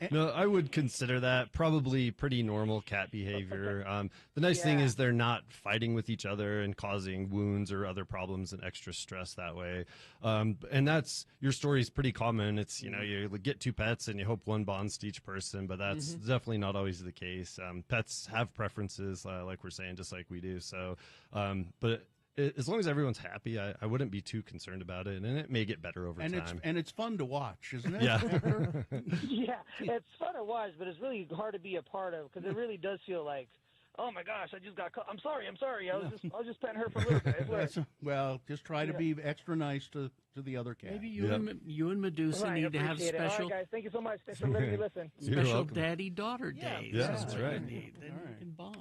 No, I would consider that probably pretty normal cat behavior. The nice thing is they're not fighting with each other and causing wounds or other problems and extra stress that way. And that's your story is pretty common. It's, you get 2 pets and you hope one bonds to each person, but that's definitely not always the case. Pets have preferences, like we're saying, just like we do. So, but as long as everyone's happy, I wouldn't be too concerned about it, and it may get better over time. It's fun to watch, isn't it? Yeah. Yeah, it's fun to watch, but it's really hard to be a part of because it really does feel like, oh my gosh, I just got caught. I'm sorry. I was just petting her for a little bit. It's weird. Well, just try to be extra nice to the other cat. Maybe you and Medusa Right, need to have appreciate it. All special right, guys, thank you so much. Thanks for letting me listen. special daddy-daughter days. Yeah, that's what right. you need. Then you can bond.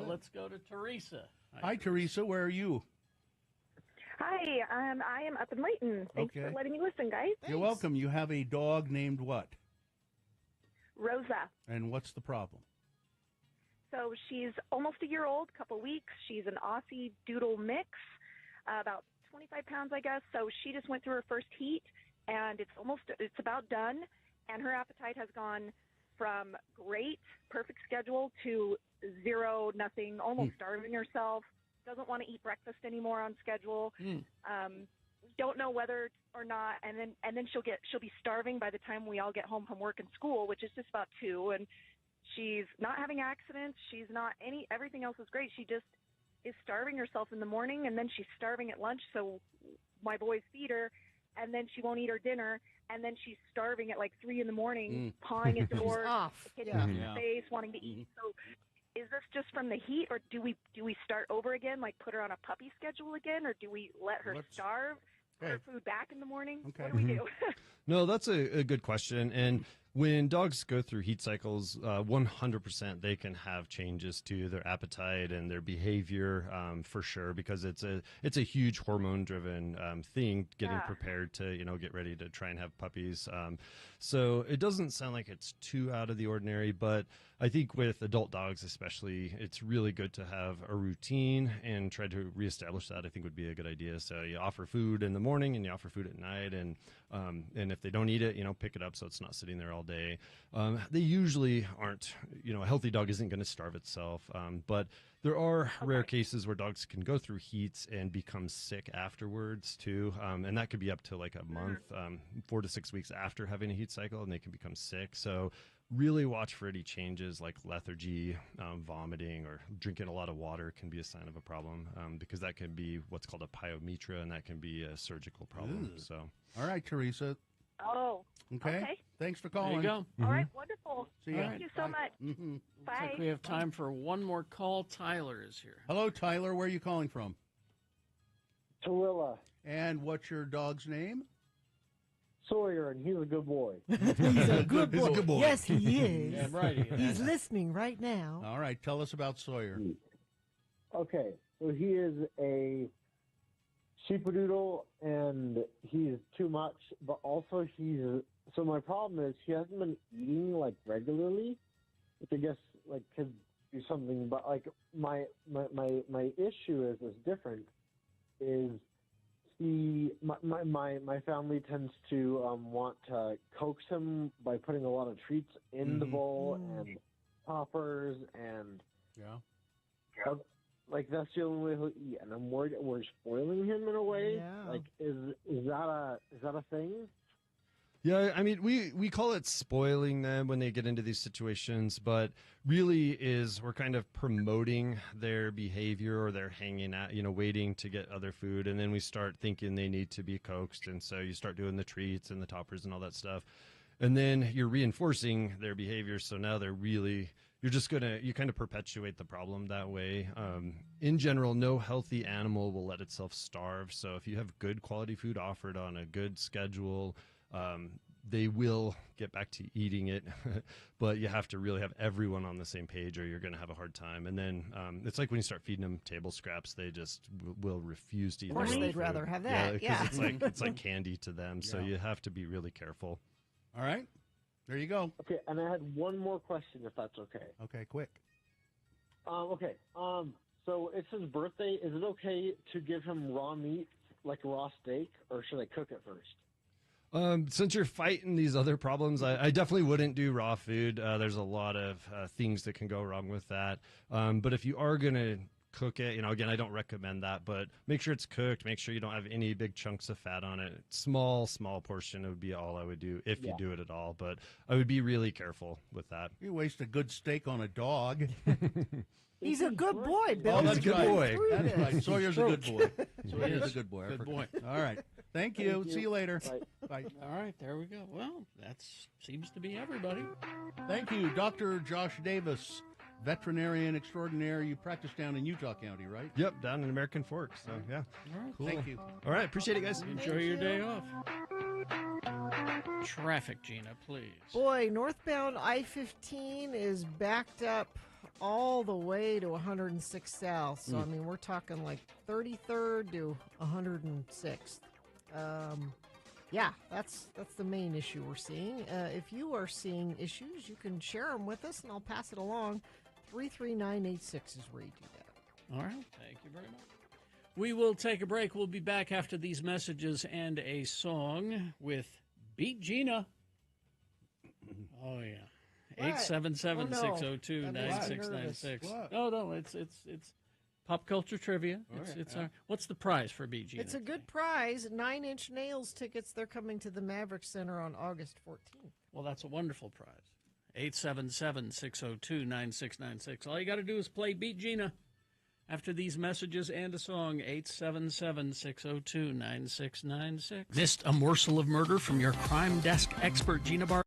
Let's go to Teresa. Hi, Teresa. Where are you? Hi, I am up in Layton. Thanks Okay. for letting me listen, guys. You're welcome. You have a dog named what? Rosa. And what's the problem? So she's almost a year old, couple weeks. She's an Aussie Doodle mix, about 25 pounds, I guess. So she just went through her first heat, and it's about done. And her appetite has gone from great, perfect schedule to 0, nothing, almost starving herself. Doesn't want to eat breakfast anymore on schedule. Don't know whether or not, and then she'll be starving by the time we all get home from work and school, which is just about 2. And she's not having accidents. She's not everything else is great. She just is starving herself in the morning, and then she's starving at lunch. So my boys feed her, and then she won't eat her dinner, and then she's starving at like 3 in the morning, pawing at doors, hitting her face, wanting to eat. So is this just from the heat, or do we start over again, like put her on a puppy schedule again, or do we let her starve, put her food back in the morning? What do we do? No, that's a good question. And when dogs go through heat cycles, 100% they can have changes to their appetite and their behavior for sure, because it's a huge hormone-driven thing, getting prepared to get ready to try and have puppies. So it doesn't sound like it's too out of the ordinary, but I think with adult dogs especially, it's really good to have a routine and try to reestablish that. I think would be a good idea. So you offer food in the morning and you offer food at night, and if they don't eat it, pick it up so it's not sitting there all day. They usually aren't, a healthy dog isn't going to starve itself, but there are rare cases where dogs can go through heats and become sick afterwards too, and that could be up to like a month, 4 to 6 weeks after having a heat cycle, and they can become sick. So really watch for any changes like lethargy, vomiting, or drinking a lot of water can be a sign of a problem, because that can be what's called a pyometra, and that can be a surgical problem. Ooh. So, all right, Teresa. Oh, Okay. Thanks for calling. There you go. All right, wonderful. See ya. Thank you so much. Mhm. Bye. Looks like we have time for one more call. Tyler is here. Hello, Tyler. Where are you calling from? Tooele. And what's your dog's name? Sawyer, and he's a good boy. He's a good boy. He's a good boy. Yes, he is. Yeah, right, he is. He's listening right now. All right. Tell us about Sawyer. Okay, so he is a sheepadoodle, and he's too much, but also so my problem is he hasn't been eating, like, regularly, which I guess, like, could be something, but, like, my issue is different, is my family tends to want to coax him by putting a lot of treats in the bowl and poppers and like that's the only way he'll eat, and I'm worried we're spoiling him in a way. Yeah. Like is that a thing? yeah, I mean, we call it spoiling them when they get into these situations, but really we're kind of promoting their behavior, or they're hanging out, waiting to get other food, and then we start thinking they need to be coaxed, and so you start doing the treats and the toppers and all that stuff, and then you're reinforcing their behavior, so now you kind of perpetuate the problem that way. In general, no healthy animal will let itself starve, so if you have good quality food offered on a good schedule, they will get back to eating it, but you have to really have everyone on the same page, or you're going to have a hard time. And then it's like when you start feeding them table scraps, they just will refuse to eat. Of course, they'd rather have that. Yeah, because it's like candy to them. So you have to be really careful. All right. There you go. Okay, and I had one more question, if that's okay. Okay, quick. Okay. So it's his birthday. Is it okay to give him raw meat, like raw steak, or should I cook it first? Since you're fighting these other problems, I definitely wouldn't do raw food. There's a lot of things that can go wrong with that. But if you are going to cook it. Again, I don't recommend that, but make sure it's cooked. Make sure you don't have any big chunks of fat on it. Small portion would be all I would do if you do it at all, but I would be really careful with that. You waste a good steak on a dog. He's a good boy, Bill. Oh, that's He's a good boy. That's right. Sawyer's a good boy. Sawyer's a good boy. Good boy. All right. Thank you. See you later. Bye. All right, there we go. Well, that seems to be everybody. Thank you, Dr. Josh Davis, veterinarian extraordinaire. You practice down in Utah County, right? Yep, down in American Forks. So, yeah. All right, Cool. Thank you. All right, appreciate it, guys. Enjoy your day off. Traffic, Gina, please. Boy, northbound I-15 is backed up all the way to 106 South. So, I mean, we're talking like 33rd to 106th. Yeah, that's the main issue we're seeing. If you are seeing issues, you can share them with us, and I'll pass it along. 33986 is where you do that. All right, thank you very much. We will take a break. We'll be back after these messages and a song with Beat Gina. Oh, yeah. What? 877-602-9696. No, it's pop culture trivia. What's the prize for Beat Gina? It's a good prize. 9 Inch Nails tickets. They're coming to the Maverick Center on August 14th. Well, that's a wonderful prize. 877-602-9696. All you got to do is play Beat Gina. After these messages and a song, 877-602-9696. Missed a morsel of murder from your crime desk expert, Gina Bar.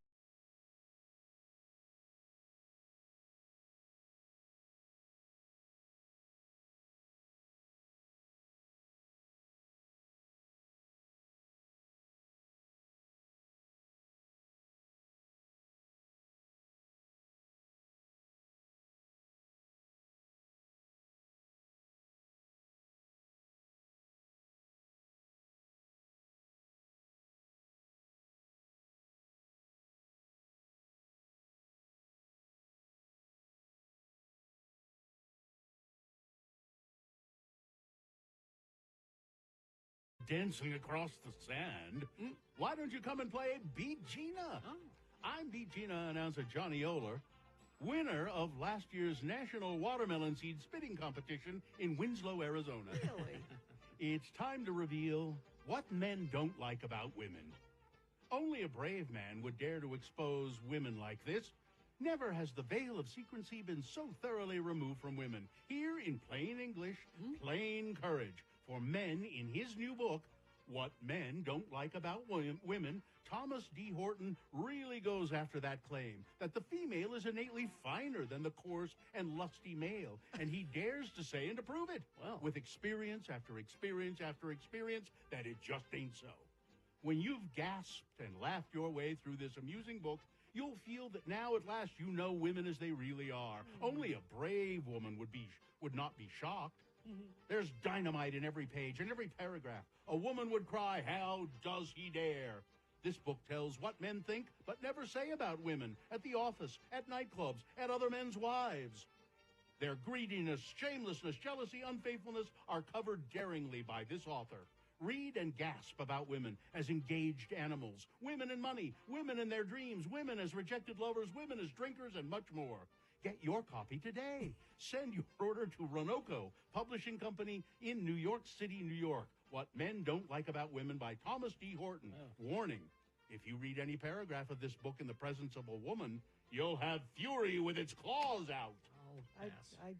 Dancing across the sand. Why don't you come and play Beat Gina? I'm Beat Gina announcer Johnny Oler, winner of last year's National Watermelon Seed Spitting Competition in Winslow, Arizona. Really? It's time to reveal what men don't like about women. Only a brave man would dare to expose women like this. Never has the veil of secrecy been so thoroughly removed from women. Here in plain English, plain courage. For men, in his new book, What Men Don't Like About Women, Thomas D. Horton really goes after that claim that the female is innately finer than the coarse and lusty male, and he dares to say and to prove it, with experience after experience after experience, that it just ain't so. When you've gasped and laughed your way through this amusing book, you'll feel that now at last you know women as they really are. Only a brave woman would not be shocked. There's dynamite in every page, in every paragraph. A woman would cry, "How does he dare?" This book tells what men think but never say about women at the office, at nightclubs, at other men's wives. Their greediness, shamelessness, jealousy, unfaithfulness are covered daringly by this author. Read and gasp about women as engaged animals, women in money, women in their dreams, women as rejected lovers, women as drinkers, and much more. Get your copy today. Send your order to Roanoke Publishing Company in New York City, New York. What Men Don't Like About Women by Thomas D. Horton. Warning, if you read any paragraph of this book in the presence of a woman, you'll have fury with its claws out. I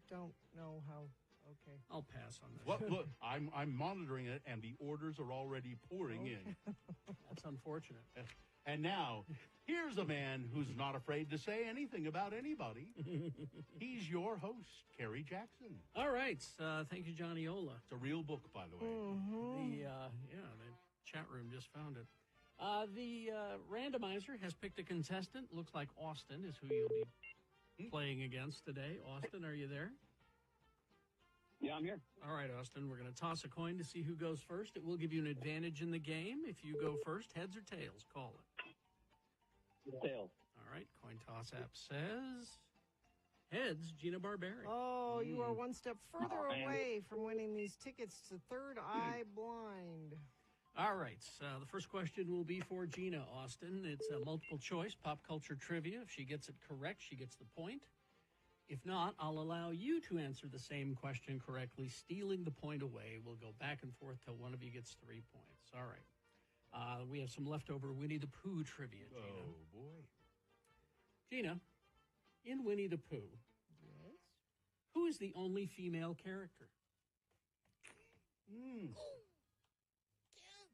don't know how. Okay. I'll pass on this. Look, I'm monitoring it, and the orders are already pouring in. That's unfortunate. And now, here's a man who's not afraid to say anything about anybody. He's your host, Kerry Jackson. All right. Thank you, Johnny Ola. It's a real book, by the way. The chat room just found it. The randomizer has picked a contestant. Looks like Austin is who you'll be playing against today. Austin, are you there? Yeah, I'm here. All right, Austin, we're going to toss a coin to see who goes first. It will give you an advantage in the game. If you go first, heads or tails, call it. Tails. All right, coin toss app says heads, Gina Barberi. Oh, you are one step further away from winning these tickets to Third Eye Blind. All right, so the first question will be for Gina, Austin. It's a multiple choice pop culture trivia. If she gets it correct, she gets the point. If not, I'll allow you to answer the same question correctly, stealing the point away. We'll go back and forth till one of you gets 3 points. All right. We have some leftover Winnie the Pooh trivia, Gina. Oh, boy. Gina, in Winnie the Pooh, who is the only female character?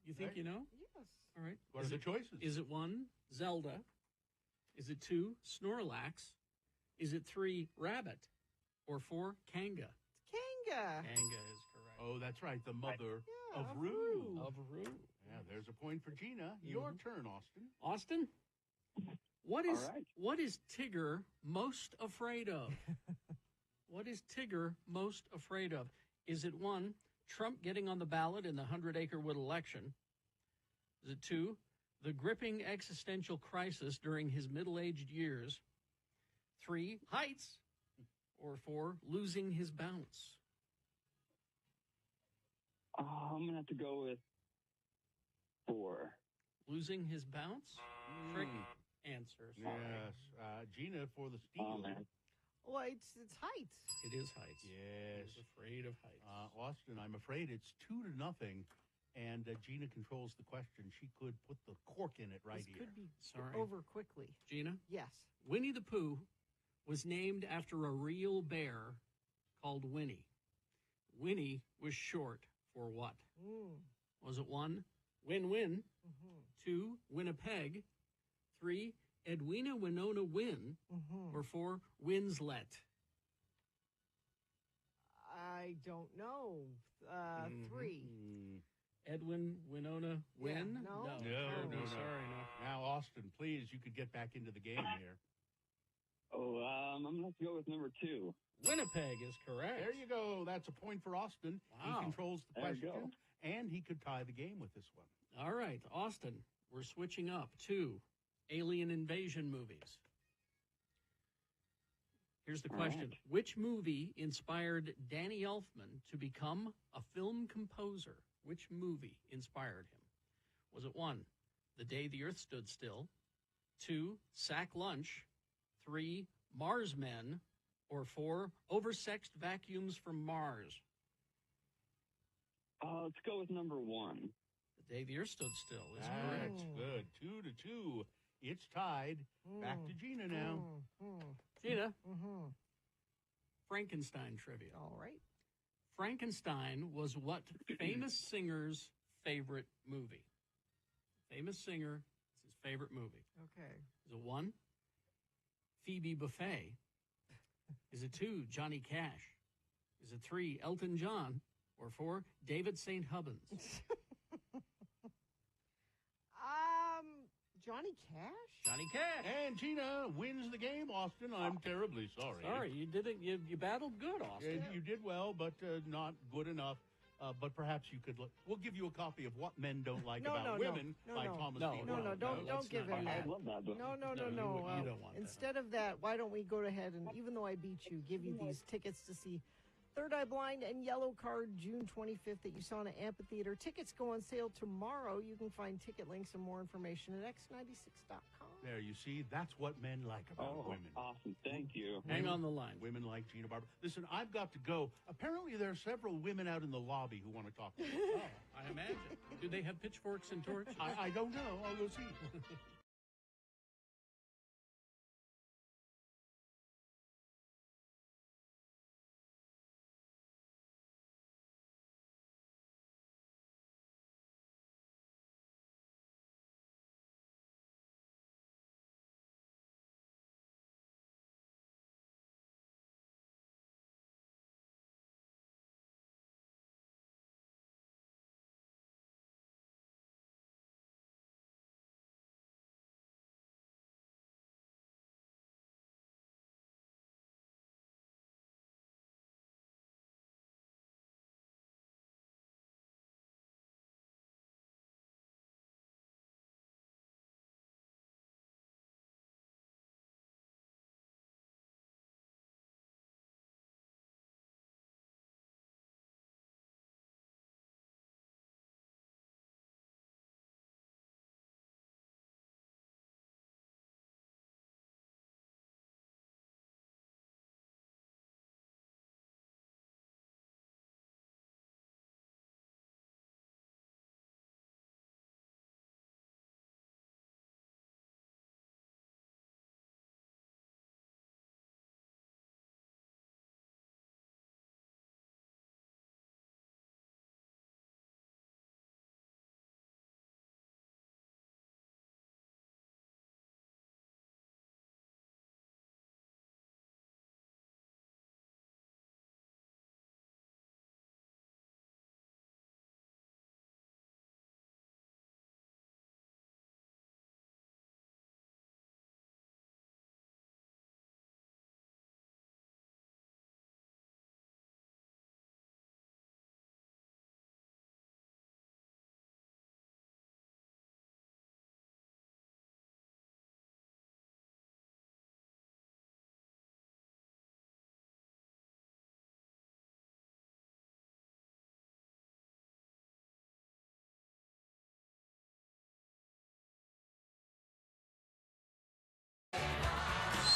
You think you know? Yes. All right. What are the choices? Is it 1, Zelda? Is it 2, Snorlax? Is it 3, Rabbit? Or 4, Kanga? Kanga. Kanga is correct. Oh, that's right. The mother of of Roo. Of Roo. Yeah, there's a point for Gina. Your turn, Austin. Austin, what is Tigger most afraid of? What is Tigger most afraid of? Is it 1, Trump getting on the ballot in the 100-acre wood election? Is it 2, the gripping existential crisis during his middle-aged years? 3, heights? Or 4, losing his bounce? I'm going to have to go with 4. Losing his bounce? Trick answer. Sorry. Yes. Gina for the steal. Well, it's heights. It is heights. Yes. He's afraid of heights. Austin, I'm afraid it's 2-0, and Gina controls the question. She could put the cork in it right This here. could be Sorry. over quickly. Gina? Yes. Winnie the Pooh was named after a real bear called Winnie. Winnie was short for what? Was it 1, Win-Win? 2, Winnipeg? 3, Edwina Winona Win? Or 4, Winslet? I don't know. 3. Edwin Winona Win? no. No. Sorry, no. Now, Austin, please, you could get back into the game here. I'm going to have to go with number 2. Winnipeg is correct. There you go. That's a point for Austin. Wow. He controls the There you question, and he could tie the game with this one. All right, Austin, we're switching up to alien invasion movies. Here's the question. right. Which movie inspired Danny Elfman to become a film composer? Which movie inspired him? Was it 1, The Day the Earth Stood Still? 2, Sack Lunch? 3, Mars Men? Or 4, Oversexed Vacuums from Mars? Let's go with number 1. The Day the Earth Stood Still is That's correct. good. 2-2. It's tied. Back to Gina now. Gina, Frankenstein trivia. All right. Frankenstein was what famous singer's favorite movie? Famous singer, it's his favorite movie. Okay. Is it 1, Phoebe Buffay? Is it 2, Johnny Cash? Is it 3, Elton John? Or 4, David St. Hubbins? Johnny Cash? Johnny Cash. And Gina wins the game, Austin. I'm terribly sorry. Sorry, you did it. You battled good, Austin. You did well, but not good enough. But perhaps you could. We'll give you a copy of What Men Don't Like About Women by Thomas B. No, don't give him that. I love that book. No. You don't want Instead of that, why don't we go ahead and, even though I beat you, give you these tickets to see Third Eye Blind and Yellow Card June 25th at USANA Amphitheater. Tickets go on sale tomorrow. You can find ticket links and more information at x96.com. There, you see, that's what men like about women. Awesome. Thank you. Hang on the line. Women like Gina Barber. Listen, I've got to go. Apparently, there are several women out in the lobby who want to talk to you. Oh, I imagine. Do they have pitchforks and torches? I don't know. I'll go see.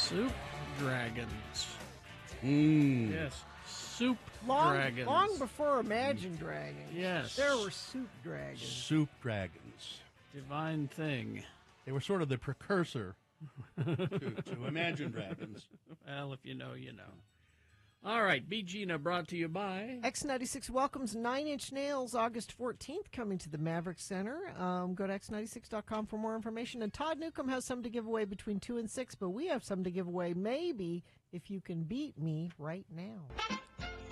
Soup dragons. Mm. Yes, soup Long, dragons. long before Imagine Dragons. Yes. There were soup dragons. Soup dragons. Divine thing. They were sort of the precursor to Imagine Dragons. Well, if you know, you know. All right, Beat Gina brought to you by X96 welcomes 9 Inch Nails August 14th coming to the Maverick Center. Go to x96.com for more information. And Todd Newcomb has some to give away between 2 and 6, but we have some to give away maybe if you can beat me right now.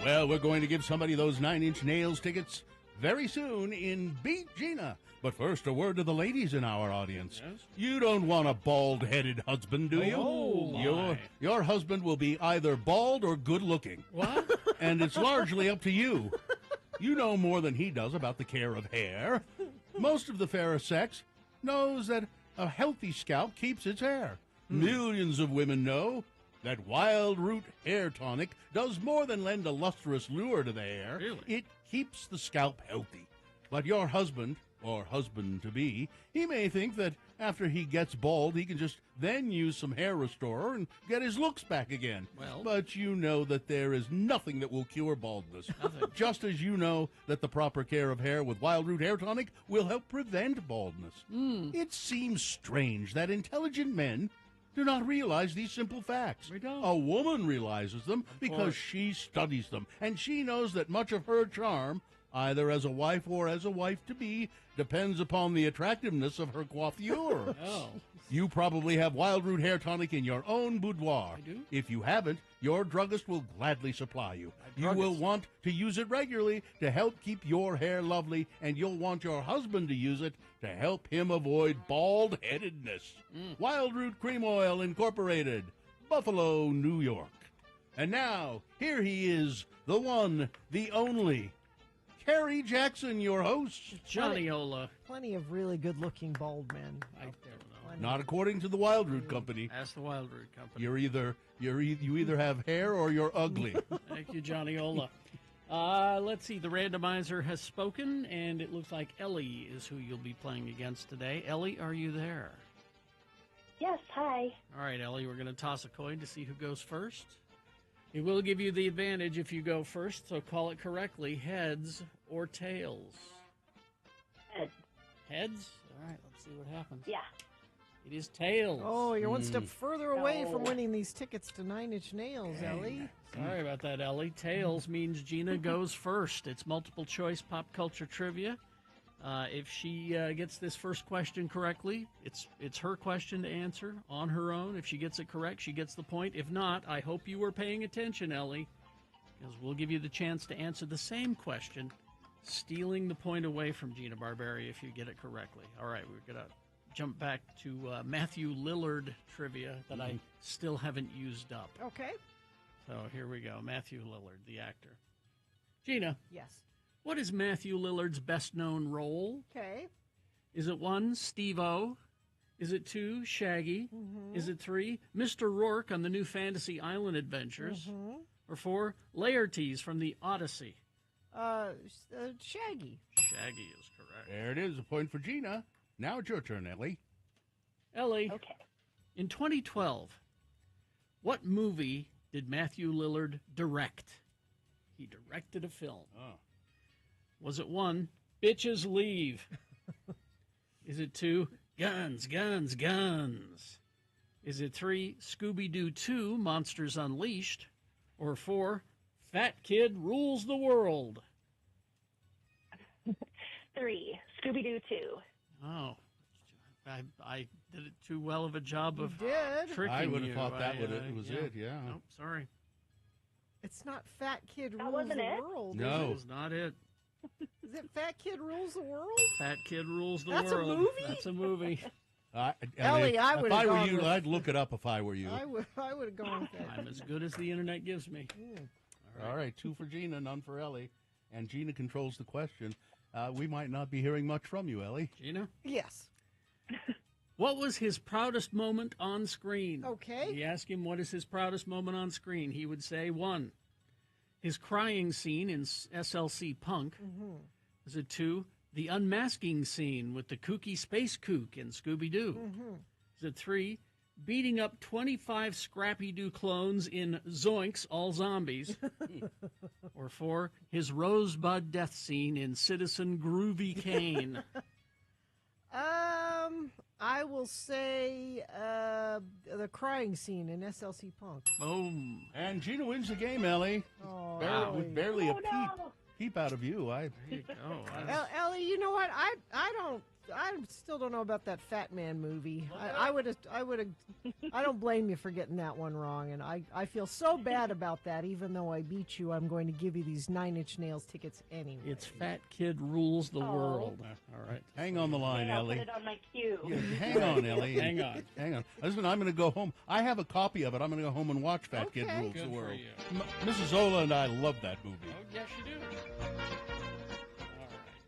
Well, we're going to give somebody those 9 Inch Nails tickets very soon in Beat Gina. But first, a word to the ladies in our audience. Yes? You don't want a bald-headed husband, do you? Oh, my. Your husband will be either bald or good-looking. What? And it's largely up to you. You know more than he does about the care of hair. Most of the fairer sex knows that a healthy scalp keeps its hair. Millions of women know that Wild Root Hair Tonic does more than lend a lustrous lure to the hair. Really? It keeps the scalp healthy. But your husband, or husband-to-be, he may think that after he gets bald, he can just then use some hair restorer and get his looks back again. Well. But you know that there is nothing that will cure baldness. Nothing. Just as you know that the proper care of hair with Wild Root Hair Tonic will help prevent baldness. It seems strange that intelligent men do not realize these simple facts. We don't. A woman realizes them course. because she studies them, and she knows that much of her charm, either as a wife or as a wife-to-be, depends upon the attractiveness of her coiffure. Oh. You probably have Wild Root Hair Tonic in your own boudoir. I do? If you haven't, your druggist will gladly supply you. You druggist. will want to use it regularly to help keep your hair lovely, and you'll want your husband to use it to help him avoid bald-headedness. Wild Root Cream Oil Incorporated, Buffalo, New York. And now, here he is, the one, the only, Kerry Jackson, your host. Johnny Ola. Plenty of really good-looking bald men. I don't know. Not according to the Wild Root Company. Ask the Wild Root Company. You either have hair or you're ugly. Thank you, Johnny Ola. Let's see. The randomizer has spoken, and it looks like Ellie is who you'll be playing against today. Ellie, are you there? Yes, hi. All right, Ellie, we're going to toss a coin to see who goes first. It will give you the advantage if you go first, so call it correctly. Heads or tails? Heads. Heads? All right, let's see what happens. Yeah. It is tails. Oh, you're one step further away from No. winning these tickets to 9 Inch Nails, Ellie. Sorry about that, Ellie. Tails means Gina goes first. It's multiple choice pop culture trivia. If she gets this first question correctly, it's her question to answer on her own. If she gets it correct, she gets the point. If not, I hope you were paying attention, Ellie, because we'll give you the chance to answer the same question, stealing the point away from Gina Barberi if you get it correctly. All right, we're going to jump back to Matthew Lillard trivia that I still haven't used up. Okay. So here we go. Matthew Lillard, the actor. Gina, Yes. what is Matthew Lillard's best-known role? Okay. Is it 1, Steve-O? Is it 2, Shaggy? Is it 3, Mr. Rourke on the new Fantasy Island Adventures? Or 4, Laertes from the Odyssey? Shaggy. Shaggy is correct. There it is, a point for Gina. Now it's your turn, Ellie. Ellie, Okay. in 2012, what movie did Matthew Lillard direct? He directed a film. Oh. Was it 1, Bitches Leave? Is it 2, Guns, Guns, Guns? Is it 3, Scooby-Doo 2, Monsters Unleashed? Or 4, Fat Kid Rules the World? 3, Scooby-Doo 2. Oh, I did it too well of a job of did. tricking I would you. have thought that was yeah. it, yeah. Nope, sorry. It's not Fat Kid That Rules wasn't the it? World. No. That was not it. Is it Fat Kid Rules the World? Fat Kid Rules the That's a World. movie? That's a movie. Ellie, I if would I have were gone you, with- I'd look it up if I were you. I would have gone with that. I'm as good as the internet gives me. All right, 2 for Gina, none for Ellie. And Gina controls the question. We might not be hearing much from you, Ellie. Gina? Yes. What was his proudest moment on screen? Okay. You ask him what is his proudest moment on screen. He would say 1, his crying scene in SLC Punk. Is it 2, the unmasking scene with the kooky space kook in Scooby-Doo? Is it 3, beating up 25 Scrappy-Doo clones in Zoinks, All Zombies. Or 4, his rosebud death scene in Citizen Groovy Kane. I will say the crying scene in SLC Punk. Boom. And Gina wins the game, Ellie. Oh, With barely a peep out of you. There you go. Ellie, you know what? I still don't know about that Fat Man movie. I don't blame you for getting that one wrong, and I feel so bad about that. Even though I beat you, I'm going to give you these 9 Inch Nails tickets anyway. It's Fat Kid Rules the World. All right. Hang on the line, I'll Ellie. put it on my queue. Hang on, Ellie. Hang on. Hang on. Listen, I'm going to go home. I have a copy of it. I'm going to go home and watch Fat Kid Okay. Rules Good the for World. you. Mrs. Zola and I love that movie. Oh, yes, you do. All right.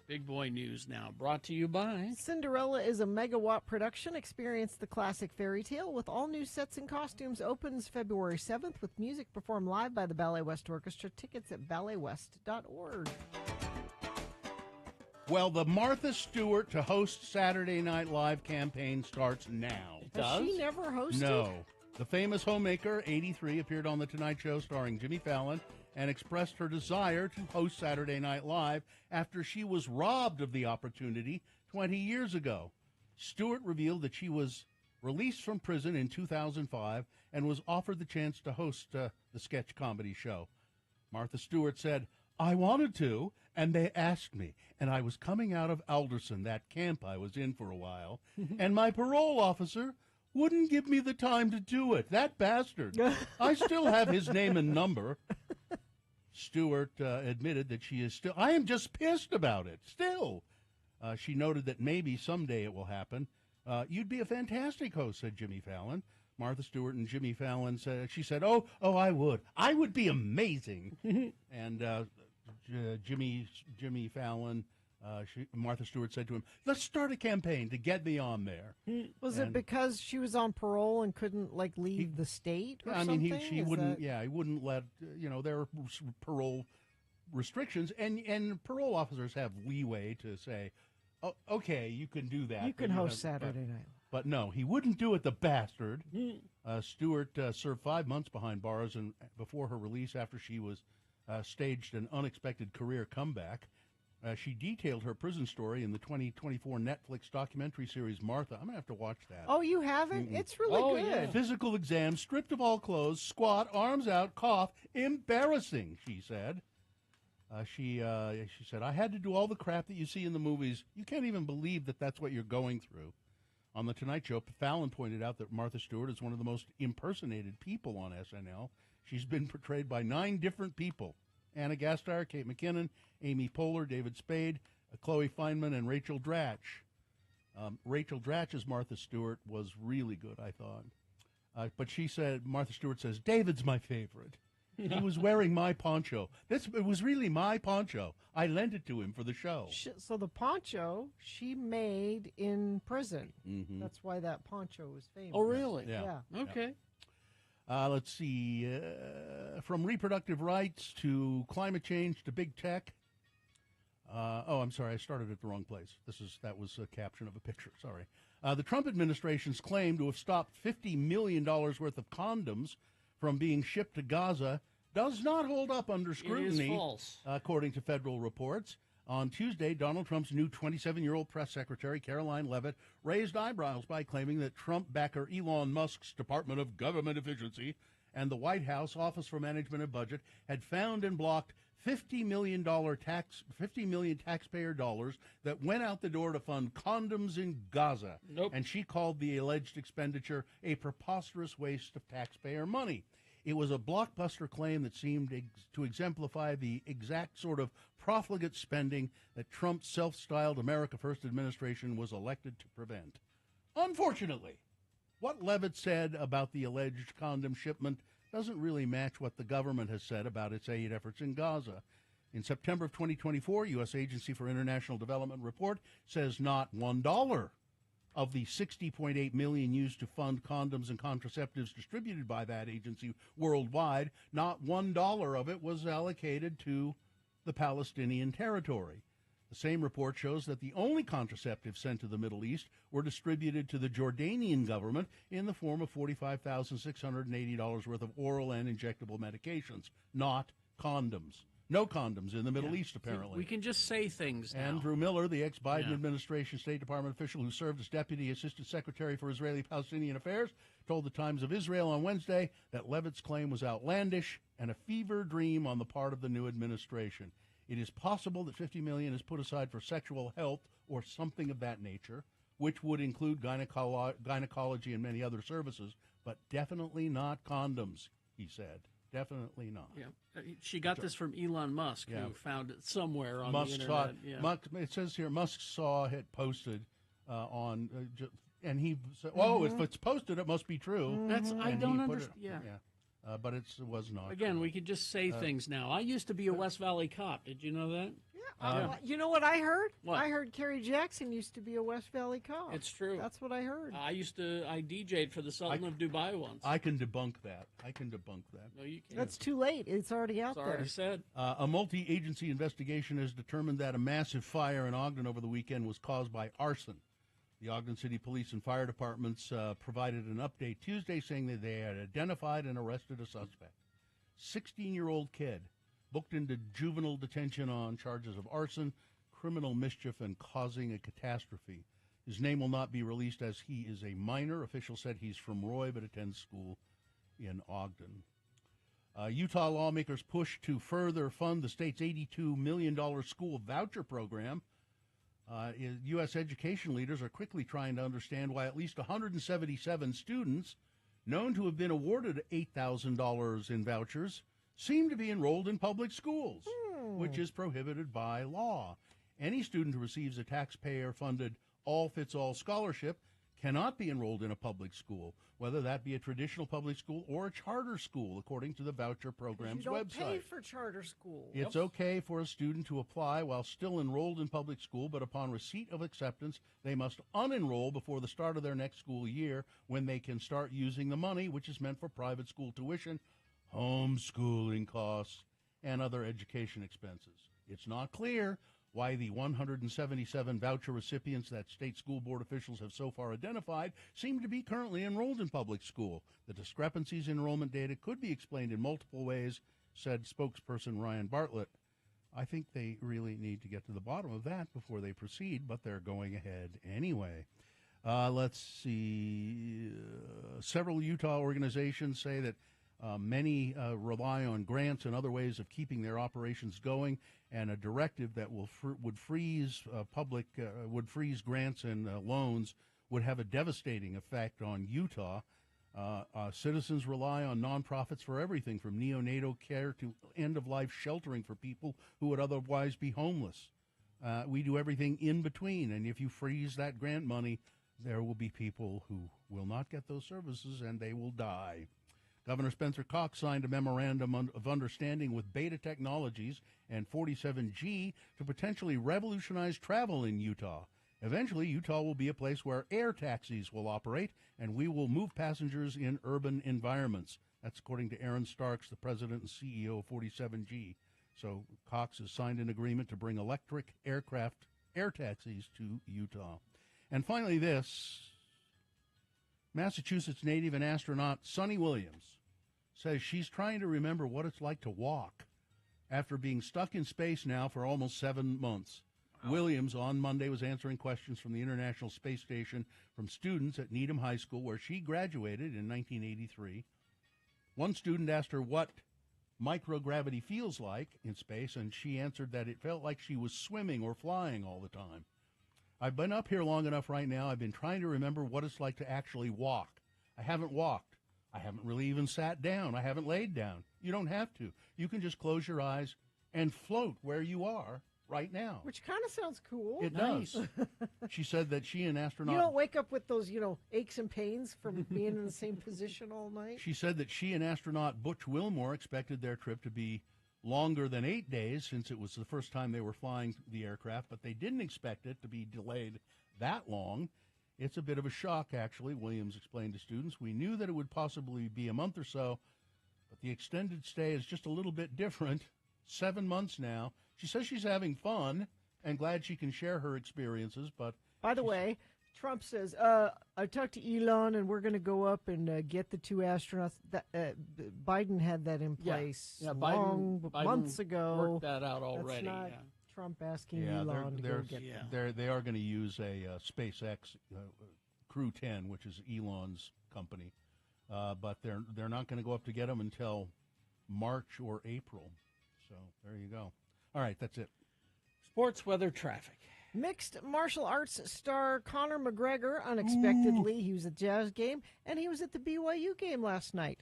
Big boy news now, brought to you by... Cinderella is a megawatt production. Experience the classic fairy tale with all new sets and costumes. Opens February 7th with music performed live by the Ballet West Orchestra. Tickets at balletwest.org. Well, the Martha Stewart to host Saturday Night Live campaign starts now. Has she never hosted? No. The famous homemaker, 83, appeared on The Tonight Show starring Jimmy Fallon and expressed her desire to host Saturday Night Live after she was robbed of the opportunity 20 years ago. Stewart revealed that she was released from prison in 2005 and was offered the chance to host the sketch comedy show. Martha Stewart said, "I wanted to, and they asked me, and I was coming out of Alderson, that camp I was in for a while, and my parole officer wouldn't give me the time to do it. That bastard. I still have his name and number." Stewart admitted that she is still, I am just pissed about it, still. She noted that maybe someday it will happen. You'd be a fantastic host, said Jimmy Fallon. Martha Stewart and Jimmy Fallon said, she said, oh, I would. I would be amazing. And Jimmy Fallon, Martha Stewart said to him, let's start a campaign to get me on there. Was it because she was on parole and couldn't leave the state or something? He wouldn't. Yeah, he wouldn't let. There are parole restrictions, and parole officers have leeway to say, "Oh, okay, you can do that. You can host Saturday Night Live." But no, he wouldn't do it. The bastard. Stewart served 5 months behind bars and before her release after she was staged an unexpected career comeback. She detailed her prison story in the 2024 Netflix documentary series Martha. I'm going to have to watch that. Oh, you haven't? It's really good. Yeah. Physical exam, stripped of all clothes, squat, arms out, cough. Embarrassing, she said. She said, I had to do all the crap that you see in the movies. You can't even believe that that's what you're going through. On The Tonight Show, Fallon pointed out that Martha Stewart is one of the most impersonated people on SNL. She's been portrayed by 9 different people. Anna Gasteyer, Kate McKinnon, Amy Poehler, David Spade, Chloe Feynman, and Rachel Dratch. Rachel Dratch as Martha Stewart was really good, I thought. But she said, Martha Stewart says, David's my favorite. He was wearing my poncho. It was really my poncho. I lent it to him for the show. So the poncho she made in prison. Mm-hmm. That's why that poncho was famous. Oh, really? Yeah. Okay. Let's see. From reproductive rights to climate change to big tech. I'm sorry. I started at the wrong place. That was a caption of a picture. Sorry. The Trump administration's claim to have stopped $50 million worth of condoms from being shipped to Gaza does not hold up under scrutiny. It is false. According to federal reports. On Tuesday, Donald Trump's new 27-year-old press secretary, Caroline Leavitt, raised eyebrows by claiming that Trump backer Elon Musk's Department of Government Efficiency and the White House Office for Management and Budget had found and blocked $50 million taxpayer dollars that went out the door to fund condoms in Gaza. Nope. And she called the alleged expenditure a preposterous waste of taxpayer money. It was a blockbuster claim that seemed to exemplify the exact sort of profligate spending that Trump's self-styled America First administration was elected to prevent. Unfortunately, what Leavitt said about the alleged condom shipment doesn't really match what the government has said about its aid efforts in Gaza. In September of 2024, U.S. Agency for International Development report says not $1 of the $60.8 million used to fund condoms and contraceptives distributed by that agency worldwide, not $1 of it was allocated to the Palestinian territory. The same report shows that the only contraceptives sent to the Middle East were distributed to the Jordanian government in the form of $45,680 worth of oral and injectable medications, not condoms. No condoms in the Middle East, apparently. We can just say things now. Andrew Miller, the ex-Biden Yeah. administration State Department official who served as Deputy Assistant Secretary for Israeli-Palestinian Affairs, told the Times of Israel on Wednesday that Levitt's claim was outlandish and a fever dream on the part of the new administration. It is possible that $50 million is put aside for sexual health or something of that nature, which would include gynecology and many other services, but definitely not condoms, he said. Definitely not. Yeah. She got this from Elon Musk, Yeah. who found it somewhere on Musk the saw internet. it. Yeah. Musk, it says here, Musk saw it posted on, and he said, "Oh, if it's posted, it must be true." That's I And don't he put understand. it- but it was not. Again, true. we could just say things now. I used to be a West Valley cop. Did you know that? You know what I heard? What? I heard Kerry Jackson used to be a West Valley cop. It's true. That's what I heard. I DJ'd for the Sultan of Dubai once. I can debunk that. No, you can't. That's too late. It's already out It's already there. said. A multi-agency investigation has determined that a massive fire in Ogden over the weekend was caused by arson. The Ogden City Police and Fire Departments provided an update Tuesday saying that they had identified and arrested a suspect. 16-year-old kid booked into juvenile detention on charges of arson, criminal mischief, and causing a catastrophe. His name will not be released as he is a minor. Officials said he's from Roy but attends school in Ogden. Utah lawmakers push to further fund the state's $82 million school voucher program. U.S. education leaders are quickly trying to understand why at least 177 students known to have been awarded $8,000 in vouchers seem to be enrolled in public schools, which is prohibited by law. Any student who receives a taxpayer-funded all-fits-all scholarship cannot be enrolled in a public school, whether that be a traditional public school or a charter school, according to the voucher program's You don't website. pay for charter schools. It's okay for a student to apply while still enrolled in public school, but upon receipt of acceptance, they must unenroll before the start of their next school year when they can start using the money, which is meant for private school tuition, homeschooling costs, and other education expenses. It's not clear why the 177 voucher recipients that state school board officials have so far identified seem to be currently enrolled in public school. The discrepancies in enrollment data could be explained in multiple ways, said spokesperson Ryan Bartlett. I think they really need to get to the bottom of that before they proceed, but they're going ahead anyway. Let's see. Several Utah organizations say that many rely on grants and other ways of keeping their operations going, and a directive that would freeze grants and loans would have a devastating effect on Utah. Citizens rely on nonprofits for everything from neonatal care to end-of-life sheltering for people who would otherwise be homeless. We do everything in between, and if you freeze that grant money, there will be people who will not get those services, and they will die. Governor Spencer Cox signed a memorandum of understanding with Beta Technologies and 47G to potentially revolutionize travel in Utah. Eventually, Utah will be a place where air taxis will operate, and we will move passengers in urban environments. That's according to Aaron Starks, the president and CEO of 47G. So Cox has signed an agreement to bring electric aircraft air taxis to Utah. And finally this, Massachusetts native and astronaut Sunny Williams says she's trying to remember what it's like to walk after being stuck in space now for almost 7 months. Williams on Monday was answering questions from the International Space Station from students at Needham High School, where she graduated in 1983. One student asked her what microgravity feels like in space, and she answered that it felt like she was swimming or flying all the time. I've been up here long enough right now. I've been trying to remember what it's like to actually walk. I haven't walked. I haven't really even sat down. I haven't laid down. You don't have to. You can just close your eyes and float where you are right now. Which kind of sounds cool. It does. She said that she and astronaut... You don't wake up with those, aches and pains from being in the same position all night. She said that she and astronaut Butch Wilmore expected their trip to be longer than 8 days, since it was the first time they were flying the aircraft, but they didn't expect it to be delayed that long. It's a bit of a shock, actually, Williams explained to students. We knew that it would possibly be a month or so, but the extended stay is just a little bit different. 7 months now. She says she's having fun and glad she can share her experiences. But by the way, Trump says, I talked to Elon, and we're going to go up and get the 2 astronauts. Biden had that in place Biden months ago. Worked that out already. That's not Trump asking yeah, Elon to go get them. They are going to use a SpaceX Crew 10, which is Elon's company, but they're not going to go up to get them until March or April. So there you go. All right, that's it. Sports, weather, traffic. Mixed martial arts star Conor McGregor, unexpectedly, he was at the Jazz game, and he was at the BYU game last night.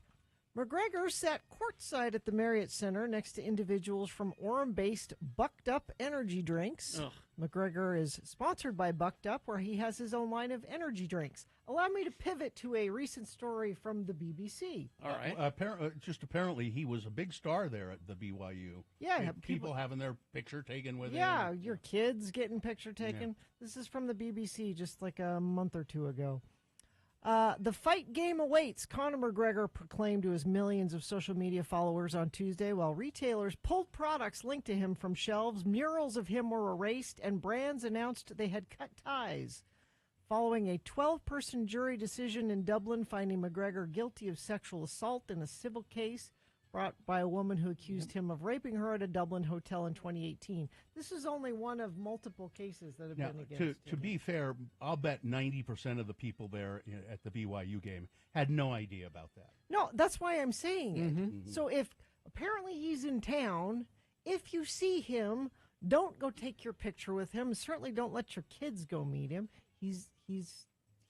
McGregor sat courtside at the Marriott Center next to individuals from Orem-based Bucked Up Energy Drinks. Ugh. McGregor is sponsored by Bucked Up, where he has his own line of energy drinks. Allow me to pivot to a recent story from the BBC. All right. Apparently, he was a big star there at the BYU. Yeah. And people having their picture taken with him. Yeah, your kids getting picture taken. This is from the BBC just like a month or two ago. The fight game awaits, Conor McGregor proclaimed to his millions of social media followers on Tuesday, while retailers pulled products linked to him from shelves. Murals of him were erased, and brands announced they had cut ties. Following a 12-person jury decision in Dublin finding McGregor guilty of sexual assault in a civil case brought by a woman who accused him of raping her at a Dublin hotel in 2018. This is only one of multiple cases that have been against him. To be fair, I'll bet 90% of the people there at the BYU game had no idea about that. No, that's why I'm saying it. Mm-hmm. So if apparently he's in town, if you see him, don't go take your picture with him. Certainly don't let your kids go meet him. He's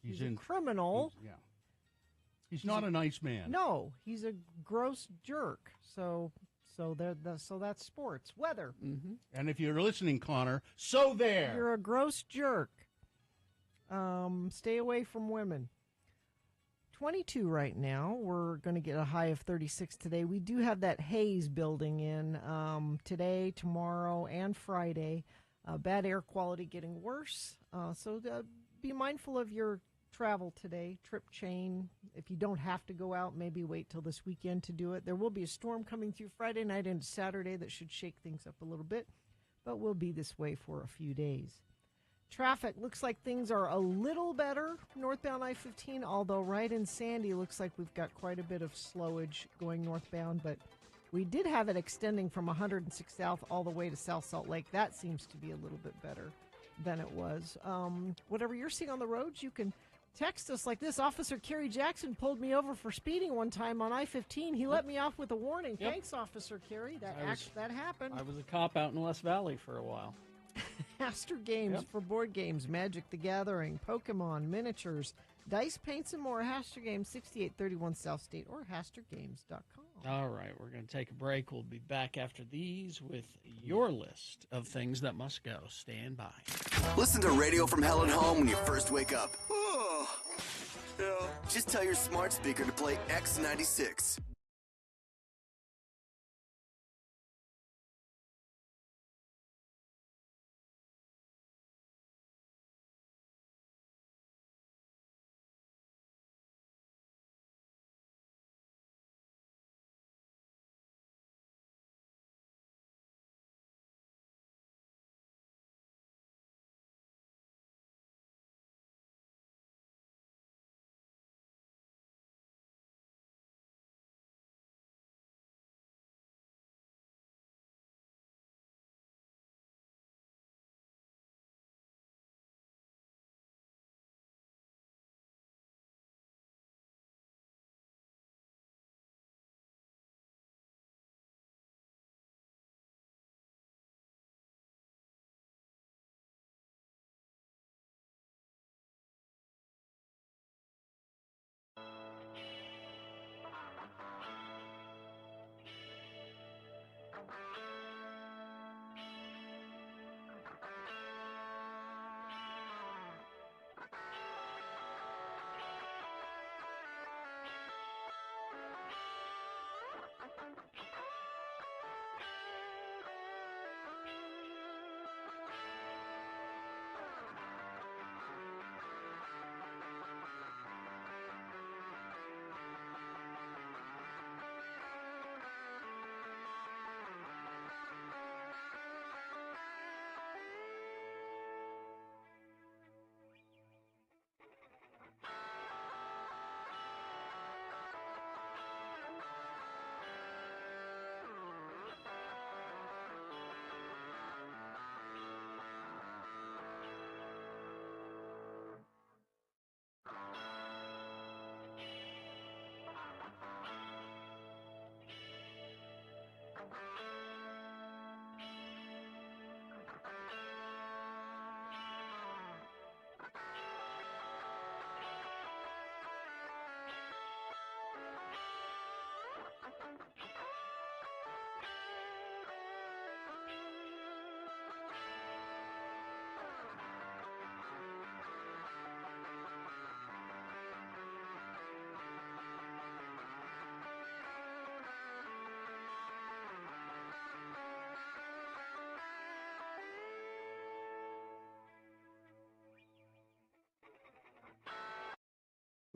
a criminal. He's not a nice man. No, he's a gross jerk. So that's sports. Weather. Mm-hmm. And if you're listening, Connor, so there. You're a gross jerk. Stay away from women. 22 right now. We're going to get a high of 36 today. We do have that haze building in today, tomorrow, and Friday. Bad air quality getting worse. So be mindful of your travel today, trip chain. If you don't have to go out, maybe wait till this weekend to do it. There will be a storm coming through Friday night and Saturday that should shake things up a little bit, but we'll be this way for a few days. Traffic looks like things are a little better northbound I-15, although right in Sandy looks like we've got quite a bit of slowage going northbound, but we did have it extending from 106 South all the way to South Salt Lake. That seems to be a little bit better than it was. Whatever you're seeing on the roads, you can text us like this. Officer Kerry Jackson pulled me over for speeding one time on I-15. He let me off with a warning. Yep. Thanks, Officer Kerry. That happened. I was a cop out in West Valley for a while. Haster Games for board games, Magic the Gathering, Pokemon, miniatures, dice, paints, and more. Haster Games, 6831 South State, or HasterGames.com. All right, we're going to take a break. We'll be back after these with your list of things that must go. Stand by. Listen to Radio from Hell at Home when you first wake up. Just tell your smart speaker to play X96.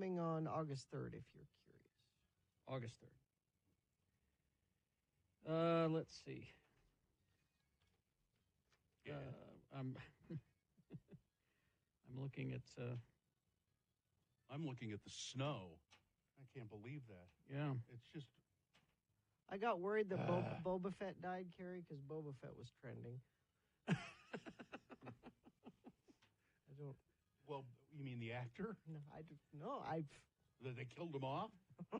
Coming on August 3rd, if you're curious. August 3rd. Let's see. I'm I'm looking at. I'm looking at the snow. I can't believe that. Yeah. It's just. I got worried that Boba Fett died, Carrie, because Boba Fett was trending. I don't. Well, you mean the actor? No, That they killed him off?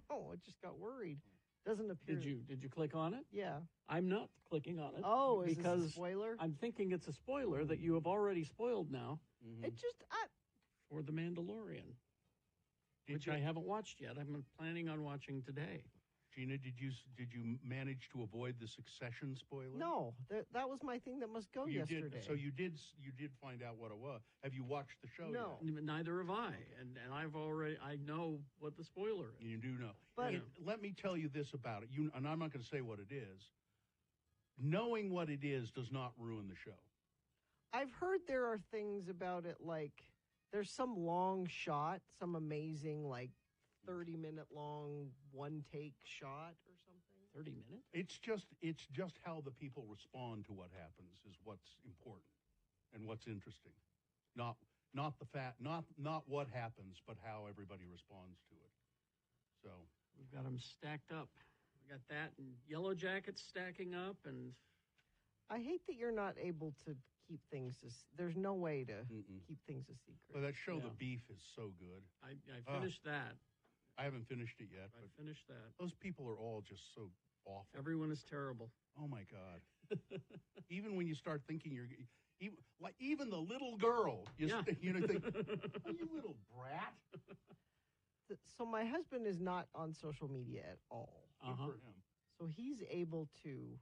Oh, I just got worried. Doesn't appear. Did you click on it? Yeah. I'm not clicking on it. Oh, is because this a spoiler? I'm thinking it's a spoiler that you have already spoiled now. It just for The Mandalorian, which I haven't watched yet. I'm planning on watching today. Gina, did you manage to avoid the Succession spoiler? No, that was my thing that must go yesterday. So you did find out what it was. Have you watched the show? No, yet? Neither have I, and I know what the spoiler is. You do know. But let me tell you this about it. And I'm not going to say what it is. Knowing what it is does not ruin the show. I've heard there are things about it like there's some long shot, some amazing 30-minute long one-take shot or something. 30 minutes? It's just how the people respond to what happens is what's important and what's interesting. Not what happens, but how everybody responds to it. So we've got them stacked up. We got that and Yellow Jackets stacking up, and I hate that you're not able to keep things. There's no way to keep things a secret. Well, that show, The Beef, is so good. I finished that. I haven't finished it yet. I finished that. Those people are all just so awful. Everyone is terrible. Oh my God! Even when you start thinking even the little girl, think, oh, you little brat. So my husband is not on social media at all. Good for him. So he's able to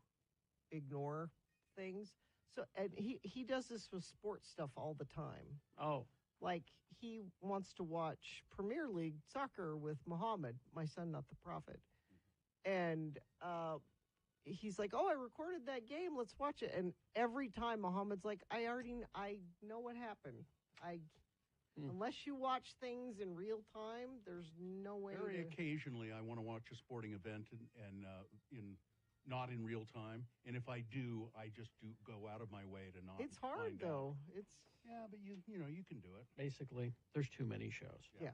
ignore things. So and he does this with sports stuff all the time. Oh. Like he wants to watch Premier League soccer with Muhammad, my son, not the prophet. And he's like, "Oh, I recorded that game. Let's watch it." And every time Muhammad's like, "I know what happened. Unless you watch things in real time, there's no way." Very occasionally, I want to watch a sporting event and not in real time. And if I do, I just go out of my way to not. It's hard though. But you can do it. Basically, there's too many shows. Yeah.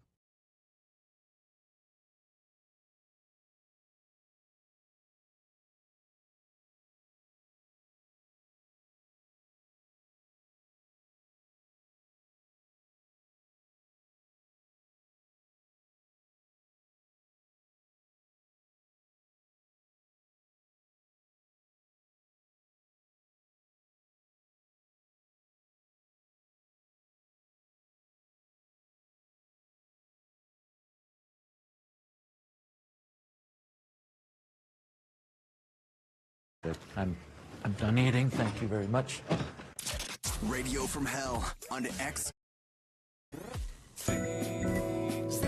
I'm done eating. Thank you very much. Radio from Hell on X. Things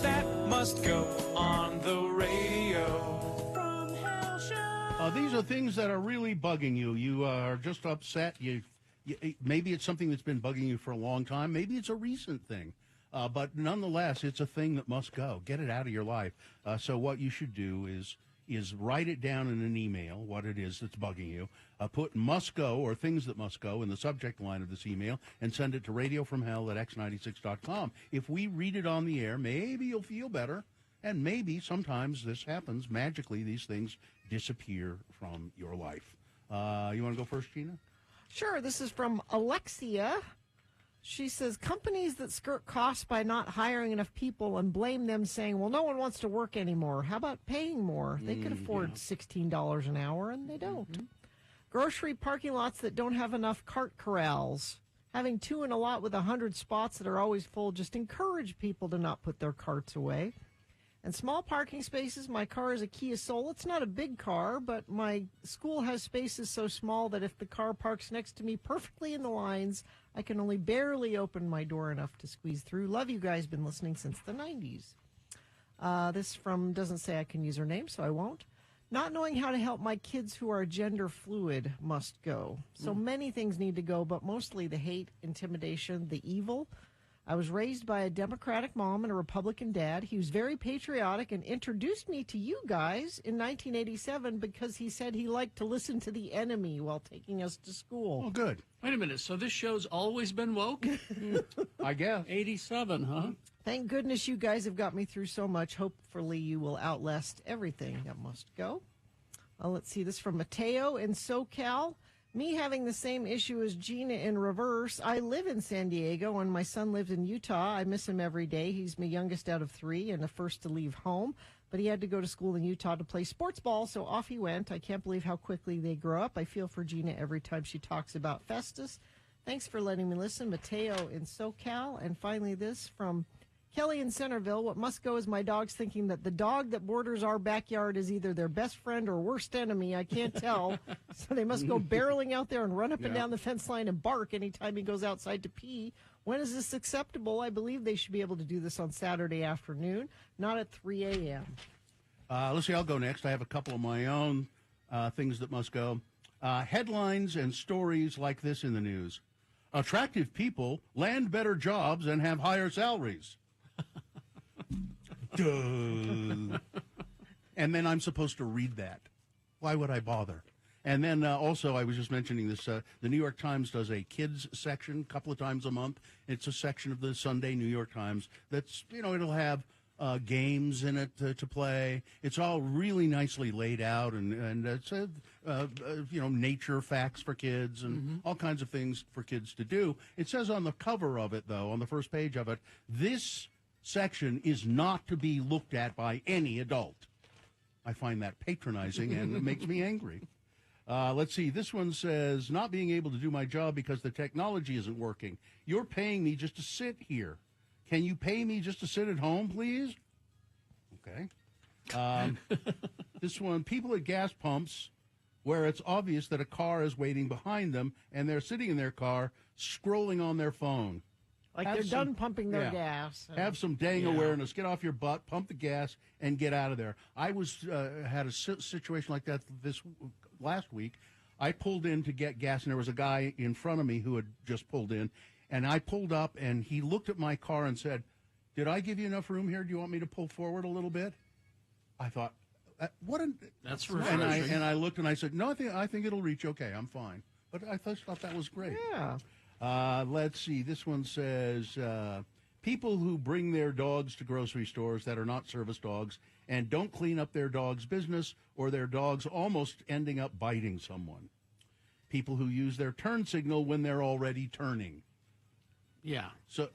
that must go on the radio. From Hell Show. These are things that are really bugging you. You are just upset. Maybe it's something that's been bugging you for a long time. Maybe it's a recent thing. But nonetheless, it's a thing that must go. Get it out of your life. So what you should do is write it down in an email, what it is that's bugging you. Put must go or things that must go in the subject line of this email and send it to radiofromhell@x96.com. If we read it on the air, maybe you'll feel better. And maybe sometimes this happens. Magically, these things disappear from your life. You want to go first, Gina? Sure. This is from Alexia. She says, companies that skirt costs by not hiring enough people and blame them saying, well, no one wants to work anymore. How about paying more? They could afford $16 an hour, and they don't. Grocery parking lots that don't have enough cart corrals. Having two in a lot with 100 spots that are always full just encourage people to not put their carts away. And small parking spaces. My car is a Kia Soul. It's not a big car, but my school has spaces so small that if the car parks next to me perfectly in the lines, I can only barely open my door enough to squeeze through. Love you guys. Been listening since the 90s. This from doesn't say I can use her name, so I won't. Not knowing how to help my kids who are gender fluid must go. So many things need to go, but mostly the hate, intimidation, the evil. I was raised by a Democratic mom and a Republican dad. He was very patriotic and introduced me to you guys in 1987 because he said he liked to listen to the enemy while taking us to school. Oh, good. Wait a minute. So this show's always been woke? I guess. 87, huh? Thank goodness you guys have got me through so much. Hopefully you will outlast everything that must go. Let's see, this from Mateo in SoCal. Me having the same issue as Gina in reverse. I live in San Diego and my son lives in Utah. I miss him every day. He's my youngest out of 3 and the first to leave home. But he had to go to school in Utah to play sports ball, so off he went. I can't believe how quickly they grow up. I feel for Gina every time she talks about Festus. Thanks for letting me listen. Mateo in SoCal. And finally this from Kelly in Centerville. What must go is my dogs thinking that the dog that borders our backyard is either their best friend or worst enemy. I can't tell. So they must go barreling out there and run up and down the fence line and bark anytime he goes outside to pee. When is this acceptable? I believe they should be able to do this on Saturday afternoon, not at 3 a.m. Let's see, I'll go next. I have a couple of my own things that must go. Headlines and stories like this in the news. Attractive people land better jobs and have higher salaries. Duh. And then I'm supposed to read that. Why would I bother? And then also, I was just mentioning this, the New York Times does a kids section a couple of times a month. It's a section of the Sunday New York Times that's, it'll have games in it to play. It's all really nicely laid out, and it's, nature facts for kids and all kinds of things for kids to do. It says on the cover of it, though, on the first page of it, this section is not to be looked at by any adult. I find that patronizing, and it makes me angry. Let's see. This one says, not being able to do my job because the technology isn't working. You're paying me just to sit here. Can you pay me just to sit at home, please? Okay. This one, people at gas pumps where it's obvious that a car is waiting behind them, and they're sitting in their car scrolling on their phone. Like they're done pumping their gas. Have some dang awareness. Get off your butt, pump the gas, and get out of there. I had a situation like that this last week. I pulled in to get gas, and there was a guy in front of me who had just pulled in. And I pulled up, and he looked at my car and said, "Did I give you enough room here? Do you want me to pull forward a little bit?" I thought, that's refreshing. And I looked, and I said, "No, I think it'll reach okay. I'm fine." But I thought that was great. Yeah. Let's see. This one says, people who bring their dogs to grocery stores that are not service dogs and don't clean up their dog's business, or their dog's almost ending up biting someone. People who use their turn signal when they're already turning. Yeah. So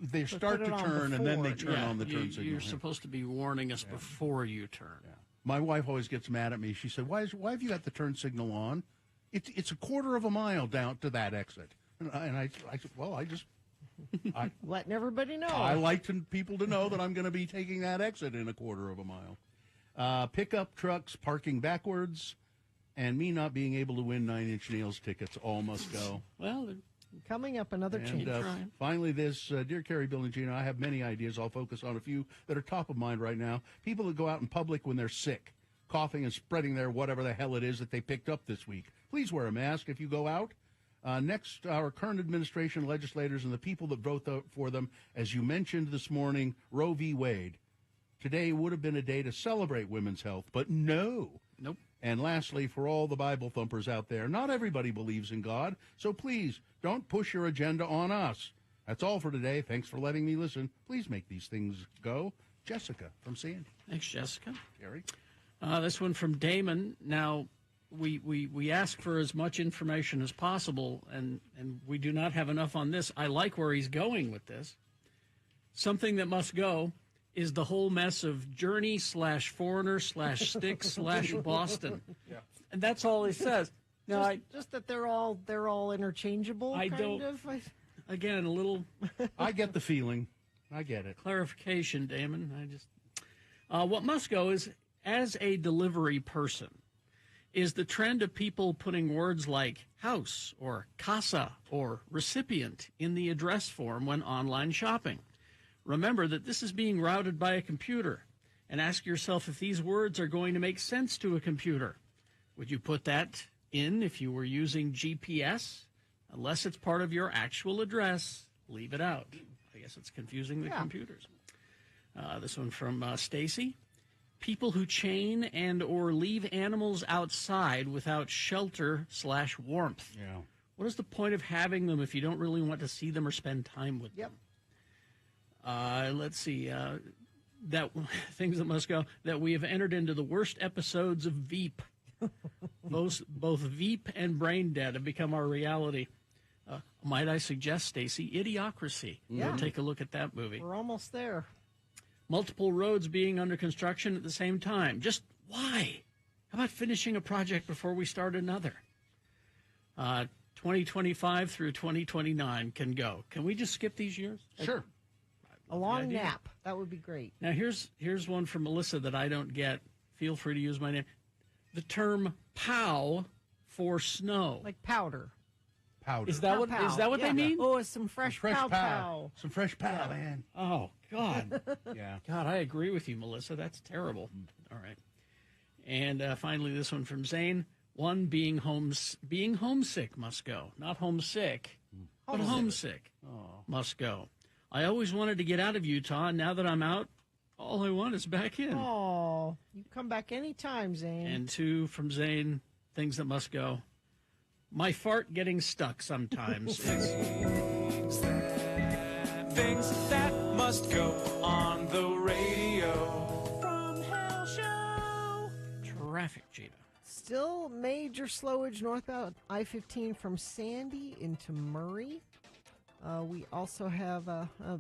they start to turn, and then they turn on the turn signal. You're supposed to be warning us before you turn. Yeah. My wife always gets mad at me. She said, why have you got the turn signal on? It's a quarter of a mile down to that exit. And I said, well, I letting everybody know. I like people to know that I'm going to be taking that exit in a quarter of a mile. Pickup trucks parking backwards, and me not being able to win 9 Inch Nails tickets all must go. Well, coming up, another change. Finally, this, Dear Carrie, Bill, and Gina, I have many ideas. I'll focus on a few that are top of mind right now. People that go out in public when they're sick, coughing and spreading their whatever the hell it is that they picked up this week. Please wear a mask if you go out. Next, our current administration, legislators, and the people that vote for them, as you mentioned this morning, Roe v. Wade. Today would have been a day to celebrate women's health, but no. Nope. And lastly, for all the Bible thumpers out there, not everybody believes in God, so please don't push your agenda on us. That's all for today. Thanks for letting me listen. Please make these things go. Jessica from Sandy. Thanks, Jessica. Gary. This one from Damon. Now, we ask for as much information as possible, and we do not have enough on this. I like where he's going with this. Something that must go is the whole mess of Journey /Foreigner /Styx /Boston. Yeah. And that's all he says. Now, just that they're all interchangeable. Again, a little. I get the feeling. I get it. Clarification, Damon. What must go is, as a delivery person, is the trend of people putting words like house or casa or recipient in the address form when online shopping. Remember that this is being routed by a computer, and ask yourself if these words are going to make sense to a computer. Would you put that in if you were using GPS? Unless it's part of your actual address, leave it out. guess it's confusing the Yeah. computers. This one from Stacy. People who chain and or leave animals outside without shelter/warmth. Yeah. What is the point of having them if you don't really want to see them or spend time with them? Let's see. That things that must go. That we have entered into the worst episodes of Veep. Both Veep and Brain Dead have become our reality. Might I suggest, Stacy, Idiocracy? Yeah. Take a look at that movie. We're almost there. Multiple roads being under construction at the same time. Just why? How about finishing a project before we start another? 2025 through 2029 can go. Can we just skip these years? Sure. A long idea. nap. That would be great. Now, here's one from Melissa that I don't get. Feel free to use my name. The term POW for snow. Like powder. Powder. Is that what Yeah. they mean? Oh, it's some fresh pow. Some fresh pow, man. Oh, God. Yeah. God, I agree with you, Melissa. That's terrible. All right. And finally, this one from Zane. One, being homesick must go. Not homesick, but homesick must go. I always wanted to get out of Utah, and now that I'm out, all I want is back in. Oh, you come back anytime, Zane. And two from Zane, things that must go. My fart getting stuck sometimes. Things that must go on the radio. From Hell Show. Traffic, Gina. Still major slowage northbound I-15 from Sandy into Murray. We also have,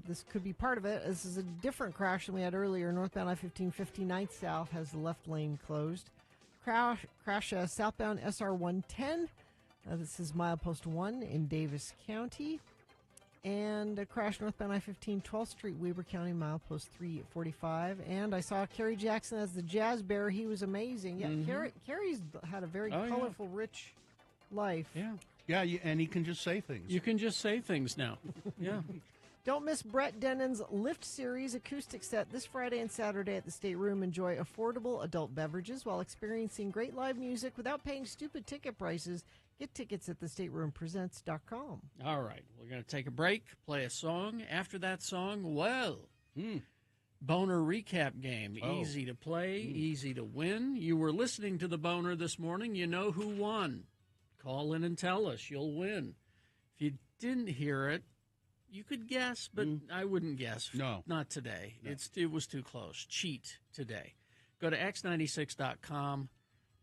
this could be part of it. This is a different crash than we had earlier. Northbound I-15 59th South has the left lane closed. Crash southbound SR-110. This is milepost 1 in Davis County. And a crash northbound I-15 12th Street, Weber County, milepost 345. And I saw Kerry Jackson as the Jazz Bear. He was amazing. Yeah, Kerry's had a very colorful, rich life. Yeah. Yeah, and he can just say things. You can just say things now. Yeah. Don't miss Brett Denon's Lift Series acoustic set this Friday and Saturday at the State Room. Enjoy affordable adult beverages while experiencing great live music without paying stupid ticket prices. Get tickets at thestateroompresents.com. All right. We're going to take a break, play a song. After that song, Boner recap game. Easy to play, easy to win. You were listening to the Boner this morning. You know who won. Call in and tell us. You'll win. If you didn't hear it, you could guess, but I wouldn't guess. No. Not today. No. It was too close. Cheat today. Go to x96.com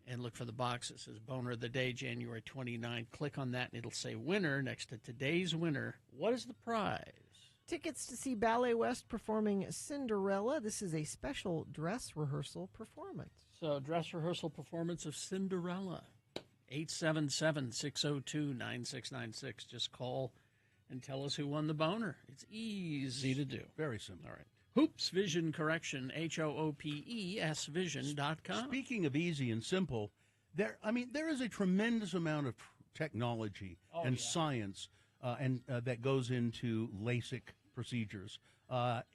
and look for the box that says Boner of the Day, January 29. Click on that, and it'll say winner next to today's winner. What is the prize? Tickets to see Ballet West performing Cinderella. This is a special dress rehearsal performance. So, dress rehearsal performance of Cinderella. 877-602-9696. Just call and tell us who won the Boner. It's easy to do. Very simple. All right. Hoops Vision Correction, HOOPES Vision.com. Speaking of easy and simple, there is a tremendous amount of technology and science and that goes into LASIK procedures. But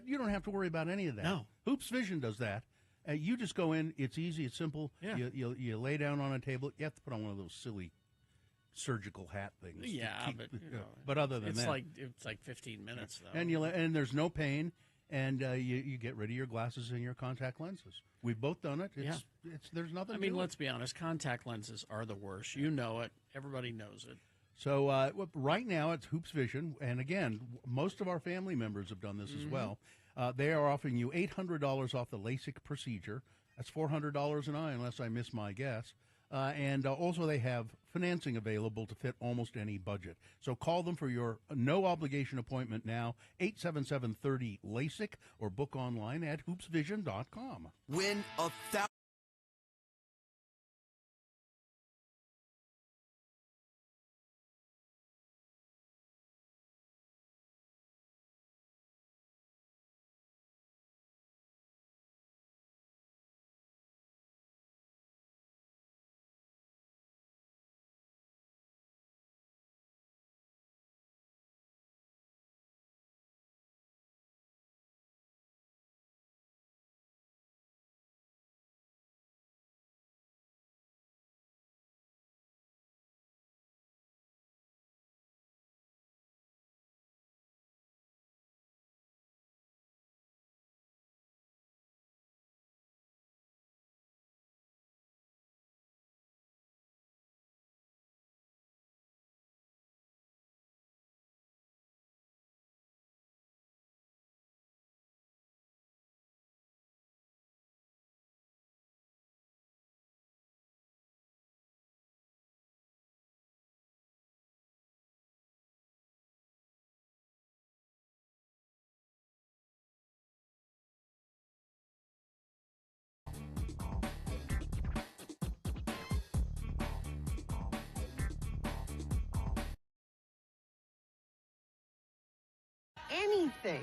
you don't have to worry about any of that. No. Hoops Vision does that. You just go in. It's easy. It's simple. Yeah. You lay down on a table. You have to put on one of those silly surgical hat things. Yeah, but other than that, it's like 15 minutes though. And there's no pain, and you get rid of your glasses and your contact lenses. We've both done it. There's nothing. I mean, to let's be honest. Contact lenses are the worst. You know it. Everybody knows it. So right now it's Hoops Vision, and again, most of our family members have done this as well. They are offering you $800 off the LASIK procedure. That's $400 an eye, unless I miss my guess. And also they have financing available to fit almost any budget. So call them for your no-obligation appointment now, 877-30-LASIK, or book online at hoopsvision.com. Win 1,000. anything.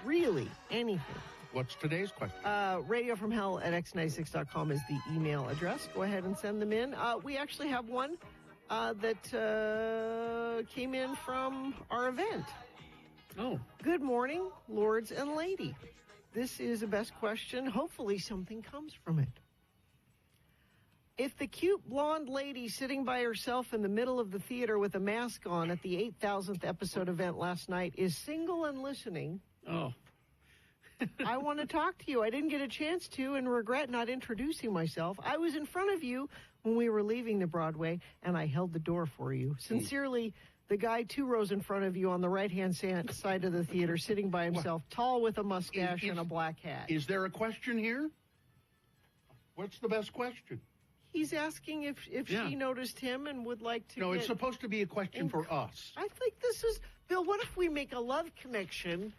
Really, anything. What's today's question? radiofromhell@x96.com is the email address. Go ahead and send them in. We actually have one that came in from our event. Oh. Good morning, lords and lady. This is the best question. Hopefully something comes from it. If the cute blonde lady sitting by herself in the middle of the theater with a mask on at the 8,000th episode event last night is single and listening, I want to talk to you. I didn't get a chance to and regret not introducing myself. I was in front of you when we were leaving the Broadway, and I held the door for you. Sincerely, the guy 2 rows in front of you on the right-hand side of the theater, sitting by himself, tall with a mustache and a black hat. Is there a question here? What's the best question? He's asking if she noticed him and would like to. No, it's supposed to be a question for us. I think this is Bill. What if we make a love connection?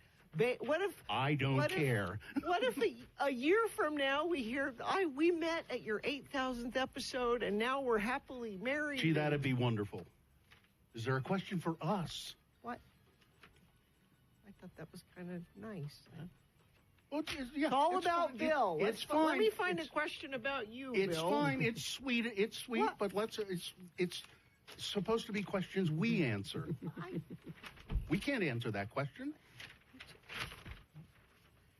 What if I don't care? What if a year from now we hear we met at your 8,000th episode and now we're happily married? Gee, that'd be wonderful. Is there a question for us? What? I thought that was kind of nice. Well, it's all about fine. Bill. It's fine. Let me find a question about you, It's Bill. fine. It's sweet. It's sweet. What? But it's supposed to be questions we answer. We can't answer that question.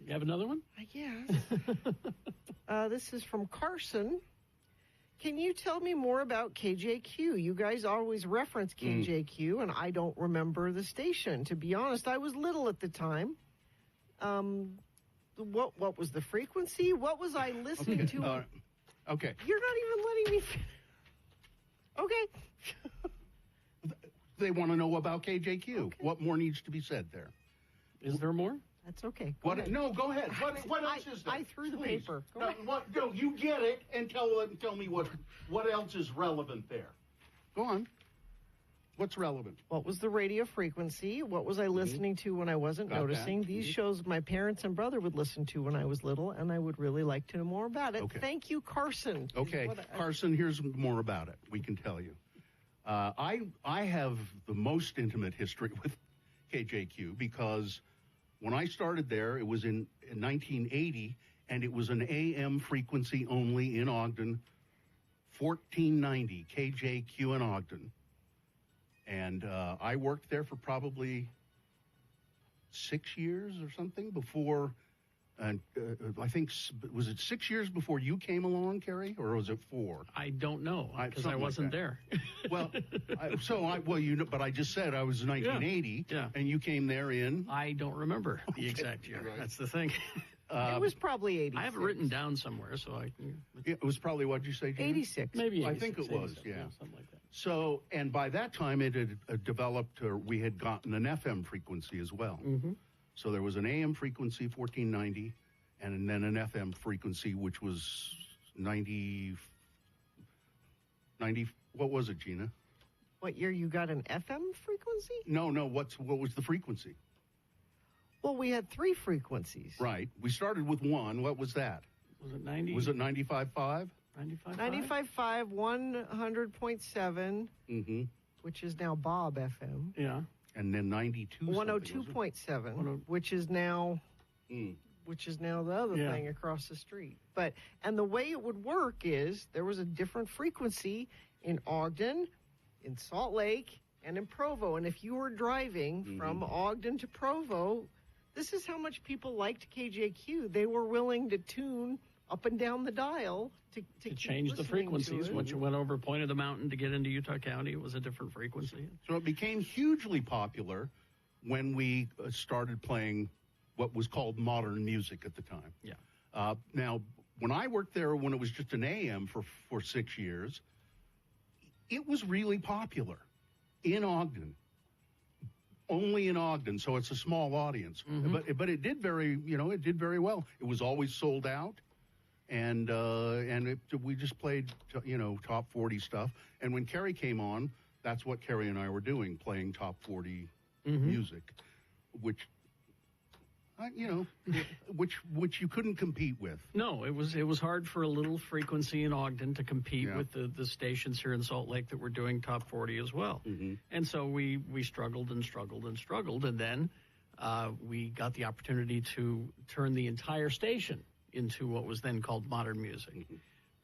You have another one? I guess. This is from Carson. Can you tell me more about KJQ? You guys always reference KJQ, and I don't remember the station. To be honest, I was little at the time. What was the frequency? What was I listening to? Okay. You're not even letting me finish. Okay. They want to know about KJQ. Okay. What more needs to be said there? Is there more? That's okay. Go ahead. No, go ahead. What else is there? I threw the Please. paper. No, you get it, and tell me what else is relevant there. Go on. What's relevant? What was the radio frequency? What was I listening to when I wasn't noticing? These shows my parents and brother would listen to when I was little, and I would really like to know more about it. Okay. Thank you, Carson. Okay, Carson, here's more about it. We can tell you. I have the most intimate history with KJQ because when I started there, it was in 1980, and it was an AM frequency only in Ogden, 1490 KJQ in Ogden. And I worked there for probably 6 years or something before, and I think, was it 6 years before you came along, Kerry, or was it 4? I don't know, because I wasn't there. Well, but I just said I was 1980, and you came there in? I don't remember the exact year. Right. That's the thing. It was probably 86. I have it written down somewhere, so I can. It was probably, what did you say, Gina? 86. Maybe 86, I think it was, 87, something like that. So, and by that time it had developed, or we had gotten an FM frequency as well. Mm-hmm. So there was an AM frequency, 1490, and then an FM frequency, which was 90, what was it, Gina? What year you got an FM frequency? No, what was the frequency? Well, we had 3 frequencies. Right. We started with one. What was that? Was it 90? Was it 95.5? 95.5, 100.7, which is now Bob FM. Yeah. And then 92. 102.7, which is now the other thing across the street. And the way it would work is there was a different frequency in Ogden, in Salt Lake, and in Provo. And if you were driving from Ogden to Provo, this is how much people liked KJQ. They were willing to tune up and down the dial to change the frequencies. Once you went over Point of the Mountain to get into Utah County, it was a different frequency. So it became hugely popular when we started playing what was called modern music at the time. Yeah. Now, when I worked there, when it was just an AM for 6 years, it was really popular in Ogden. Only in Ogden, so it's a small audience. But it did very well. It was always sold out, and we just played top 40 stuff. And when Kerry came on, that's what Kerry and I were doing, playing top 40 music, which you couldn't compete with. No, it was hard for a little frequency in Ogden to compete with the stations here in Salt Lake that were doing top 40 as well. And so we struggled and struggled and struggled, and then we got the opportunity to turn the entire station into what was then called modern music.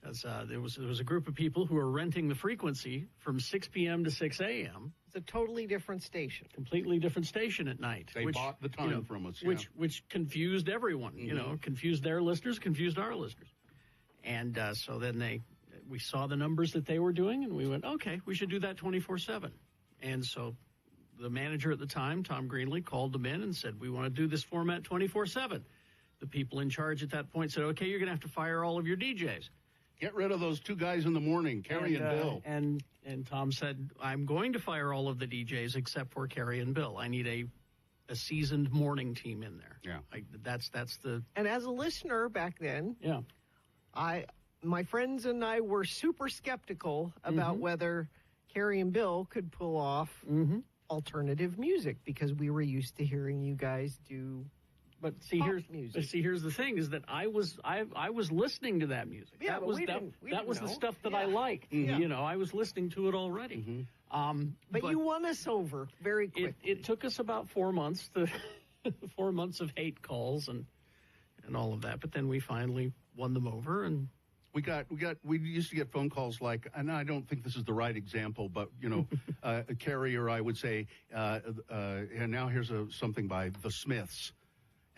Because there was a group of people who were renting the frequency from 6 p.m. to 6 a.m. It's a totally different station. Completely different station at night. They bought the time from us. Which confused everyone. Confused their listeners, confused our listeners. And so then we saw the numbers that they were doing, and we went, okay, we should do that 24/7. And so the manager at the time, Tom Greenlee, called them in and said, we want to do this format 24/7. The people in charge at that point said, okay, you're going to have to fire all of your DJs. Get rid of those 2 guys in the morning, Kerry and Bill. And Tom said, I'm going to fire all of the DJs except for Kerry and Bill. I need a seasoned morning team in there. Yeah. That's the... And as a listener back then, yeah, my friends and I were super skeptical about whether Kerry and Bill could pull off alternative music because we were used to hearing you guys do But see, here's the thing: is that I was listening to that music. Yeah, that was the stuff that I liked. You know, I was listening to it already. But you won us over very quickly. It took us about 4 months to 4 months of hate calls and all of that. But then we finally won them over, and we used to get phone calls like, and I don't think this is the right example, but you know, Kerry or I would say, and now here's something by the Smiths.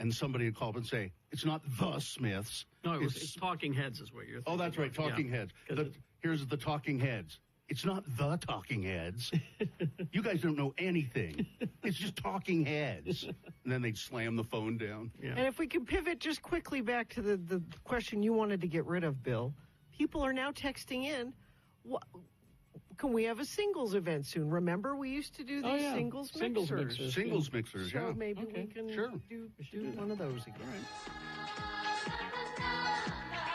And somebody would call up and say, it's not the Smiths. No, it's Talking Heads is what you're thinking. Oh, that's right, Talking Heads. Here's the Talking Heads. It's not the Talking Heads. You guys don't know anything. It's just Talking Heads. And then they'd slam the phone down. Yeah. And if we could pivot just quickly back to the question you wanted to get rid of, Bill. People are now texting in, can we have a singles event soon? Remember, we used to do these singles mixers. Singles mixers, so maybe we can do one of those again.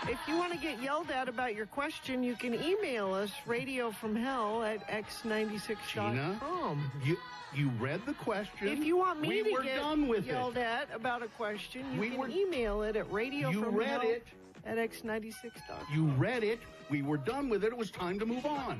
If you want to get yelled at about your question, you can email us, radiofromhell@x96.com. You read the question. If you want me to were get done with yelled at about a question, you can email it at radiofromhell@x96.com. You read it. We were done with it. It was time to move on.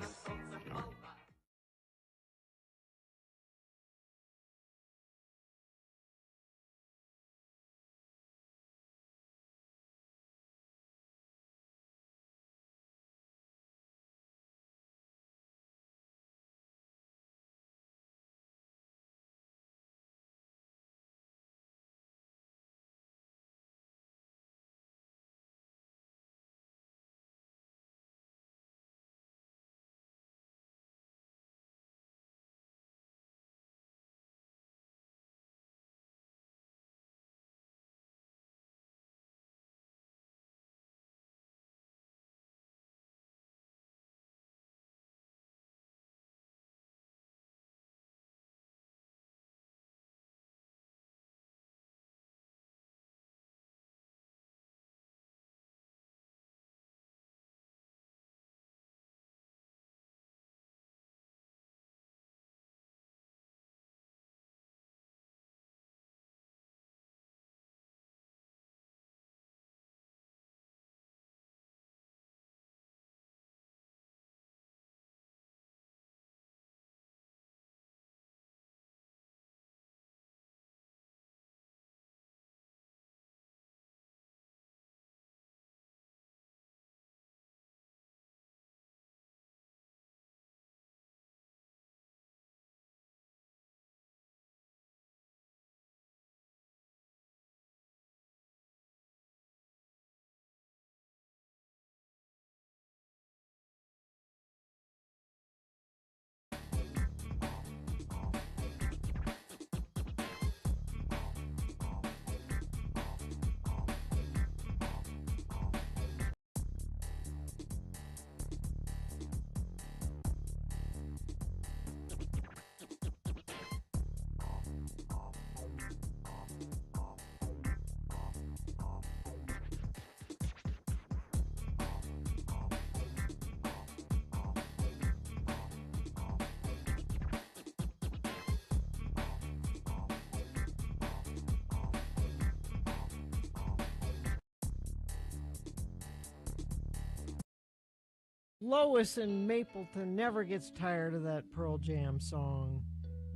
Lois in Mapleton never gets tired of that Pearl Jam song.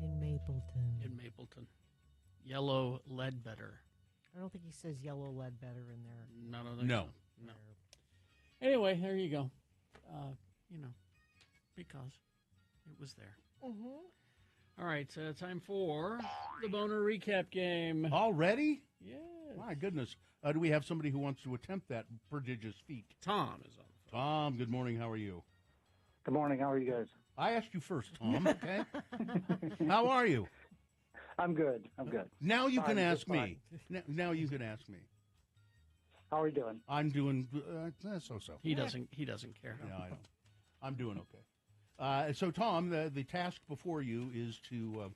In Mapleton. Yellow Ledbetter. I don't think he says yellow lead better in there. No. No. Anyway, there you go. Because it was there. Mm-hmm. All right, time for the Boner Recap Game. Already? Yes. My goodness. Do we have somebody who wants to attempt that prodigious feat? Tom is on. Tom, good morning. How are you? Good morning. How are you guys? I asked you first, Tom, okay? How are you? I'm good. Now you can Fine, ask just me. Now you can ask me. How are you doing? I'm doing so-so. He doesn't care. No, I don't. I'm doing okay. So, Tom, the task before you is to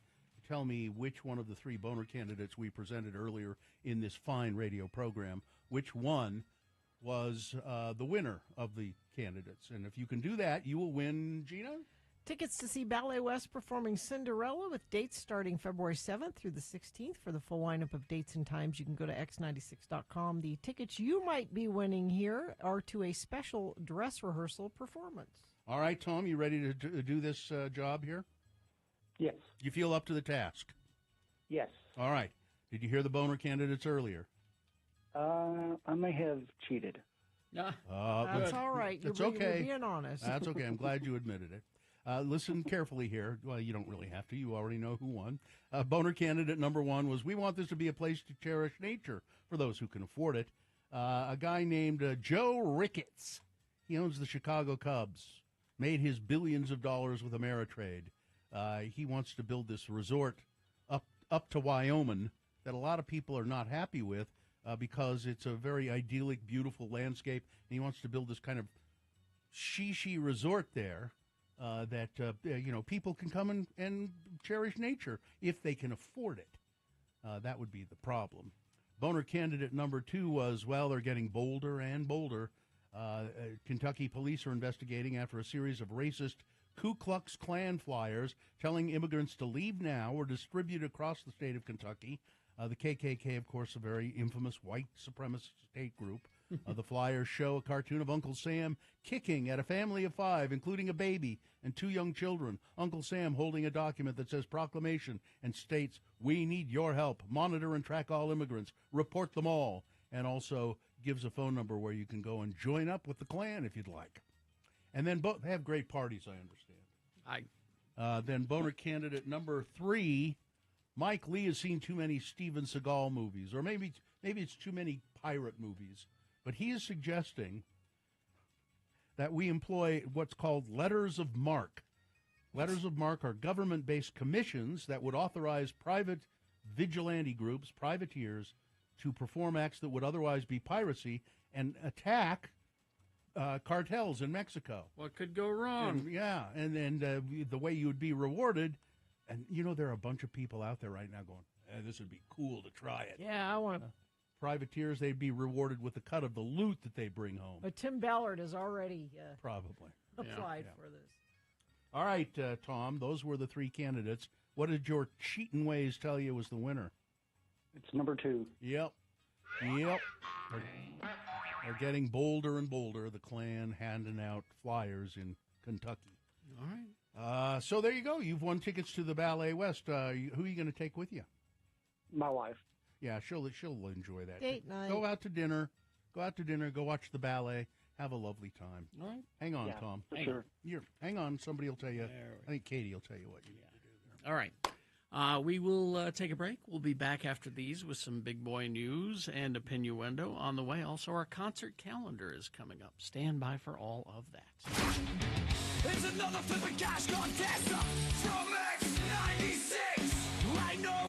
tell me which one of the three boner candidates we presented earlier in this fine radio program, which one was the winner of the candidates. And if you can do that, you will win, Gina? Tickets to see Ballet West performing Cinderella with dates starting February 7th through the 16th. For the full lineup of dates and times, you can go to x96.com. The tickets you might be winning here are to a special dress rehearsal performance. All right, Tom, you ready to do this job here? Yes. You feel up to the task? Yes. All right. Did you hear the boner candidates earlier? I may have cheated. No. That's all right. It's You're okay. being honest. That's okay. I'm glad you admitted it. Listen carefully here. Well, you don't really have to. You already know who won. Boner candidate number one was, we want this to be a place to cherish nature for those who can afford it. A guy named Joe Ricketts. He owns the Chicago Cubs. Made his billions of dollars with Ameritrade. He wants to build this resort up to Wyoming that a lot of people are not happy with because it's a very idyllic, beautiful landscape. And he wants to build this kind of shishi resort there. That people can come and cherish nature if they can afford it. That would be the problem. Boner candidate number two was, well, they're getting bolder and bolder. Kentucky police are investigating after a series of racist Ku Klux Klan flyers telling immigrants to leave now or distribute across the state of Kentucky. The KKK, of course, a very infamous white supremacist state group. The flyers show a cartoon of Uncle Sam kicking at a family of 5, including a baby and 2 young children. Uncle Sam holding a document that says proclamation and states, "We need your help. Monitor and track all immigrants. Report them all." And also gives a phone number where you can go and join up with the Klan if you'd like. And then both have great parties, I understand. Then boner candidate number 3, Mike Lee has seen too many Steven Seagal movies, or maybe it's too many pirate movies. But he is suggesting that we employ what's called letters of marque. Letters of marque are government-based commissions that would authorize private vigilante groups, privateers, to perform acts that would otherwise be piracy and attack cartels in Mexico. What could go wrong? And the way you would be rewarded, and there are a bunch of people out there right now going, this would be cool to try it. Yeah, I want to. Privateers, they'd be rewarded with a cut of the loot that they bring home. But Tim Ballard has already probably applied for this. All right, Tom, those were the 3 candidates. What did your cheating ways tell you was the winner? It's number 2. Yep. They're getting bolder and bolder, the Klan handing out flyers in Kentucky. All right. So there you go. You've won tickets to the Ballet West. Who are you going to take with you? My wife. Yeah, she'll enjoy that. Date night. Go out to dinner. Go watch the ballet. Have a lovely time. All right. Hang on, Tom. For sure. Hang on. Somebody will tell you. I think Katie will tell you what you need to do there. All right. We will take a break. We'll be back after these with some big boy news and a Pinuendo on the way. Also, our concert calendar is coming up. Stand by for all of that. It's another flipping cash contest from X96. I know.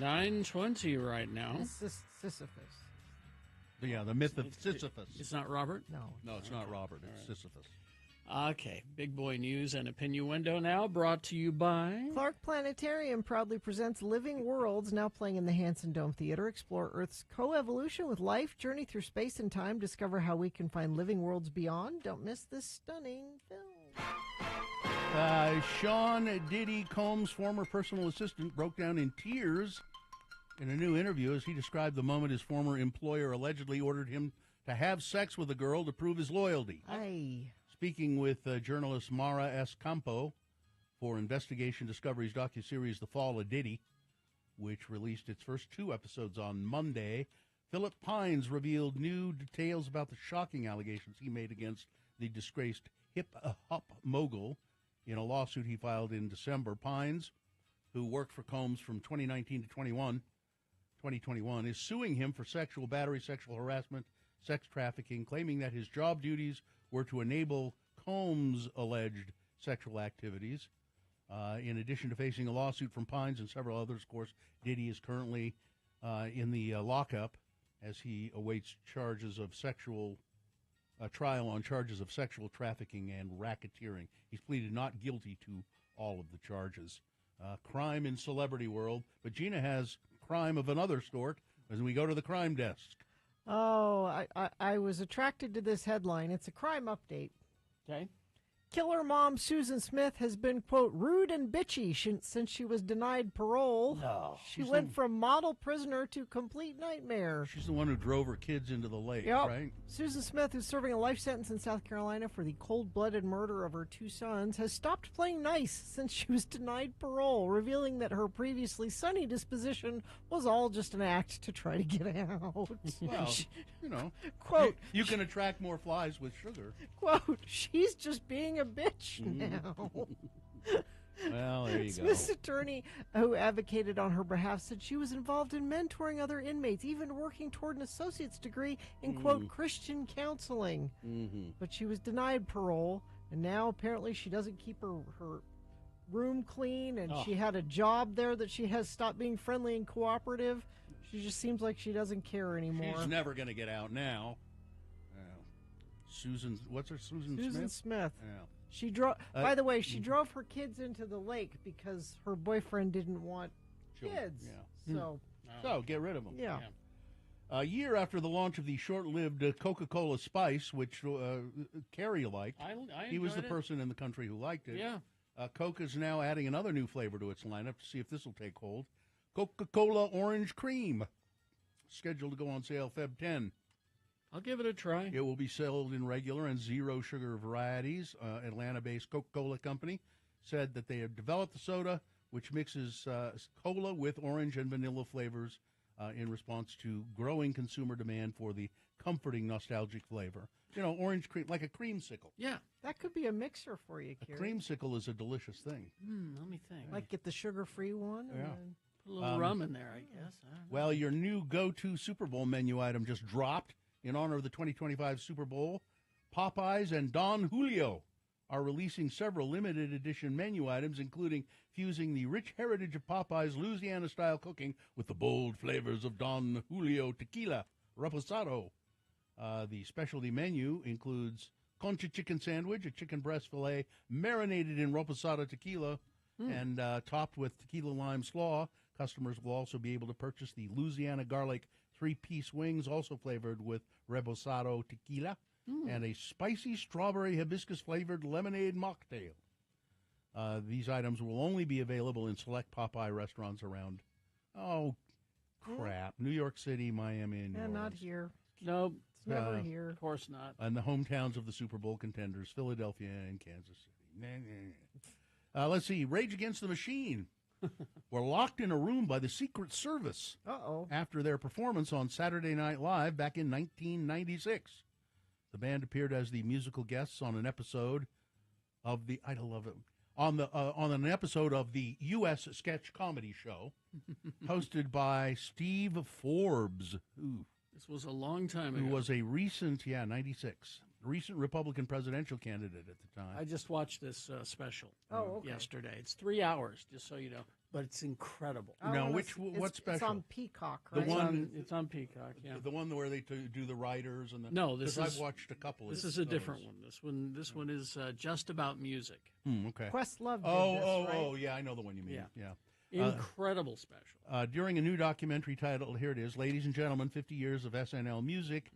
9:20 right now. Sisyphus. Yeah, the myth of Sisyphus. It's not Robert? No, it's not Robert. It's Sisyphus. Okay, big boy news and opinionuendo now, brought to you by Clark Planetarium proudly presents Living Worlds, now playing in the Hanson Dome Theater. Explore Earth's coevolution with life, journey through space and time, discover how we can find living worlds beyond. Don't miss this stunning film. Sean Diddy Combs' former personal assistant broke down in tears in a new interview as he described the moment his former employer allegedly ordered him to have sex with a girl to prove his loyalty. Aye. Speaking with journalist Mara S. Campo for Investigation Discovery's docuseries The Fall of Diddy, which released its first 2 episodes on Monday, Philip Pines revealed new details about the shocking allegations he made against the disgraced hip-hop mogul in a lawsuit he filed in December. Pines, who worked for Combs from 2019 to 2021, is suing him for sexual battery, sexual harassment, sex trafficking, claiming that his job duties were to enable Combs' alleged sexual activities. In addition to facing a lawsuit from Pines and several others, of course, Diddy is currently in the lockup as he awaits charges of trial on charges of sexual trafficking and racketeering. He's pleaded not guilty to all of the charges. Crime in celebrity world, but Gina has crime of another sort as we go to the crime desk. Oh, I was attracted to this headline. It's a crime update. Okay. Killer mom Susan Smith has been, quote, rude and bitchy since she was denied parole. No. She went from model prisoner to complete nightmare. She's the one who drove her kids into the lake, Yep. right? Susan Smith, who's serving a life sentence in South Carolina for the cold-blooded murder of her 2 sons, has stopped playing nice since she was denied parole, revealing that her previously sunny disposition was all just an act to try to get out. Well, you know, quote, you can attract more flies with sugar. quote, she's just being a bitch now. Well, there you go. Smith's attorney, who advocated on her behalf, said she was involved in mentoring other inmates, even working toward an associate's degree in, quote, Christian counseling. But she was denied parole, and now apparently she doesn't keep her room clean, and she had a job there that she has stopped being friendly and cooperative. She just seems like she doesn't care anymore. She's never going to get out now. Susan, what's her Susan Smith. Yeah. She drove. By the way, she drove her kids into the lake because her boyfriend didn't want kids. Yeah. So get rid of them. Yeah. A year after the launch of the short-lived Coca-Cola Spice, which Kerry liked, he was the enjoyed it. person in the country who liked it. Yeah. Coke is now adding another new flavor to its lineup to see if this will take hold. Coca-Cola Orange Cream, scheduled to go on sale Feb 10. I'll give it a try. It will be sold in regular and zero sugar varieties. Atlanta-based Coca-Cola Company said that they have developed the soda, which mixes cola with orange and vanilla flavors in response to growing consumer demand for the comforting, nostalgic flavor. You know, orange cream, like a creamsicle. Yeah. That could be a mixer for you, A Kerry. creamsicle is a delicious thing. Let me think. Like get the sugar-free one. And Yeah. then... Put a little rum in there, I guess. I don't know. Well, your new go-to Super Bowl menu item just dropped in honor of the 2025 Super Bowl. Popeyes and Don Julio are releasing several limited edition menu items, including fusing the rich heritage of Popeyes' Louisiana-style cooking with the bold flavors of Don Julio tequila, reposado. The specialty menu includes concha chicken sandwich, a chicken breast fillet marinated in reposado tequila and topped with tequila lime slaw. Customers will also be able to purchase the Louisiana garlic 3-piece wings, also flavored with reposado tequila, and a spicy strawberry hibiscus-flavored lemonade mocktail. These items will only be available in select Popeye restaurants around, New York City, Miami, and New Yeah, Orleans. not here. Nope. It's never here. Of course not. And the hometowns of the Super Bowl contenders, Philadelphia and Kansas City. Let's see. Rage Against the Machine were locked in a room by the Secret Service after their performance on Saturday Night Live back in 1996. The band appeared as the musical guests on an episode of the on an episode of the U.S. sketch comedy show hosted by Steve Forbes. This was a long time ago. Who was a recent 96 Republican presidential candidate at the time. I just watched this special okay. yesterday. It's 3 hours, just so you know. but it's incredible. Now, wanna which s- what's it's- special? It's on Peacock, The right? one, It's on Peacock. Yeah. the one where they do the writers and the. No, this 'cause is. I've watched a couple. This of is a those. different one. This one is just about music. Okay. Questlove did Oh, this, right? yeah, I know the one you mean. Yeah. Incredible special. During a new documentary titled, here it is, Ladies and Gentlemen, 50 Years of SNL Music,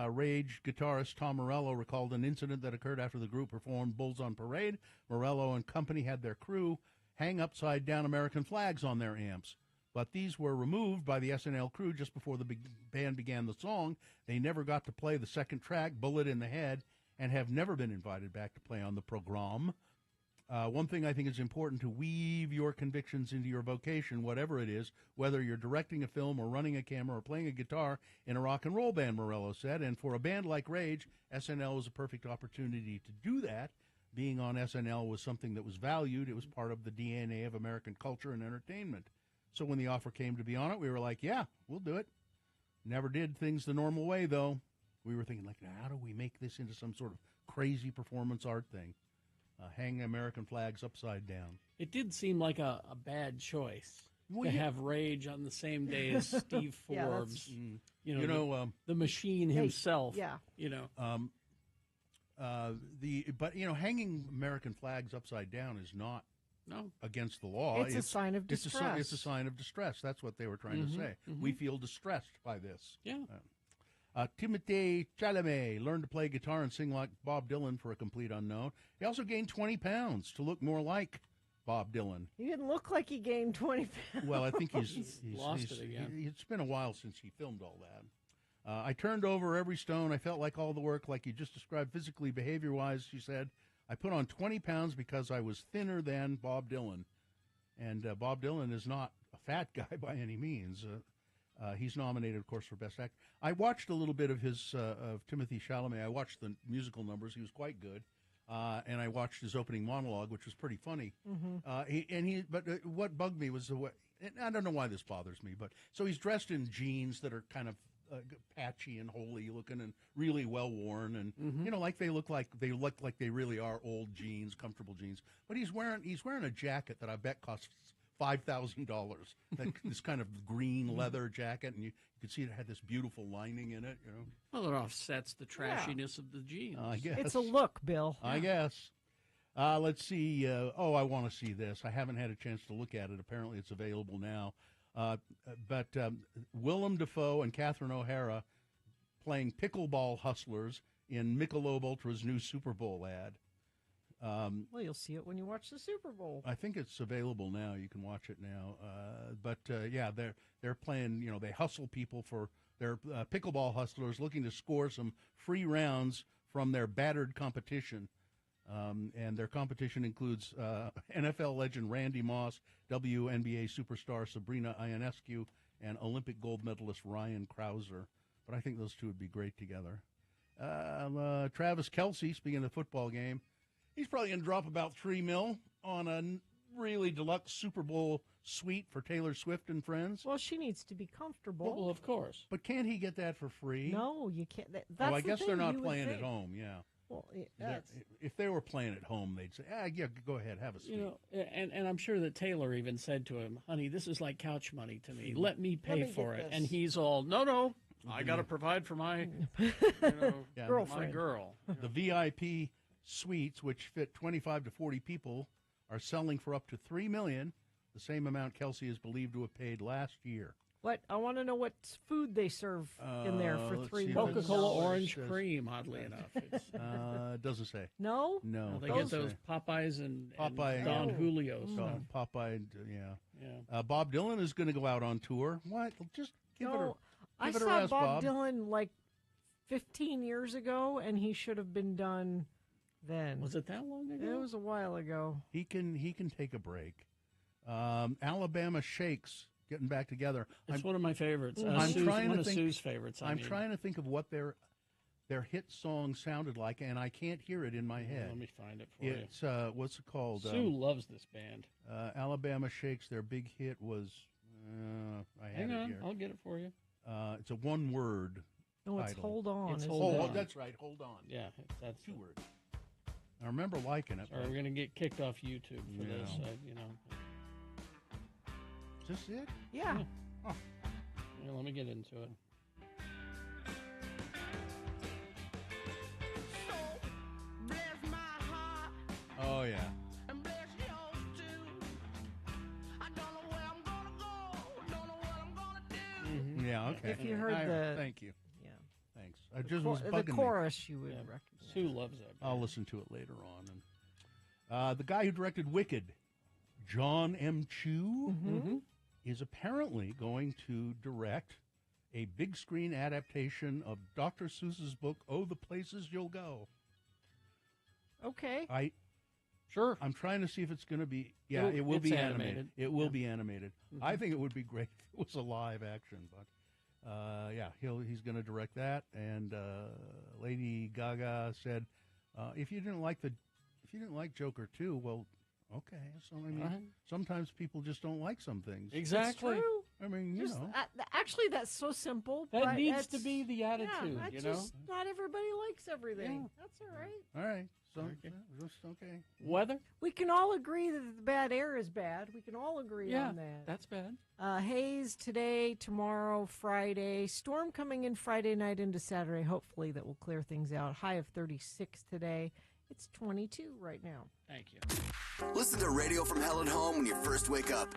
Rage guitarist Tom Morello recalled an incident that occurred after the group performed Bulls on Parade. Morello and company had their crew hang upside-down American flags on their amps. But these were removed by the SNL crew just before the band began the song. They never got to play the second track, Bullet in the Head, and have never been invited back to play on the program. One thing I think is important to weave your convictions into your vocation, whatever it is, whether you're directing a film or running a camera or playing a guitar in a rock and roll band, Morello said. And for a band like Rage, SNL was a perfect opportunity to do that. Being on SNL was something that was valued. It was part of the DNA of American culture and entertainment. So when the offer came to be on it, we were like, yeah, we'll do it. Never did things the normal way, though. We were thinking, like, how do we make this into some sort of crazy performance art thing? Hang American flags upside down. It did seem like a bad choice Well, to yeah. have Rage on the same day as Steve Yeah, that's- Forbes. The machine himself. Yeah. But hanging American flags upside down is not No. against the law. It's a sign of It's distress. a sign of distress. That's what they were trying to say. We feel distressed by this. Yeah. Timothée Chalamet learned to play guitar and sing like Bob Dylan for a complete unknown. He also gained 20 pounds to look more like Bob Dylan. He didn't look like he gained 20 pounds. Well, I think he's Lost it again. It's been a while since he filmed all that. I turned over every stone. I felt like all the work, like you just described, physically, behavior-wise, she said. I put on 20 pounds because I was thinner than Bob Dylan. And Bob Dylan is not a fat guy by any means. He's nominated, of course, for Best Actor. I watched a little bit of his of Timothée Chalamet. I watched the musical numbers. He was quite good. And I watched his opening monologue, which was pretty funny. But what bugged me was the way, and I don't know why this bothers me, but so he's dressed in jeans that are kind of patchy and holey looking and really well worn, and like they look like they really are old jeans, comfortable jeans. But he's wearing a jacket that I bet costs $5,000. This kind of green leather jacket, and you could see it had this beautiful lining in it. Well, it offsets the trashiness of the jeans. I guess It's a look, Bill. I guess. Let's see. I want to see this. I haven't had a chance to look at it. Apparently, it's available now. But Willem Dafoe and Catherine O'Hara playing pickleball hustlers in Michelob Ultra's new Super Bowl ad. Well, you'll see it when you watch the Super Bowl. I think it's available now. You can watch it now. They're playing. They hustle people for their pickleball hustlers looking to score some free rounds from their battered competition. And their competition includes NFL legend Randy Moss, WNBA superstar Sabrina Ionescu, and Olympic gold medalist Ryan Krauser. But I think those two would be great together. Travis Kelce, speaking of the football game, he's probably going to drop about $3 million on a really deluxe Super Bowl suite for Taylor Swift and friends. Well, she needs to be comfortable. Well, of course. But can't he get that for free? No, you can't. That's I the guess thing, they're not you would playing at think. home, yeah. Well, If they were playing at home, they'd say, yeah, go ahead, have a seat. And I'm sure that Taylor even said to him, honey, this is like couch money to me. Let me pay for it. And he's all, no, I got to provide for my girlfriend. my girl. The VIP suites, which fit 25 to 40 people, are selling for up to $3 million, the same amount Kelsey is believed to have paid last year. What I want to know what food they serve in there for let's $3 see. million. Coca-Cola orange cream, oddly enough. It's, It doesn't say. No? No. they get those Popeyes and Don Julio's. Popeye, yeah. Bob Dylan is going to go out on tour. What? Just give it a I give it a saw rest, Bob Dylan like 15 years ago, and he should have been done then. Was it that long ago? It was a while ago. He can take a break. Alabama Shakes getting back together. It's one of my favorites. I'm trying to think. Sue's favorites. I'm trying to think of what their hit song sounded like, and I can't hear it in my head. Let me find it for you. It's what's it called? Sue loves this band. Alabama Shakes. Their big hit was. Hang on, I'll get it for you. It's a one-word. No, it's title. Hold On. It's isn't Hold it? On. That's right. Hold on. Yeah, that's 2 words. I remember liking it. Sorry, we're going to get kicked off YouTube for this. this it? Yeah. Oh. Yeah, let me get into it. Oh, yeah. Mm-hmm. Yeah, okay. If you heard the... Thank you. Yeah. Thanks. I just was bugging the me. chorus you would Yeah. recognize. Sue loves that. I'll listen to it later on. And the guy who directed Wicked, John M. Chu, is apparently going to direct a big screen adaptation of Dr. Seuss's book, Oh, the Places You'll Go. Okay. Sure. I'm trying to see if it's going to be. Yeah, it will it's be animated. animated. It will be animated. Mhm. I think it would be great if it was a live action, but yeah, he's going to direct that. And Lady Gaga said, if you didn't like Joker 2, well, okay. So I mean, Right. sometimes people just don't like some things. Exactly. It's true. I mean, you Just, know. actually, that's so simple. That but needs to it's- be the attitude, Yeah, you that's know? just not everybody likes everything. Yeah. That's all right. All right. So just okay. Weather? We can all agree that the bad air is bad. We can all agree Yeah, on that. that's bad. Haze today, tomorrow, Friday. Storm coming in Friday night into Saturday. Hopefully that will clear things out. High of 36 today. It's 22 right now. Thank you. Listen to Radio from Hell at Home when you first wake up.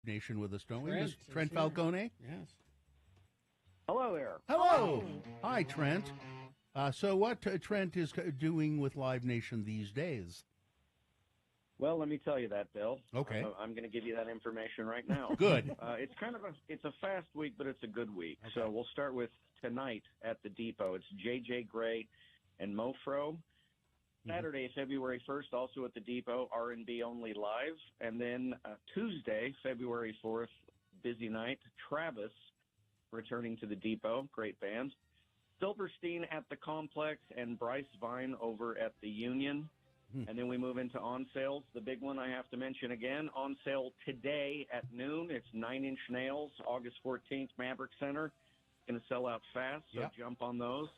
Nation with us, don't we? Trent Miss is Trent here. Falcone? Yes. Hello there. Hello. Hi, Trent. So what Trent is doing with Live Nation these days? Well, let me tell you that, Bill. Okay. I'm going to give you that information right now. Good. It's kind of it's a fast week, but it's a good week. So we'll start with tonight at the Depot. It's J.J. Gray and Mofro. Saturday, February 1st, also at the Depot, R&B Only Live. And then Tuesday, February 4th, busy night, Travis returning to the Depot. Great band. Silverstein at the Complex and Bryce Vine over at the Union. And then we move into on sales. The big one I have to mention again, on sale today at noon. It's 9 Inch Nails, August 14th, Maverick Center. Going to sell out fast, so jump on those.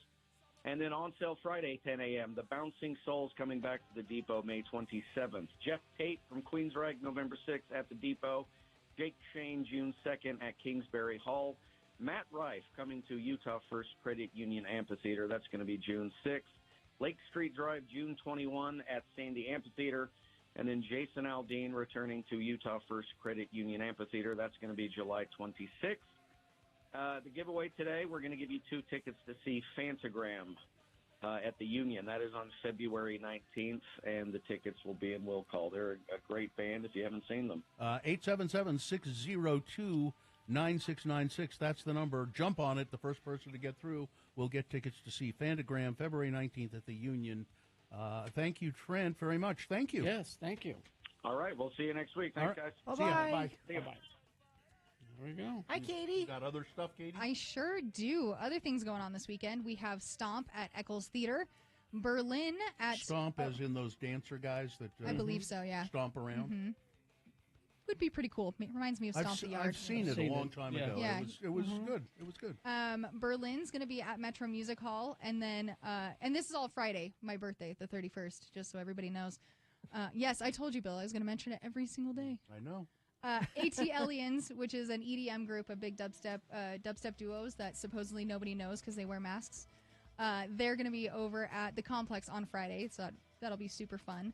And then on sale Friday, 10 a.m., The Bouncing Souls coming back to the Depot May 27th. Jeff Tate from Queensryche, November 6th at the Depot. Jake Shane, June 2nd at Kingsbury Hall. Matt Rife coming to Utah First Credit Union Amphitheater. That's going to be June 6th. Lake Street Drive, June 21 at Sandy Amphitheater. And then Jason Aldean returning to Utah First Credit Union Amphitheater. That's going to be July 26th. The giveaway today, we're going to give you 2 tickets to see Fantagram at the Union. That is on February 19th, and the tickets will be in Will Call. They're a great band if you haven't seen them. 877-602-9696. That's the number. Jump on it. The first person to get through will get tickets to see Fantagram February 19th at the Union. Thank you, Trent, very much. Thank you. Yes, thank you. All right, we'll see you next week. Thanks, guys. See ya. Bye. See ya. Bye-bye. There we go. Hi, Katie. Got other stuff, Katie? I sure do. Other things going on this weekend. We have Stomp at Eccles Theater, Berlin at Stomp, as in those dancer guys that I believe so. Yeah. stomp around. Mhm. Would be pretty cool. It reminds me of Stomp the Yard. I've seen it a long time ago. Yeah. It was good. It was good. Berlin's going to be at Metro Music Hall, and then and this is all Friday, my birthday, the 31st, just so everybody knows. Yes, I told you, Bill. I was going to mention it every single day. I know. AT Aliens, which is an EDM group of big dubstep duos that supposedly nobody knows because they wear masks. They're going to be over at the Complex on Friday, so that'll be super fun.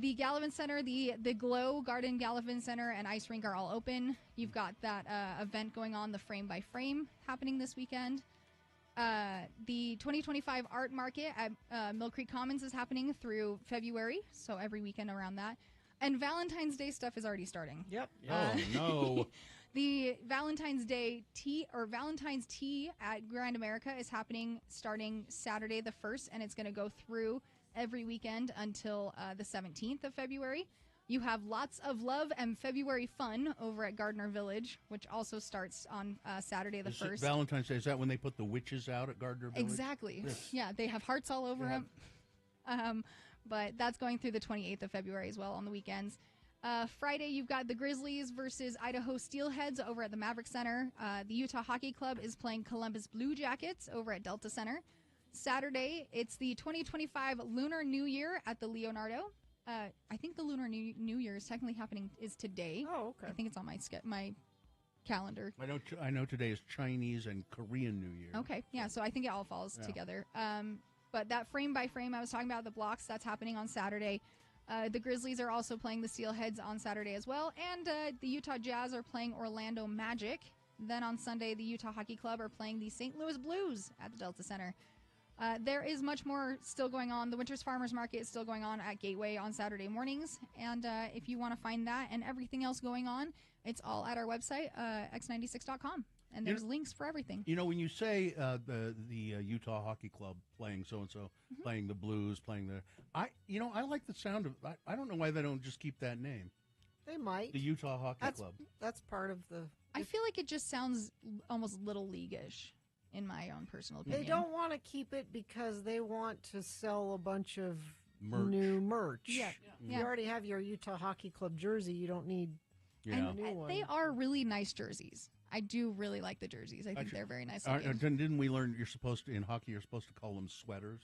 The Gallivan Center, the Glow Garden Gallivan Center and Ice Rink are all open. You've got that event going on, the Frame by Frame, happening this weekend. The 2025 Art Market at Mill Creek Commons is happening through February, so every weekend around that. And Valentine's Day stuff is already starting. Yep. Oh, no. The Valentine's Day tea or Valentine's Tea at Grand America is happening starting Saturday the 1st, and it's going to go through every weekend until the 17th of February. You have lots of love and February fun over at Gardner Village, which also starts on Saturday the 1st. Valentine's Day, is that when they put the witches out at Gardner Village? Exactly. Yes. Yeah, they have hearts all over them. But that's going through the 28th of February as well on the weekends. Friday, you've got the Grizzlies versus Idaho Steelheads over at the Maverick Center. The Utah Hockey Club is playing Columbus Blue Jackets over at Delta Center. Saturday, it's the 2025 Lunar New Year at the Leonardo. I think the Lunar New Year is technically happening is today. Oh, okay. I think it's on my calendar. I know today is Chinese and Korean New Year. Okay, yeah, so I think it all falls together. But that frame by frame I was talking about, the blocks, that's happening on Saturday. The Grizzlies are also playing the Steelheads on Saturday as well. And the Utah Jazz are playing Orlando Magic. Then on Sunday, the Utah Hockey Club are playing the St. Louis Blues at the Delta Center. There is much more still going on. The Winters Farmers Market is still going on at Gateway on Saturday mornings. And if you want to find that and everything else going on, it's all at our website, x96.com. And there's links for everything. You know, when you say the Utah Hockey Club playing so-and-so, playing the Blues, playing the... I like the sound of... I don't know why they don't just keep that name. They might. The Utah Hockey Club. That's part of the... I feel like it just sounds almost Little League-ish, in my own personal opinion. They don't want to keep it because they want to sell a bunch of new merch. Yeah. You already have your Utah Hockey Club jersey. You don't need a new one. They are really nice jerseys. I do really like the jerseys. I think they're very nice. Didn't we learn in hockey you're supposed to call them sweaters?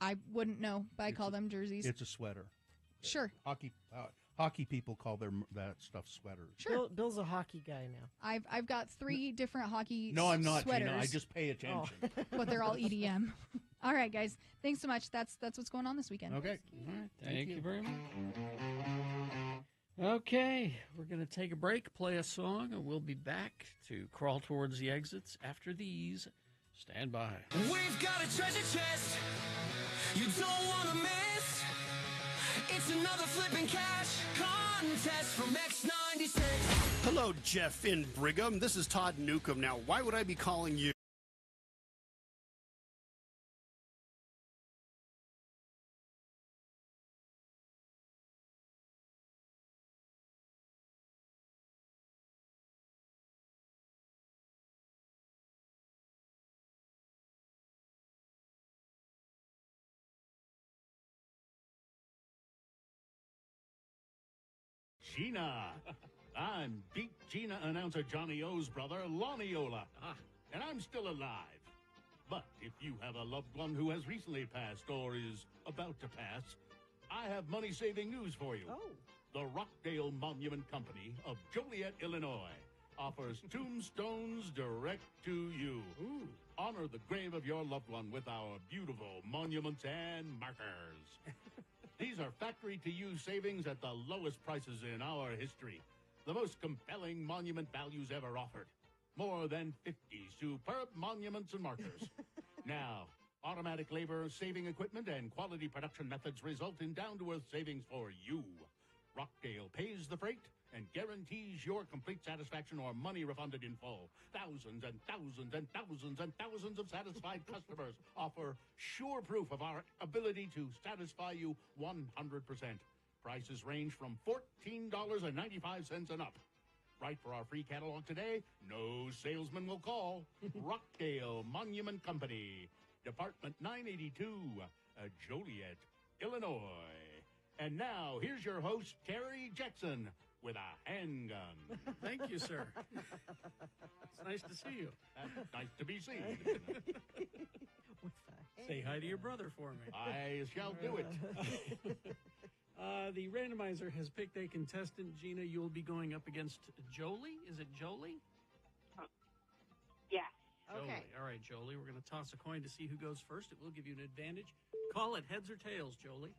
I wouldn't know, but I call them jerseys. It's a sweater. Sure. Hockey people call that stuff sweaters. Sure. Bill's a hockey guy now. I've got 3 different hockey No, I'm not, sweaters. Gina. I just pay attention. But they're all EDM. All right, guys. Thanks so much. That's what's going on this weekend. Okay. All right. Thank you very much. Okay, we're going to take a break, play a song, and we'll be back to crawl towards the exits after these. Stand by. We've got a treasure chest you don't want to miss. It's another flipping cash contest from X96. Hello, Jeff in Brigham. This is Todd Newcomb. Now, why would I be calling you? Gina. I'm Beat Gina announcer Johnny O's brother, Lonnie Ola. And I'm still alive. But if you have a loved one who has recently passed or is about to pass, I have money-saving news for you. The Rockdale Monument Company of Joliet, Illinois, offers tombstones direct to you. Honor the grave of your loved one with our beautiful monuments and markers. These are factory-to-use savings at the lowest prices in our history. The most compelling monument values ever offered. More than 50 superb monuments and markers. Now, automatic labor, saving equipment, and quality production methods result in down-to-earth savings for you. Rockdale pays the freight and guarantees your complete satisfaction or money refunded in full. Thousands and thousands and thousands and thousands of satisfied customers offer sure proof of our ability to satisfy you 100%. Prices range from $14.95 and up. Write for our free catalog today. No salesman will call. Rockdale Monument Company, Department 982, Joliet, Illinois. And now, here's your host, Terry Jackson, with a handgun. Thank you, sir. It's nice to see you. Nice to be seen. Say hi to your brother for me. I shall do it. The randomizer has picked a contestant. Gina, you'll be going up against Jolie. Is it Jolie? Yes. Jolie. All right, Jolie. We're going to toss a coin to see who goes first. It will give you an advantage. Call it heads or tails, Jolie.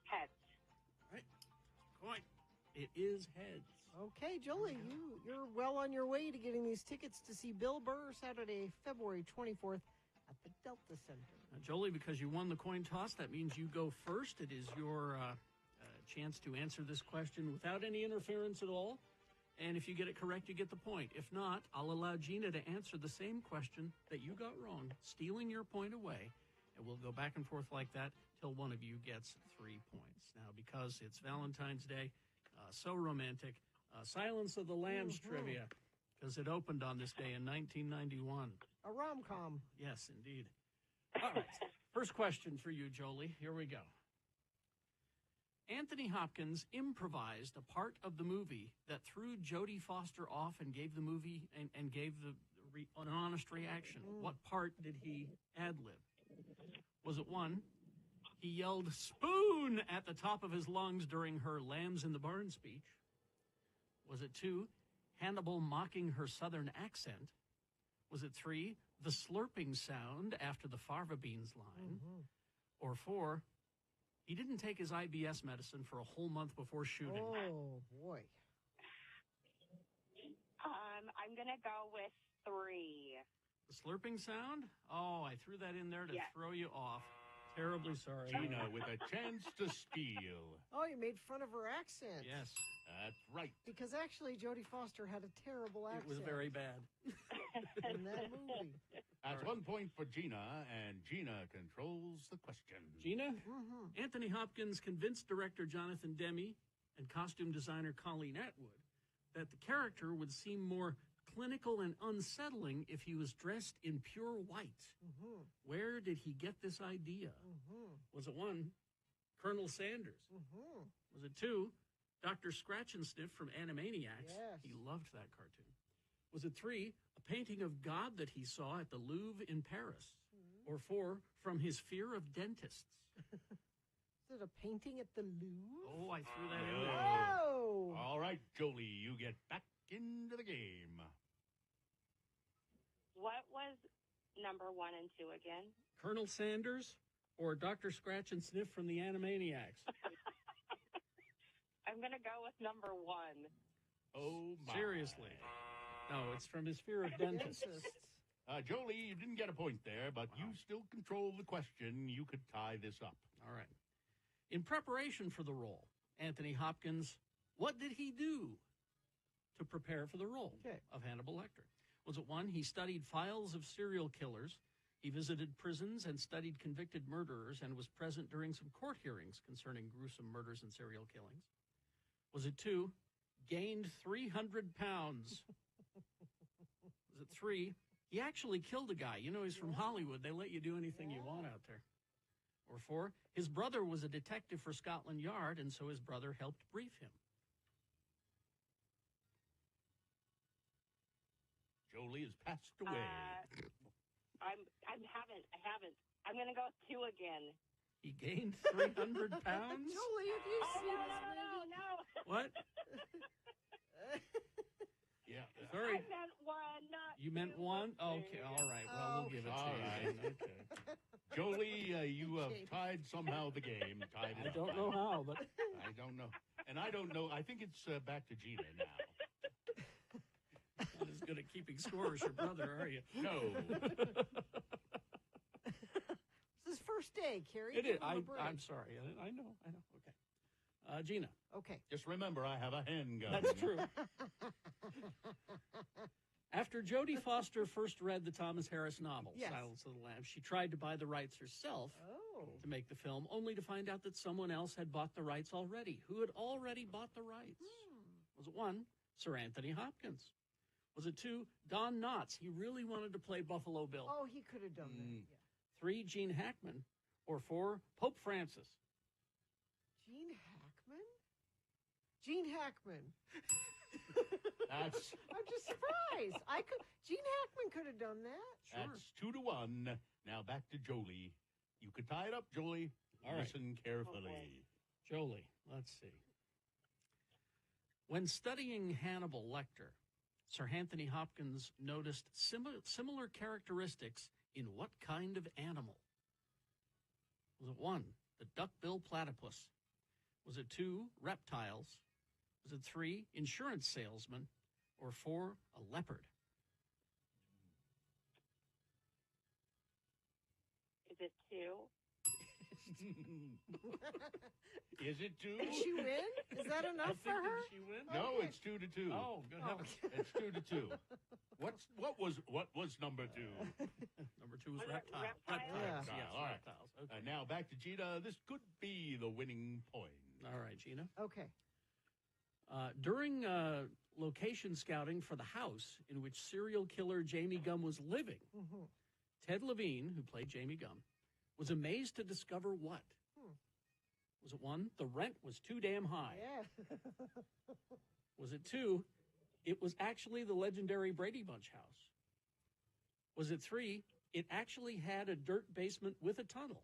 Heads. All right. Coin. It is heads. Okay, Jolie, you're well on your way to getting these tickets to see Bill Burr Saturday, February 24th at the Delta Center. Now, Jolie, because you won the coin toss, that means you go first. It is your chance to answer this question without any interference at all. And if you get it correct, you get the point. If not, I'll allow Gina to answer the same question that you got wrong, stealing your point away. And we'll go back and forth like that till one of you gets 3 points. Now, because it's Valentine's Day, so romantic, Silence of the Lambs trivia, because it opened on this day in 1991. A rom-com. Yes, indeed. All right. First question for you, Jolie. Here we go. Anthony Hopkins improvised a part of the movie that threw Jodie Foster off and gave the movie and gave an honest reaction. What part did he ad-lib? Was it 1, he yelled "spoon" at the top of his lungs during her Lambs in the Barn speech? Was it 2, Hannibal mocking her southern accent? Was it 3, the slurping sound after the fava beans line? Or 4, he didn't take his IBS medicine for a whole month before shooting? Oh, boy. I'm going to go with 3. The slurping sound? Oh, I threw that in there to throw you off. Terribly sorry. Gina with a chance to steal. Oh, you made fun of her accent. Yes. That's right. Because actually, Jodie Foster had a terrible accent. It was very bad. In that movie. That's 1 point for Gina, and Gina controls the question. Gina? Anthony Hopkins convinced director Jonathan Demme and costume designer Colleen Atwood that the character would seem more clinical and unsettling if he was dressed in pure white. Where did he get this idea? Was it 1, Colonel Sanders? Was it 2, Dr. Scratch and Sniff from Animaniacs? Yes. He loved that cartoon. Was it 3, a painting of God that he saw at the Louvre in Paris? Or 4, from his fear of dentists? Is it a painting at the Louvre? Oh, I threw that in there. Oh! All right, Jolie, you get back into the game. What was number 1 and 2 again? Colonel Sanders or Dr. Scratch and Sniff from the Animaniacs? I'm going to go with number 1. Oh, my. Seriously. No, it's from his fear of dentists. Jolie, you didn't get a point there, but you still control the question. You could tie this up. All right. In preparation for the role, Anthony Hopkins, what did he do to prepare for the role of Hannibal Lecter? Was it 1, he studied files of serial killers, he visited prisons and studied convicted murderers and was present during some court hearings concerning gruesome murders and serial killings? Was it 2, gained 300 pounds? Was it 3, he actually killed a guy? You know, he's from Hollywood. They let you do anything you want out there. Or 4, his brother was a detective for Scotland Yard, and so his brother helped brief him. Jolie has passed away. I haven't. I'm going to go with 2 again. He gained 300 pounds? Jolie, have you seen this movie? No. What? Yeah. Sorry. I meant 1, not You meant 1? Okay, all right. Well, we'll give it All to you. right. Okay. Jolie, you have tied somehow the game. Tied it I up. don't know how, but I don't know. And I don't know. I think it's back to Gina now. not as good at keeping score as your brother, are you? No. It's his first day, Carrie. It is. Give him a break. I'm sorry. I know. Okay. Gina. Okay. Just remember, I have a handgun. That's true. After Jodie Foster first read the Thomas Harris novel, Yes. Silence of the Lambs, she tried to buy the rights herself to make the film, only to find out that someone else had bought the rights already. Who had already bought the rights? Was it 1, Sir Anthony Hopkins? Was it 2, Don Knotts? He really wanted to play Buffalo Bill. Oh, he could have done that. Yeah. 3, Gene Hackman. Or 4, Pope Francis. Gene Hackman? Gene Hackman. That's I'm just surprised. Gene Hackman could have done that. That's 2-1. Now back to Jolie. You could tie it up, Jolie. All right. Listen carefully. Jolie, let's see. When studying Hannibal Lecter, Sir Anthony Hopkins noticed similar characteristics in what kind of animal? Was it 1, the duck-bill platypus? Was it 2, reptiles? Was it 3, insurance salesman? Or 4, a leopard? Is it 2? Is it 2? Did she win? Is that enough for her? Did she win? No, Okay. it's 2-2. Oh, good heavens. It's 2-2. What was number 2? Number 2 was Was it reptile. reptile? Reptiles. Yeah. Yes, All right. reptiles. Okay. Now back to Gina. This could be the winning point. All right, Gina. Okay. During location scouting for the house in which serial killer Jamie Gumb was living, Mhm. Ted Levine, who played Jamie Gumb, was amazed to discover what? Was it 1, the rent was too damn high? Yeah. Was it 2, it was actually the legendary Brady Bunch house? Was it 3, it actually had a dirt basement with a tunnel?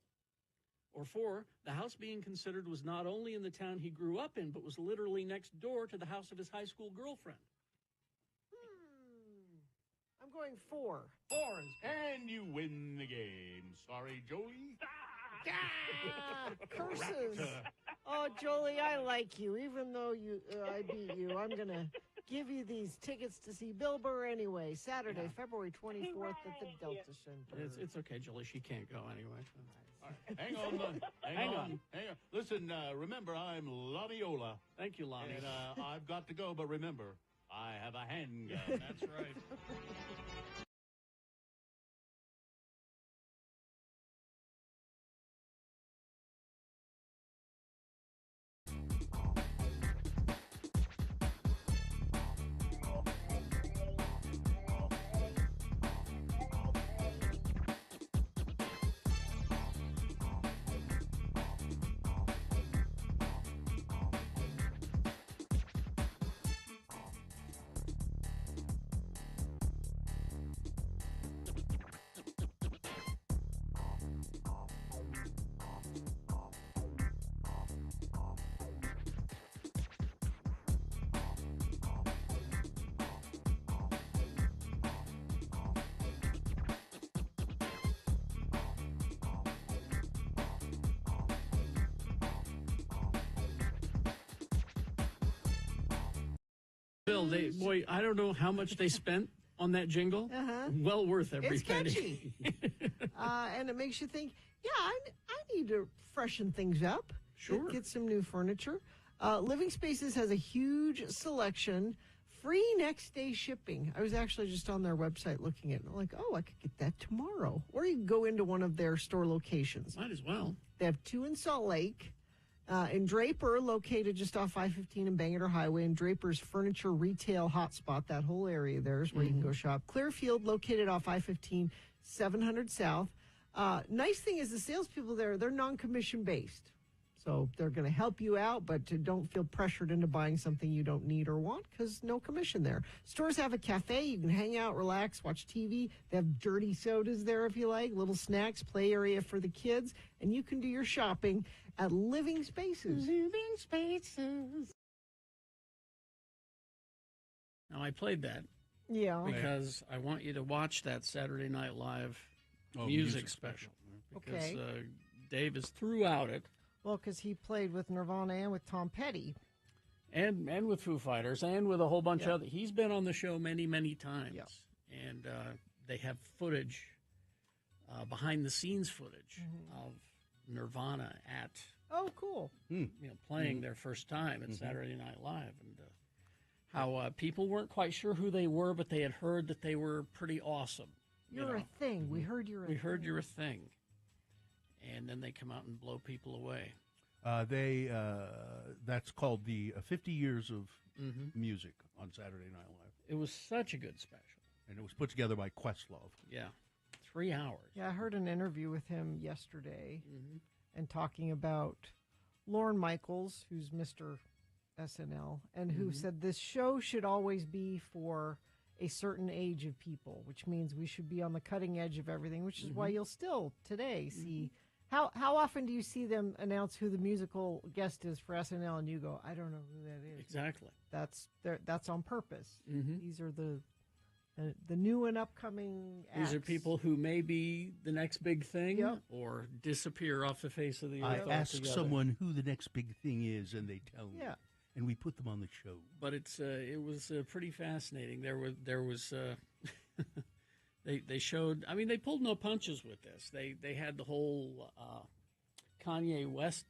Or 4, the house being considered was not only in the town he grew up in, but was literally next door to the house of his high school girlfriend? I'm going 4. 4 is And you win the game. Sorry, Jolie. Ah, curses. Oh, Jolie, I like you. Even though I beat you, I'm going to give you these tickets to see Bill Burr anyway. Saturday, February 24th at the Delta Center. It's okay, Julie. She can't go anyway. All right. Hang on. Hang on. Listen, remember, I'm Lonnie Ola. Thank you, Lonnie. And I've got to go, but remember, I have a handgun. That's right. Bill, boy, I don't know how much they spent on that jingle. Well worth every It's penny. catchy. And it makes you think, yeah, I need to freshen things up. Sure. Get some new furniture. Living Spaces has a huge selection, free next day shipping. I was actually just on their website looking at it. I'm like, oh, I could get that tomorrow. Or you can go into one of their store locations. Might as well. They have 2 in Salt Lake. In Draper, located just off I-15 and Bangor Highway, and Draper's furniture retail hotspot, that whole area there is where you can go shop. Clearfield, located off I-15, 700 South. Nice thing is the salespeople there, they're non-commission based. So they're going to help you out, but don't feel pressured into buying something you don't need or want because no commission there. Stores have a cafe. You can hang out, relax, watch TV. They have dirty sodas there if you like, little snacks, play area for the kids, and you can do your shopping at Living Spaces. Living Spaces. Now, I played that. Yeah. Because I want you to watch that Saturday Night Live music music special. special. Because Okay. Dave is throughout it. Well, because he played with Nirvana and with Tom Petty. And with Foo Fighters and with a whole bunch Yeah. of other. He's been on the show many, many times. And they have footage, behind the scenes footage of Nirvana at Oh, cool. playing their first time at Saturday Night Live, and how people weren't quite sure who they were, but they had heard that they were pretty awesome. You're a thing. We heard you're a We thing. heard you're a thing, and then they come out and blow people away. That's called the 50 Years of Mhm. Music on Saturday Night Live. It was such a good special. And it was put together by Questlove. Yeah, 3 hours. Yeah, I heard an interview with him yesterday Mm-hmm. and talking about Lorne Michaels, who's Mr. SNL, and who Mhm. said this show should always be for a certain age of people, which means we should be on the cutting edge of everything, which is why you'll still today see. How often do you see them announce who the musical guest is for SNL and you go, I don't know who that is. Exactly. That's on purpose. Mhm. These are the new and upcoming acts. These are people who may be the next big thing Yep. or disappear off the face of the I earth ask altogether. someone who the next big thing is, and they tell me. Yeah. And we put them on the show. But it was pretty fascinating. There was they showed. I mean, they pulled no punches with this. They had the whole Kanye West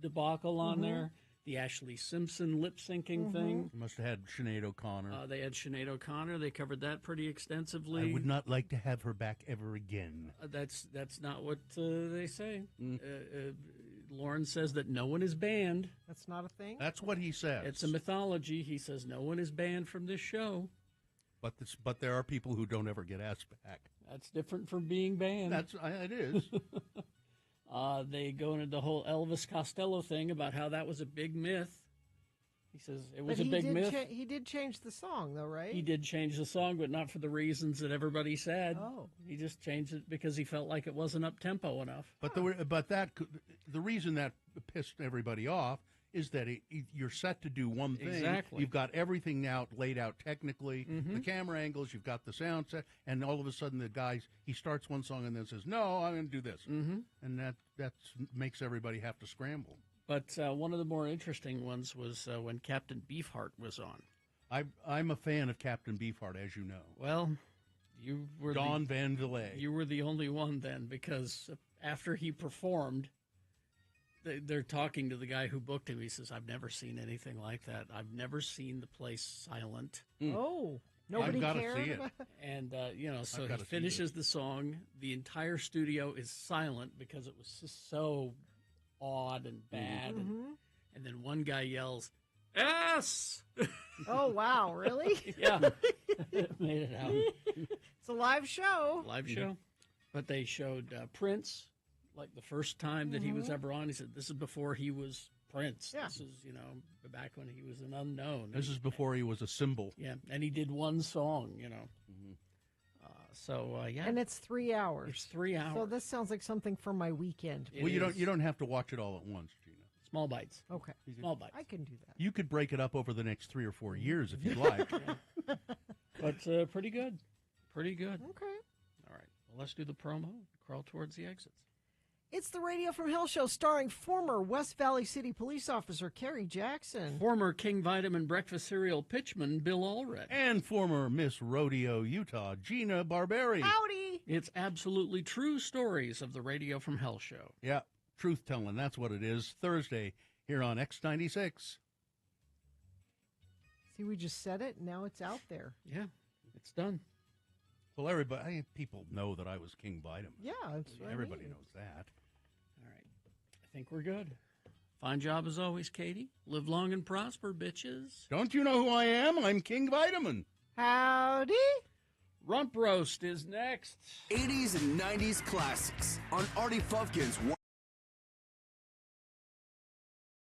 debacle on Mhm. there. The Ashley Simpson lip syncing thing. You must have had Sinead O'Connor. They had Sinead O'Connor. They covered that pretty extensively. I would not like to have her back ever again. That's not what they say. Lauren says that no one is banned. That's not a thing? That's what he says. It's a mythology. He says no one is banned from this show. But there are people who don't ever get asked back. That's different from being banned. It is. They go into the whole Elvis Costello thing about how that was a big myth. He says it was But a big myth. he did change the song, though, right? He did change the song, but not for the reasons that everybody said. Oh. He just changed it because he felt like it wasn't up tempo enough. But the reason that pissed everybody off is that you're set to do one thing. Exactly. You've got everything laid out technically, Mhm. the camera angles, you've got the sound set, and all of a sudden he starts one song and then says, "No, I'm going to do this," and that makes everybody have to scramble. But one of the more interesting ones was when Captain Beefheart was on. I'm a fan of Captain Beefheart, as you know. Well, you were Don Van Villay. You were the only one then, because after he performed, they're talking to the guy who booked him. He says, "I've never seen anything like that. I've never seen the place silent." Oh, nobody I've cared. gotta see it. And so I've he gotta see finishes the song. The entire studio is silent because it was just so odd and bad. And then one guy yells, "S!" Oh, wow, really? Yeah, made it out. It's a live show. Live show. But they showed Prince, like the first time that he was ever on. He said, "This is before he was Prince. Yeah. This is, back when he was an unknown." This is before he was a symbol. Yeah, and he did one song, yeah. And it's 3 hours. It's 3 hours. So this sounds like something for my weekend. Well, you don't have to watch it all at once, Gina. Small bites. Okay. Small bites. I can do that. You could break it up over the next 3 or 4 years if you'd like. But pretty good. Pretty good. Okay. All right. Well, let's do the promo. Crawl towards the exits. It's the Radio from Hell show starring former West Valley City police officer Kerry Jackson. Former King Vitamin breakfast cereal pitchman Bill Allred. And former Miss Rodeo Utah Gina Barberi. Howdy! It's absolutely true stories of the Radio from Hell show. Yeah, truth-telling, that's what it is. Thursday here on X96. See, we just said it, and now it's out there. Yeah, it's done. Well, people know that I was King Vitamin. Yeah, everybody knows that. All right, I think we're good. Fine job as always, Katie. Live long and prosper, bitches. Don't you know who I am? I'm King Vitamin. Howdy. Rump Roast is next. 80s and 90s classics on Artie Fufkin's